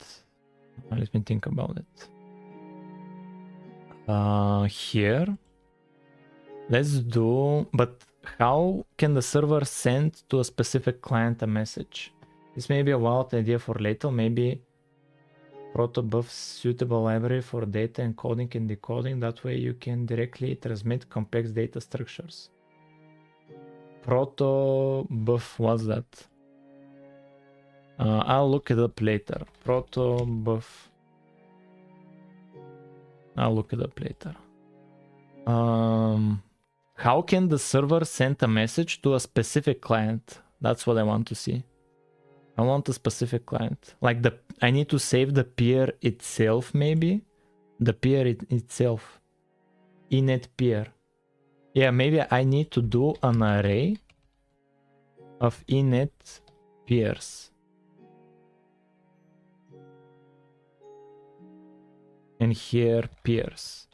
S1: let me think about it. Here, let's do, but how can the server send to a specific client a message? This may be a wild idea for later. Maybe protobuf suitable library for data encoding and decoding. That way you can directly transmit complex data structures. Protobuf, what's that? I'll look it up later. Protobuf. I'll look it up later. How can the server send a message to a specific client? That's what I want to see. I want a specific client. Like I need to save the peer itself, maybe. The peer itself. Init peer. Yeah, maybe I need to do an array of init peers. And here peers.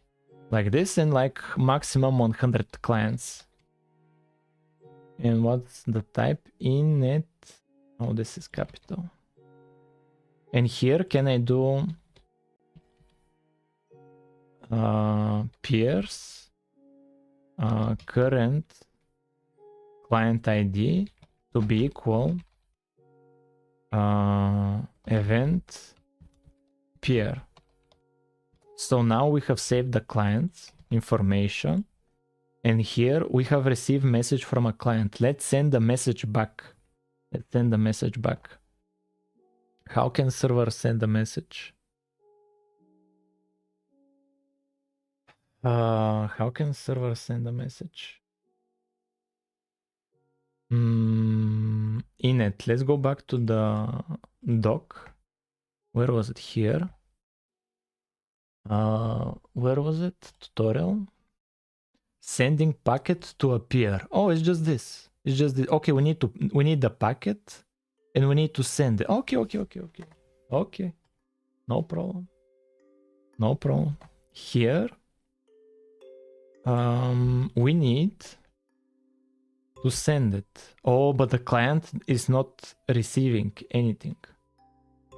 S1: Like this, and like maximum 100 clients. And what's the type? Init. Oh, this is capital. And here can I do peers current client ID to be equal event peer. So now we have saved the client's information, and here we have received message from a client. Let's send the message back. How can server send a message? How can server send a message? Init. Let's go back to the doc. Where was it? Here. Where was it? Tutorial. Sending packet to a peer. Oh, it's just this. Okay, we need the packet, and we need to send it. Okay. No problem. Here, we need to send it. Oh, but the client is not receiving anything,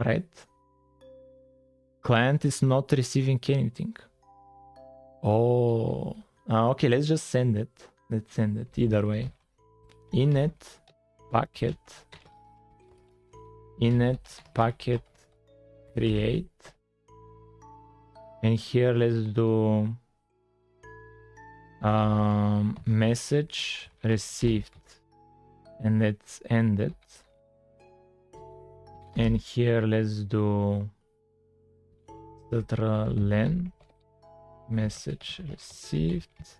S1: right? Client is not receiving anything. Oh, okay, let's just send it. Let's send it either way. Init packet create, and here let's do message received, and let's end it. And here let's do len message received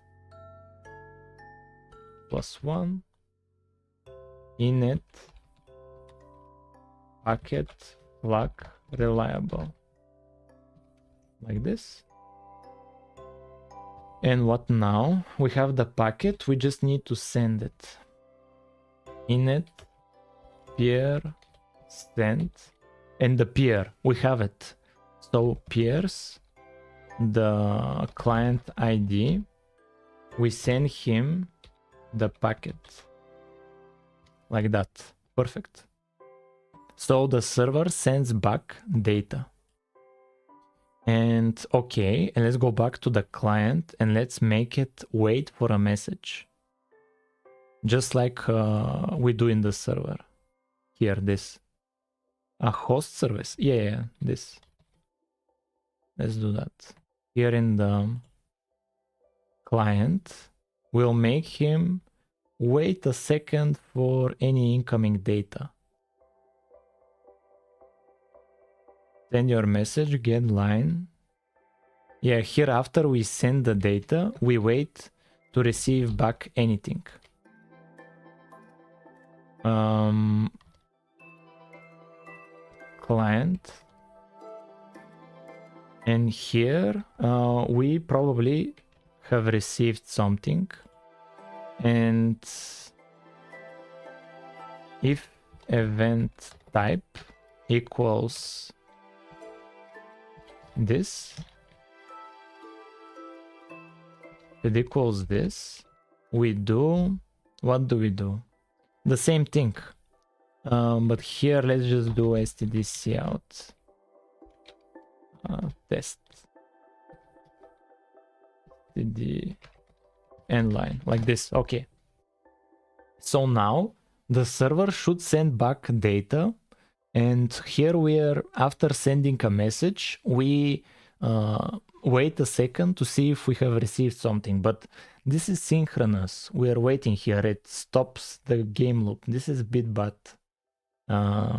S1: +1 init packet flag reliable, like this. And what now? We have the packet, we just need to send it. Init peer send, and the peer, we have it. So peers, the client ID, we send him the packet like that. Perfect. So the server sends back data. And okay, and let's go back to the client and let's make it wait for a message. Just like we do in the server. Here, this. A host service. Yeah, this. Let's do that. Here in the client, we'll make him wait a second for any incoming data. Send your message, get line. Yeah, here after we send the data, we wait to receive back anything. Client. And here we probably have received something. And if event type equals this, it equals this, we do, what do we do? The same thing, but here let's just do stdc out test std end line like this. Okay, so now the server should send back data, and here we're, after sending a message, we wait a second to see if we have received something, but this is synchronous. We are waiting here, it stops the game loop. This is a bit bad.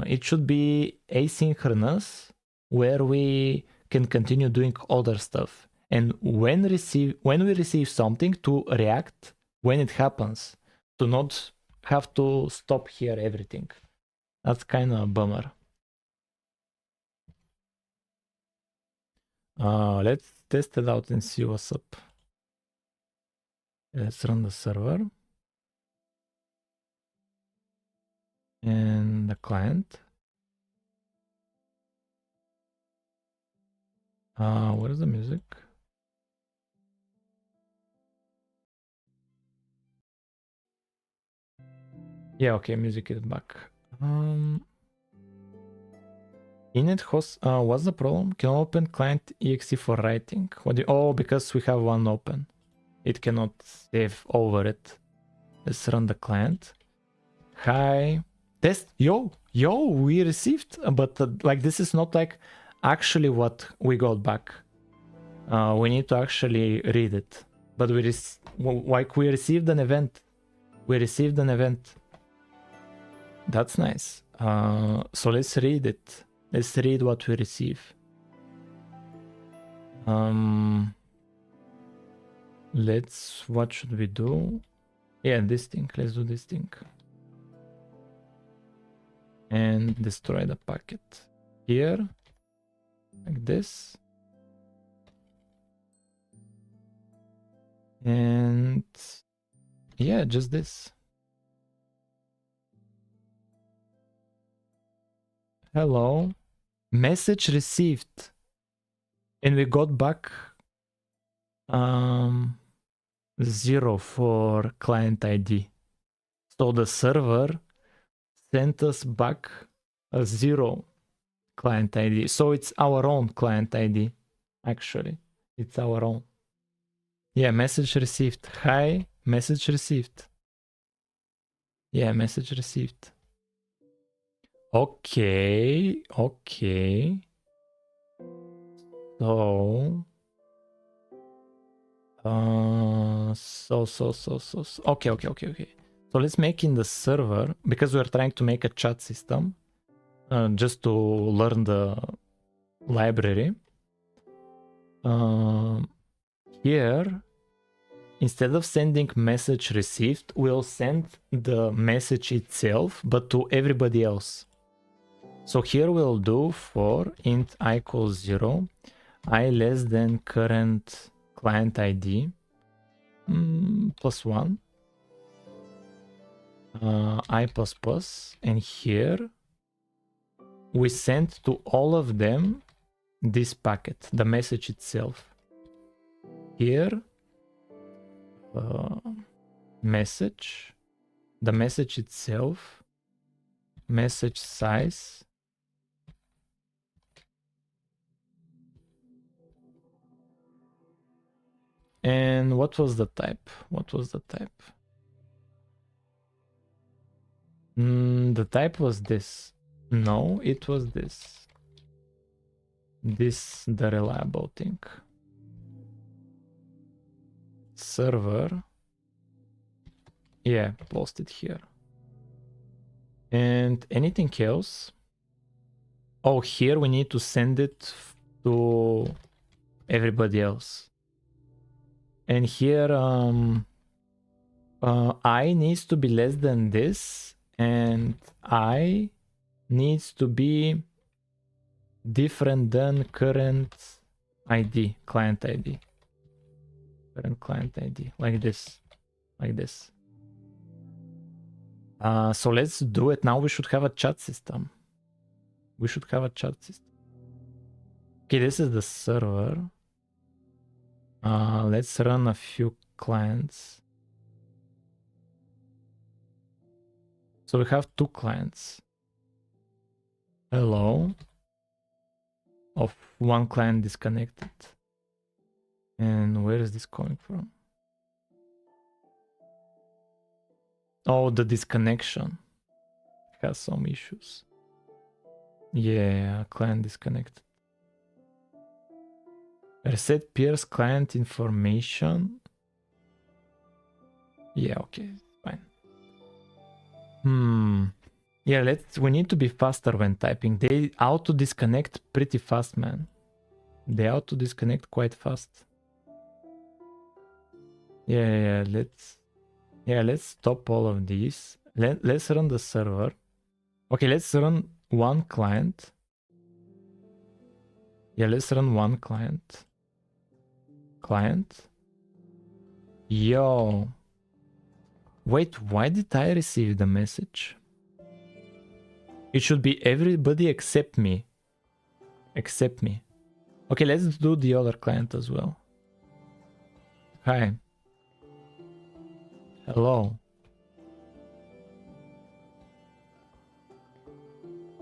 S1: It should be asynchronous, where we can continue doing other stuff, and when we receive something, to react when it happens, to not have to stop here everything. That's kind of a bummer. Let's test it out and see what's up. Let's run the server and the client. Where's the music? Yeah, okay, music is back. Init host, what's the problem? Can open client exe for writing? What do you, oh, because we have one open. It cannot save over it. Let's run the client. Hi. Test. Yo, we received, but like this is not like actually what we got back. We need to actually read it. But we received an event. We received an event. That's nice. So let's read it. Let's read what we receive. What should we do? Yeah, this thing. Let's do this thing. And destroy the packet. Here. Like this. And yeah, just this. Hello. Message received. And we got back 0 for client ID. So the server sent us back a 0 client ID. So it's our own client ID. Actually, it's our own. Yeah, message received. Hi, message received. Yeah, message received. Okay. So okay. So let's make in the server, because we're trying to make a chat system, just to learn the library. Here, instead of sending message received, we'll send the message itself, but to everybody else. So here we'll do for int I equals 0, I less than current client ID plus 1, I plus plus, and here we send to all of them this packet, the message itself. Here, message, the message itself, message size, and what was the type? What was the type? The type was this. No, it was this. This, the reliable thing. Server. Yeah, post it here. And anything else? Oh, here we need to send it to everybody else. And here, I needs to be less than this, and I needs to be different than current ID, client ID. Current client ID, like this, like this. So let's do it now. We should have a chat system. We should have a chat system. Okay, this is the server. Let's run a few clients. So we have 2 clients. Hello. Of 1 client disconnected. And where is this coming from? Oh, the disconnection has some issues. Yeah, client disconnected. Reset peers client information. Yeah, okay, fine. Yeah, we need to be faster when typing. They auto disconnect pretty fast, man. They auto disconnect quite fast. Yeah, let's stop all of these. Let's run the server. Okay, let's run 1 client. Yeah, let's run 1 client. Client. Yo. Wait, why did I receive the message? It should be everybody except me. Except me. Okay, let's do the other client as well. Hi. Hello.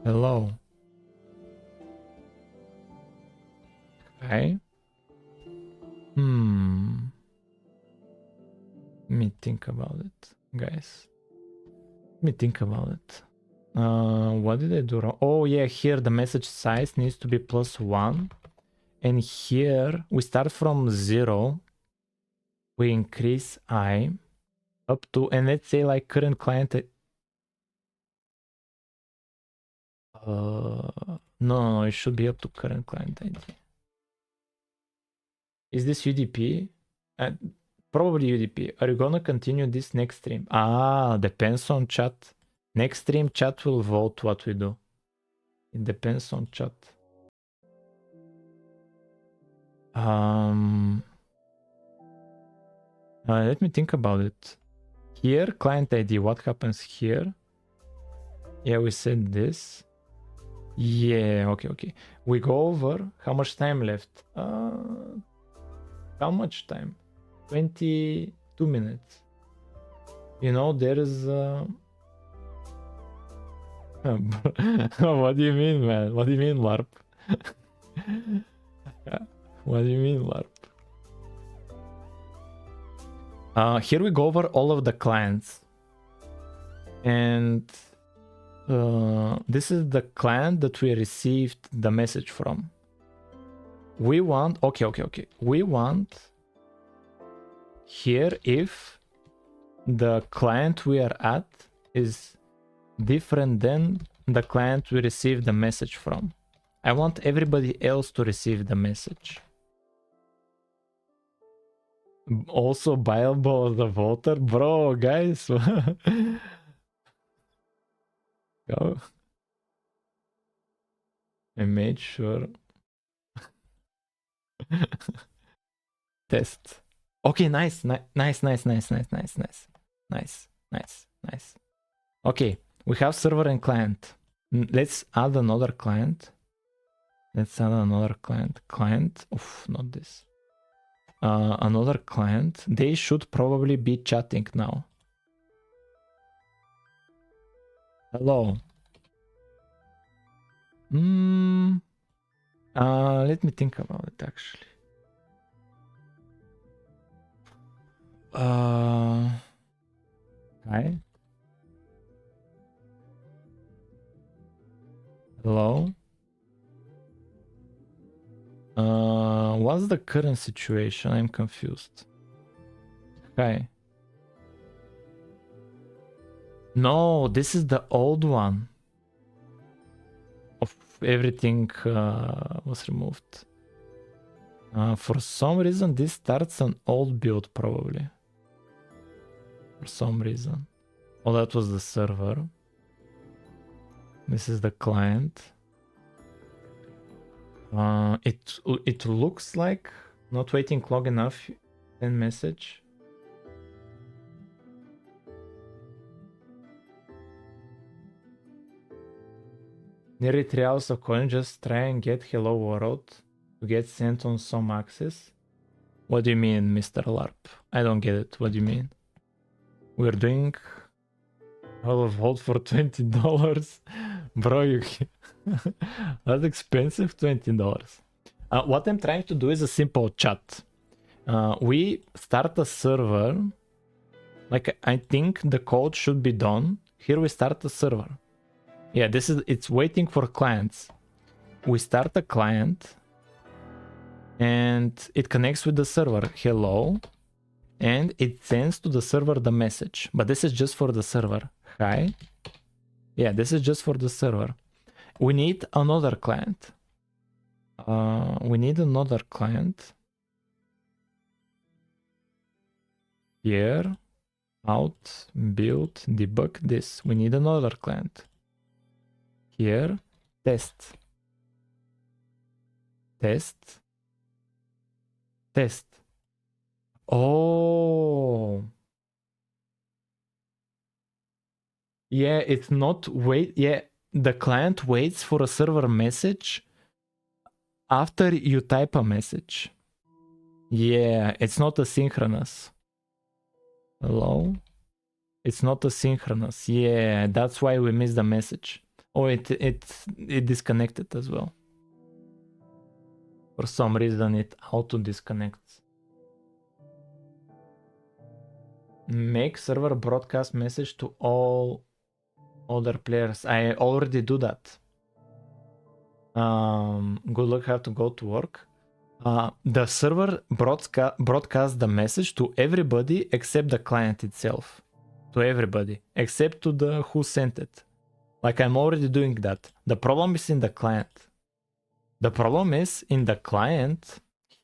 S1: Hello. Hi. Let me think about it, guys. Let me think about it. What did I do wrong? Oh yeah, here the message size needs to be +1. And here we start from 0. We increase I up to, and let's say like current client. No, it should be up to current client ID. Is this UDP? Probably UDP. Are you gonna continue this next stream? Depends on chat. Next stream, chat will vote what we do. It depends on chat. Let me think about it. Here, client ID, what happens here? Yeah, we said this. Yeah, okay. We go over. How much time left? How much time? 22 minutes. You know, there is... What do you mean, man? What do you mean, LARP? What do you mean, LARP? Here we go over all of the clients. And this is the client that we received the message from. We want... Okay. We want here if the client we are at is different than the client we received the message from. I want everybody else to receive the message. Also viable as a voter? Bro, guys. Go. I made sure. Test. Okay, nice, nice. Okay, we have server and client. Let's add another client. Client. Oof, not this. Another client. They should probably be chatting now. Hello. Let me think about it actually. Hi. Hello. What's the current situation? I'm confused. Hi. No, this is the old one. Of everything was removed. For some reason, this starts an old build probably. For some reason. Oh, that was the server. This is the client. It looks like not waiting long enough. Send message. Nearly 3 hours of calling. Just try and get hello world to get sent on some access. What do you mean, Mr. LARP? I don't get it. What do you mean? We're doing all of hold for $20. Bro, you that's expensive, $20. What I'm trying to do is a simple chat. We start a server. Like, I think the code should be done. Here we start a server. Yeah, it's waiting for clients. We start a client and it connects with the server. Hello. And it sends to the server the message. But this is just for the server. Hi. Yeah, this is just for the server. We need another client. Here. Out. Build. Debug this. We need another client. Here. Test. Oh. Yeah, it's not wait. Yeah, the client waits for a server message after you type a message. Yeah, it's not asynchronous. Hello? It's not asynchronous. Yeah, that's why we missed the message. Oh, it disconnected as well. For some reason, it auto disconnects. Make server broadcast message to all other players. I already do that. Good luck, have to go to work. The server broadcasts the message to everybody except the client itself. To everybody except to the who sent it. Like, I'm already doing that. The problem is in the client.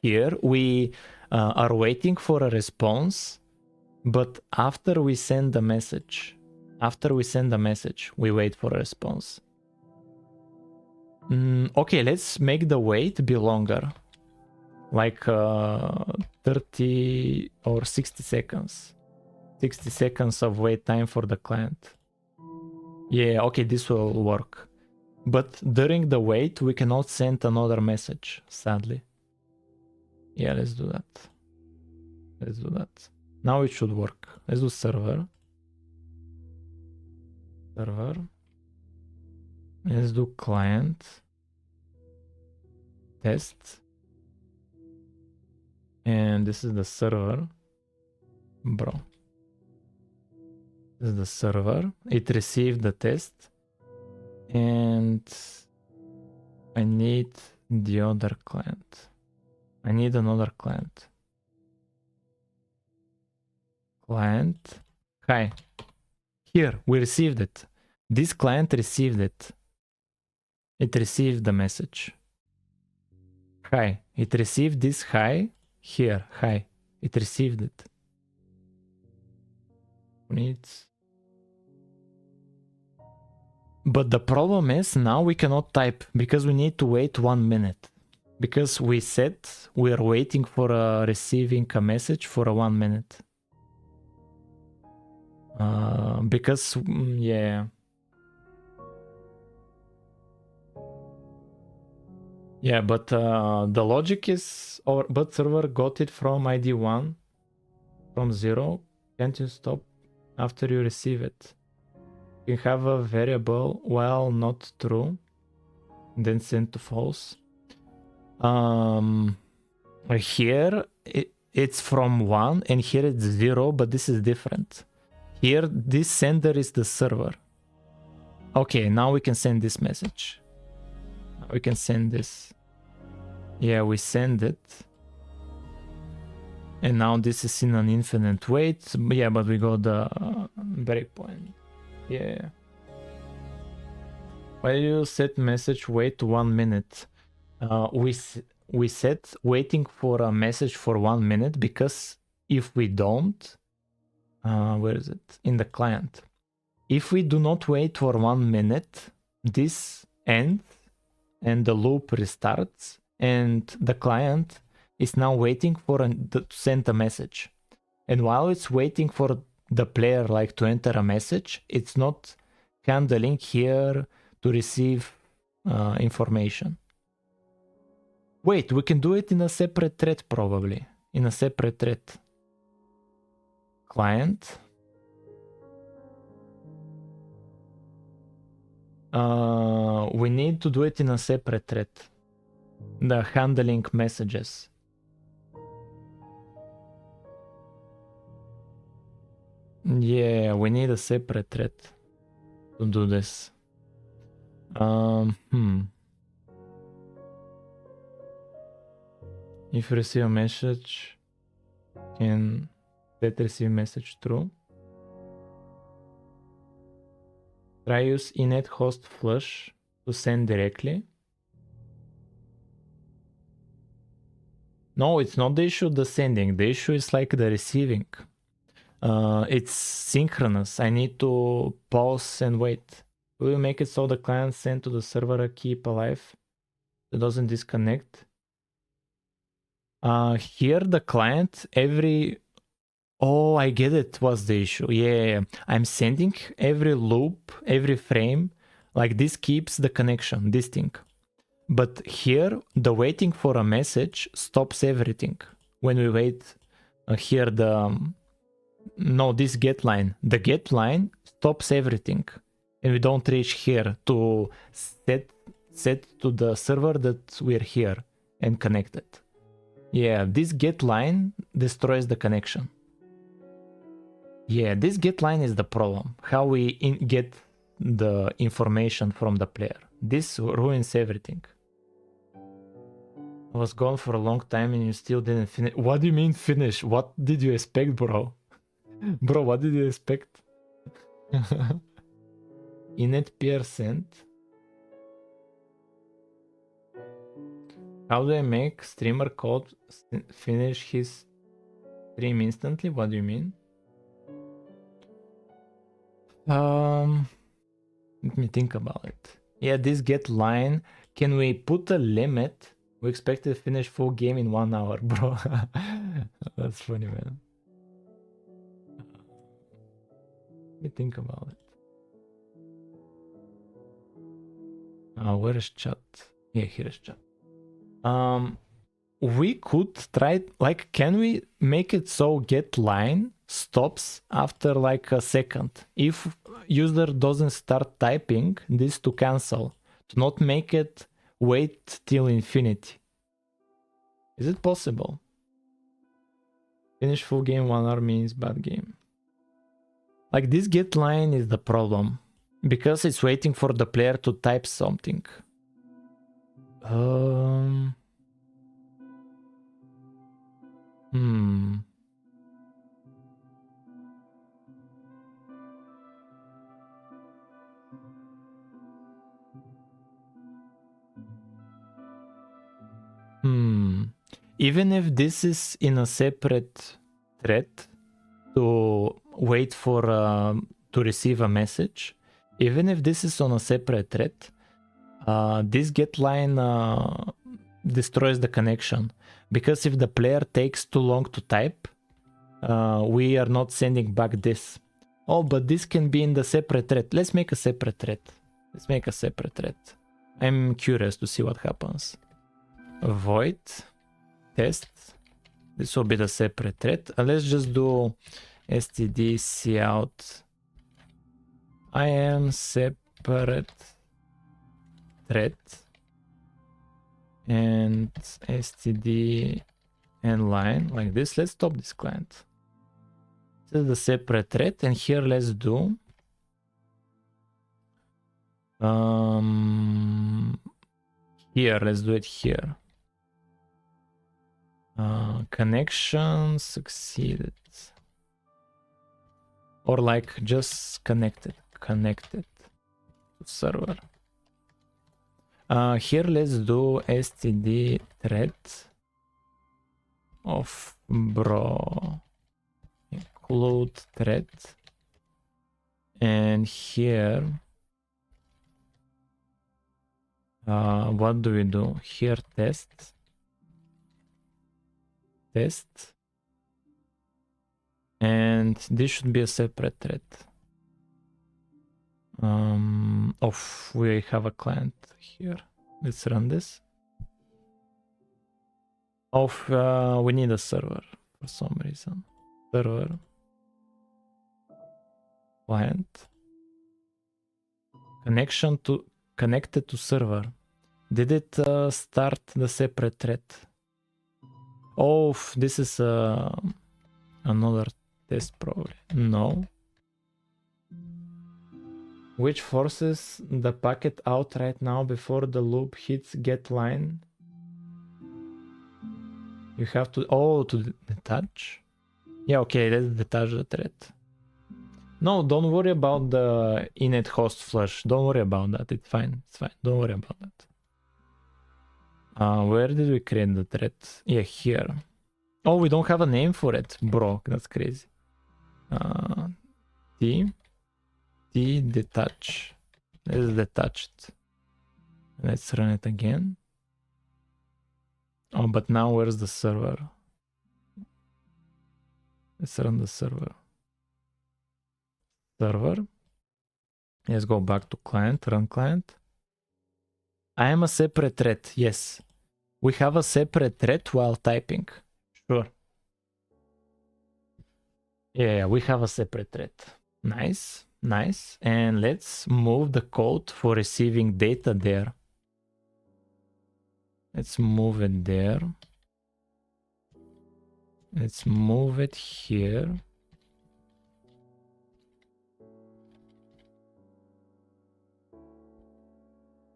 S1: Here we are waiting for a response, but after we send the message, we wait for a response. Okay, let's make the wait be longer. Like 30 or 60 seconds. 60 seconds of wait time for the client. Yeah, okay, this will work. But during the wait, we cannot send another message, sadly. Yeah, let's do that. Now it should work. Let's do server. Let's do client. Test. And this is the server. Bro. This is the server. It received the test. And I need the other client. I need another client. Hi. Here, we received it. This client received it. It received the message. Hi. It received this hi. Here. Hi. It received it. But the problem is now we cannot type because we need to wait 1 minute. Because we said we are waiting for receiving a message for 1 minute. Because, yeah. Yeah, but the logic is, but server got it from ID 1, from 0. Can't you stop after you receive it? You have a variable while not true, then send to false. Here it's from 1 and here it's 0, but this is different. Here this sender is the server. Okay, now we can send this message. We can send this. Yeah, we send it. And now this is in an infinite wait. Yeah, but we got the breakpoint. Yeah. Why do you set message wait 1 minute? We set waiting for a message for 1 minute because if we don't, where is it? In the client. If we do not wait for 1 minute, this ends and the loop restarts and the client is now waiting for to send a message. And while it's waiting for the player like to enter a message, it's not handling here to receive information. Wait, we can do it in a separate thread probably. In a separate thread. Client. We need to do it in a separate thread. The handling messages. Yeah, we need a separate thread to do this. If you receive a message, can let receive message true. Try use init host flush to send directly. No, it's not the issue the sending. The issue is like the receiving. It's synchronous. I need to pause and wait. Will you make it so the client sent to the server a keep alive? It doesn't disconnect. Here the client Oh, I get it. Was the issue? Yeah, I'm sending every loop, every frame. Like this keeps the connection, this thing. But here, the waiting for a message stops everything. When we wait here, this get line. The get line stops everything. And we don't reach here to set to the server that we're here and connected. Yeah, this get line destroys the connection. Yeah, this get line is the problem. How we get the information from the player. This ruins everything. I was gone for a long time and you still didn't finish. What do you mean finish? What did you expect, bro? Bro, what did you expect? Init peer sent. How do I make streamer code finish his stream instantly? What do you mean? Let me think about it. Yeah, this get line. Can we put a limit? We expect to finish full game in 1 hour, bro. That's funny, man. Let me think about it. Where is chat? Yeah, here is chat. We could try, like, can we make it so get line stops after like a second? If user doesn't start typing, this to cancel, to not make it wait till infinity. Is it possible? Finish full game 1 hour means bad game. Like this get line is the problem because it's waiting for the player to type something. Even if this is in a separate thread to wait for to receive a message, even if this is on a separate thread, this get line destroys the connection, because if the player takes too long to type, we are not sending back this. Oh, but this can be in the separate thread. Let's make a separate thread. Let's make a separate thread. I'm curious to see what happens. Void test. This will be the separate thread. Let's just do std cout. I am separate thread and std and line like this. Let's stop this client. This is the separate thread, and here let's do here, let's do it here. Connection succeeded, or like just connected to server. Here let's do std thread of bro include thread, and here what do we do here? Test, and this should be a separate thread. We have a client here. Let's run this. We need a server for some reason. Server client connected to server. Did it start the separate thread? Oh, this is another test probably. No. Which forces the packet out right now before the loop hits get line? You have to to detach. Yeah, okay, let's detach the thread. No, don't worry about the init host flush. Don't worry about that. It's fine. It's fine. Don't worry about that. Where did we create the thread? Yeah, here. Oh, we don't have a name for it. Bro, that's crazy. T detach. Let's detach it. Let's run it again. Oh, but now where's the server? Let's run the server. Let's go back to client, run client. I am a separate thread, yes. We have a separate thread while typing. Sure. Yeah, we have a separate thread. Nice. And let's move the code for receiving data there. Let's move it there. Let's move it here.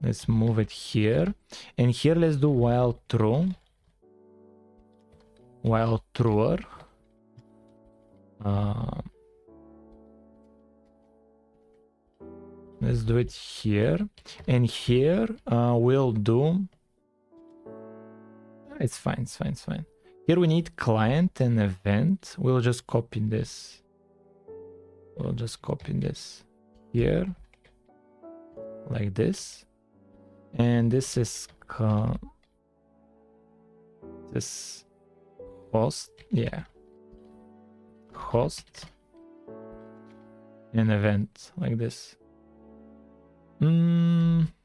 S1: Let's move it here. And here let's do while true. While truer. Let's do it here. And here we'll do... It's fine. Here we need client and event. We'll just copy this. Here. Like this. And this is this host. Yeah. Host. And event. Like this. Event.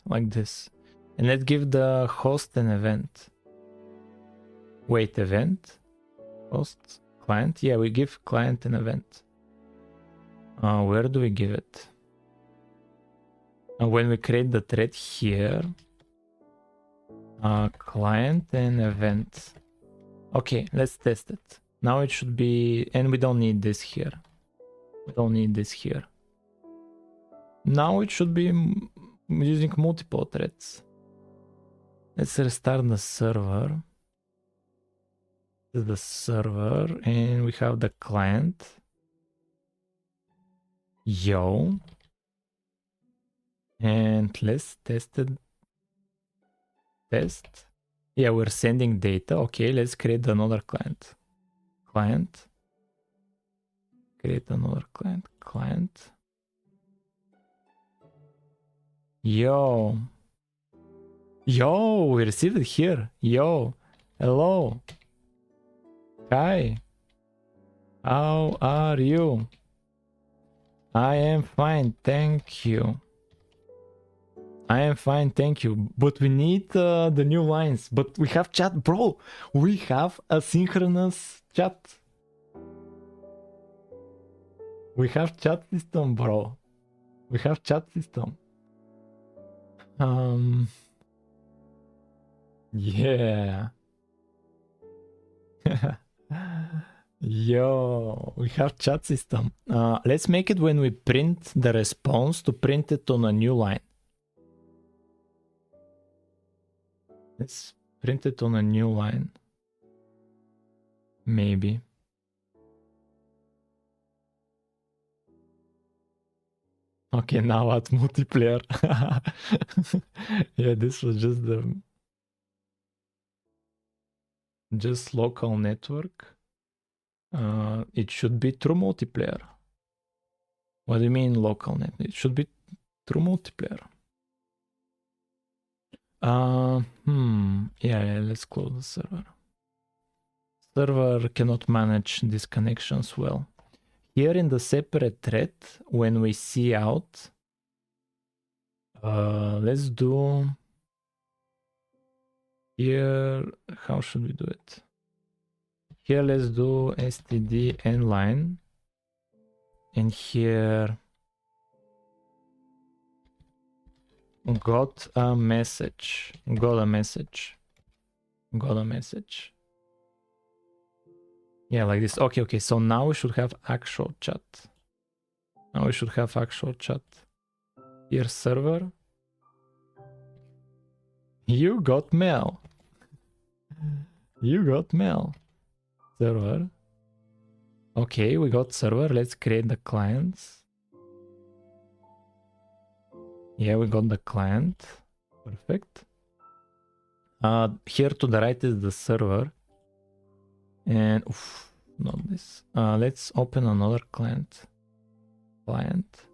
S1: Like this. And let's give the host an event. Wait, event? Host? Client? Yeah, we give client an event. Where do we give it? When we create the thread here. Client and event. Okay, let's test it. Now it should be... And we don't need this here. Now it should be using multiple threads. Let's restart the server. This is the server, and we have the client. And let's test it. test. Yeah, we're sending data. Okay, let's create another client. Create another client. Yo, we received it here. Yo, hello. Hi. How are you? I am fine, thank you. I am fine, thank you. But we need the new lines. But we have chat, bro. We have asynchronous chat. We have chat system, bro. We have chat system. Yeah. Yo, we have chat system. Let's make it when we print the response to print it on a new line. Let's print it on a new line. Maybe. Okay, now add multiplayer. Yeah, this was just local network. It should be true multiplayer. What do you mean local net? It should be true multiplayer. Yeah, let's close the server. Server cannot manage these connections well. Here in the separate thread, when we see out, let's do here. How should we do it? Here, let's do std nline, and here got a message. Yeah, like this. Okay. So now we should have actual chat. Here, server. You got mail. Server. Okay, we got server. Let's create the clients. Yeah, we got the client. Perfect. Here to the right is the server. And not this. Let's open another client. Like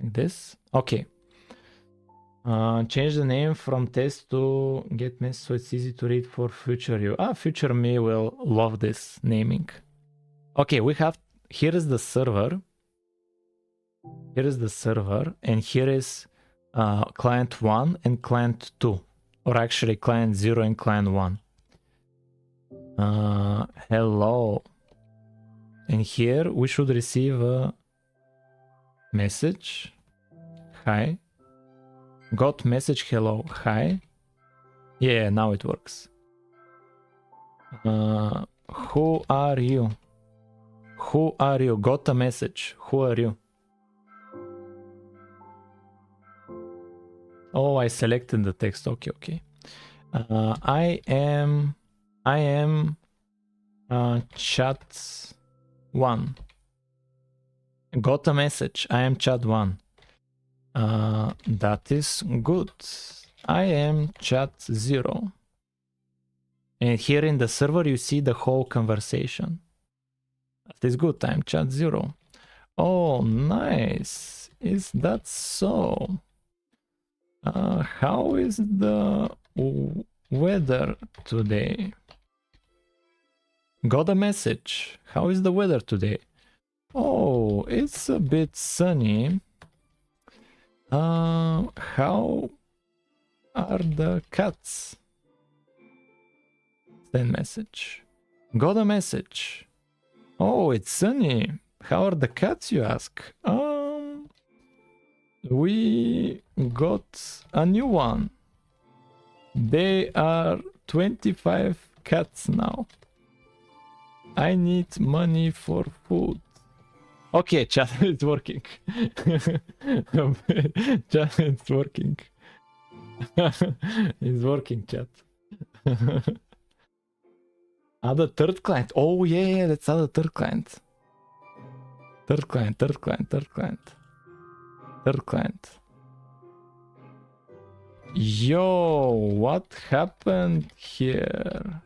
S1: this. Okay. Change the name from test to get mess so it's easy to read for future you. Future me will love this naming. Okay, we have, here is the server. And here is client 1 and client 2. Or actually client 0 and client 1. Hello. And here we should receive a message. Hi. Got message, hello, hi. Yeah, now it works. Who are you? Got a message. Who are you? Oh, I selected the text. Okay. I am chat 1. Got a message. I am chat 1. That is good. I am chat 0. And here in the server you see the whole conversation. That is good. I am chat 0. Oh, nice. Is that so? How is the weather today? Got a message. How is the weather today? Oh, it's a bit sunny. How are the cats? Send message. Got a message. Oh, it's sunny. How are the cats, you ask? We got a new one. They are 25 cats now. I need money for food. Okay, chat, it's working. Chat, it's working. It's working, chat. Add a third client. Oh, yeah, let's add a third client. Third client. Yo, what happened here?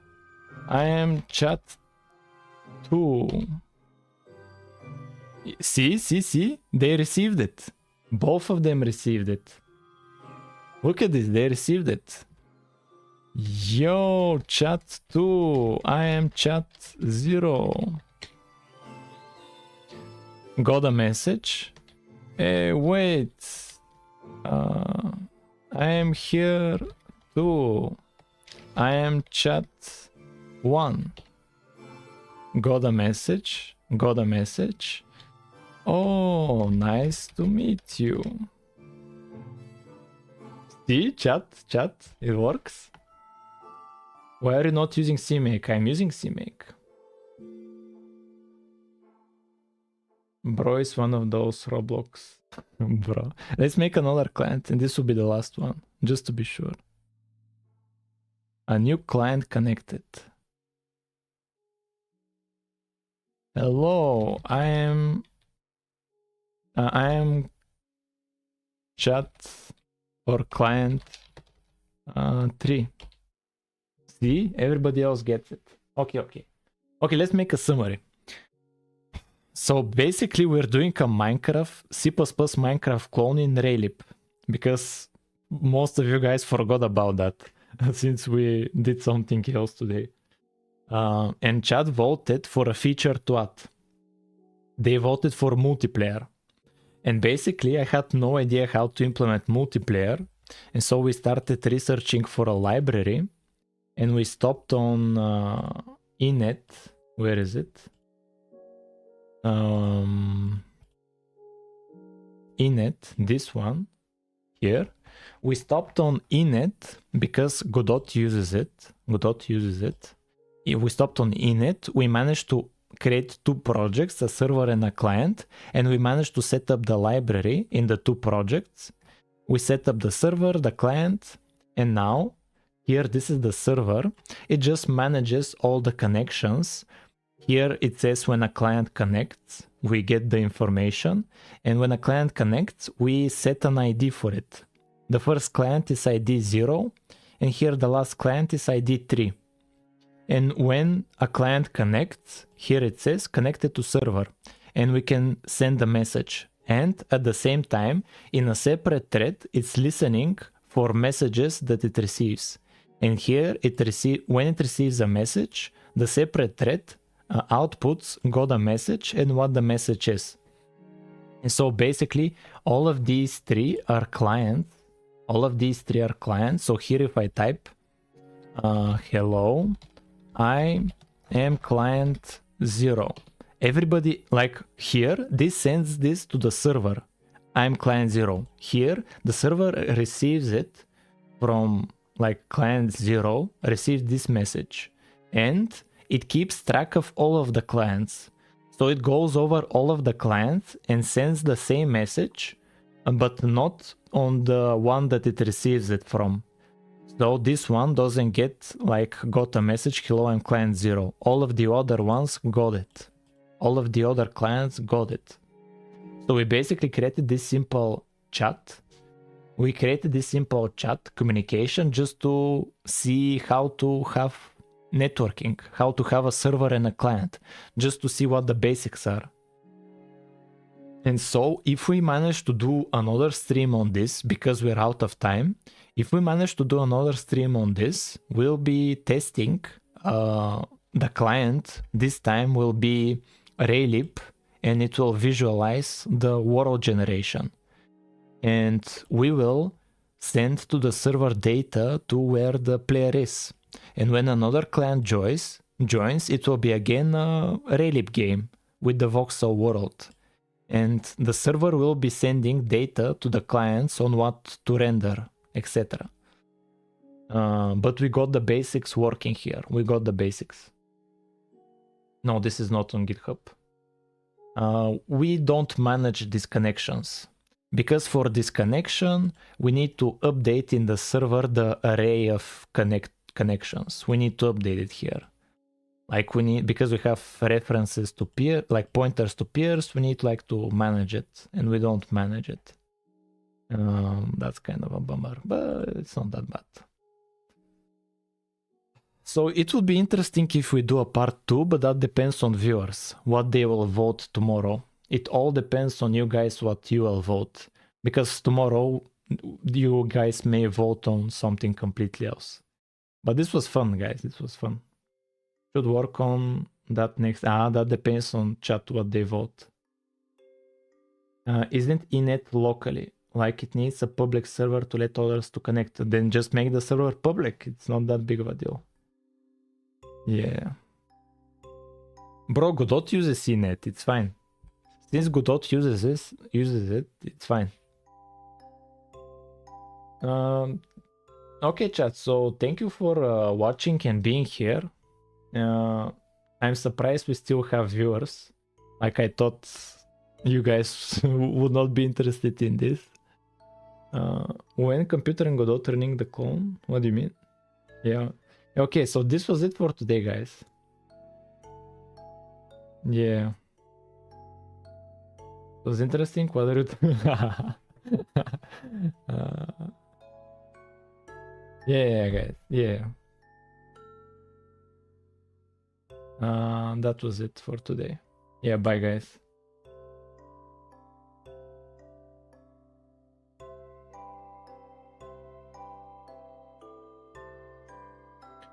S1: I am chat 2. See? They received it. Both of them received it. Look at this, they received it. Yo, chat 2. I am chat 0. Got a message. Hey, wait. I am here too. I am chat 1. Got a message. Got a message. Oh, nice to meet you. See, chat, it works. Why are you not using CMake? I'm using CMake. Bro is one of those Roblox. Bro. Let's make another client and this will be the last one, just to be sure. A new client connected. Hello, I am chat or client 3. See, everybody else gets it. Okay, let's make a summary. So basically we're doing a Minecraft, C++ Minecraft clone in Raylib, because most of you guys forgot about that since we did something else today. And chat voted for a feature to add. They voted for multiplayer. And basically I had no idea how to implement multiplayer. And so we started researching for a library and we stopped on init. Where is it? Init, this one here. We stopped on init because Godot uses it. We stopped on init. We managed to create 2 projects, a server and a client, and we managed to set up the library in the 2 projects. We set up the server, the client, and now here this is the server. It just manages all the connections. Here it says when a client connects, we get the information, and when a client connects, we set an ID for it. The first client is ID 0, and here the last client is ID 3. And when a client connects, here it says connected to server, and we can send a message. And at the same time, in a separate thread, it's listening for messages that it receives. And here when it receives a message, the separate thread outputs got a message and what the message is. And so basically all of these 3 are clients. So here if I type hello, I am client 0. Everybody, like here, this sends this to the server. I'm client 0. Here the server receives it from like client 0, receives this message, and it keeps track of all of the clients. So it goes over all of the clients and sends the same message, but not on the one that it receives it from. So this one doesn't get like got a message, hello, I'm client 0. All of the other ones got it. All of the other clients got it. So we basically created this simple chat. We created this simple chat communication just to see how to have networking, how to have a server and a client, just to see what the basics are. And so if we manage to do another stream on this, because we're out of time, if we manage to do another stream on this, we'll be testing the client. This time will be Raylib, and it will visualize the world generation. And we will send to the server data to where the player is. And when another client joins, it will be again a Raylib game with the voxel world. And the server will be sending data to the clients on what to render, etc. But we got the basics working here. We got the basics. No, this is not on GitHub. We don't manage these connections. Because for this connection, we need to update in the server the array of connections. We need to update it here. Like we need, because we have references to peer, like pointers to peers, we need like to manage it, and we don't manage it. That's kind of a bummer, but it's not that bad. So it would be interesting if we do a part 2, but that depends on viewers, what they will vote tomorrow. It all depends on you guys what you will vote, because tomorrow you guys may vote on something completely else. But this was fun, guys. This was fun. Should work on that next. That depends on chat what they vote. Isn't Inet locally? Like it needs a public server to let others to connect. Then just make the server public. It's not that big of a deal. Yeah. Bro, Godot uses CNET. It's fine. Since Godot uses it, it's fine. Okay, chat. So thank you for watching and being here. I'm surprised we still have viewers. Like I thought you guys would not be interested in this. When computer and Godot turning the clone? What do you mean? Yeah. Okay, so this was it for today, guys. Yeah. It was interesting. What are you yeah, guys. Yeah. That was it for today. Yeah, bye, guys.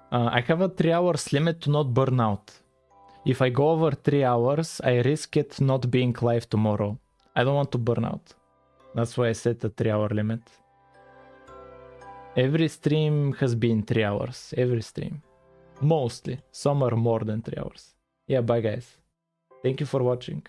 S1: I have a 3 hours limit to not burn out. If I go over 3 hours, I risk it not being live tomorrow. I don't want to burn out. That's why I set the 3 hour limit. Every stream has been 3 hours. Every stream. Mostly. Some are more than 3 hours. Yeah, bye guys. Thank you for watching.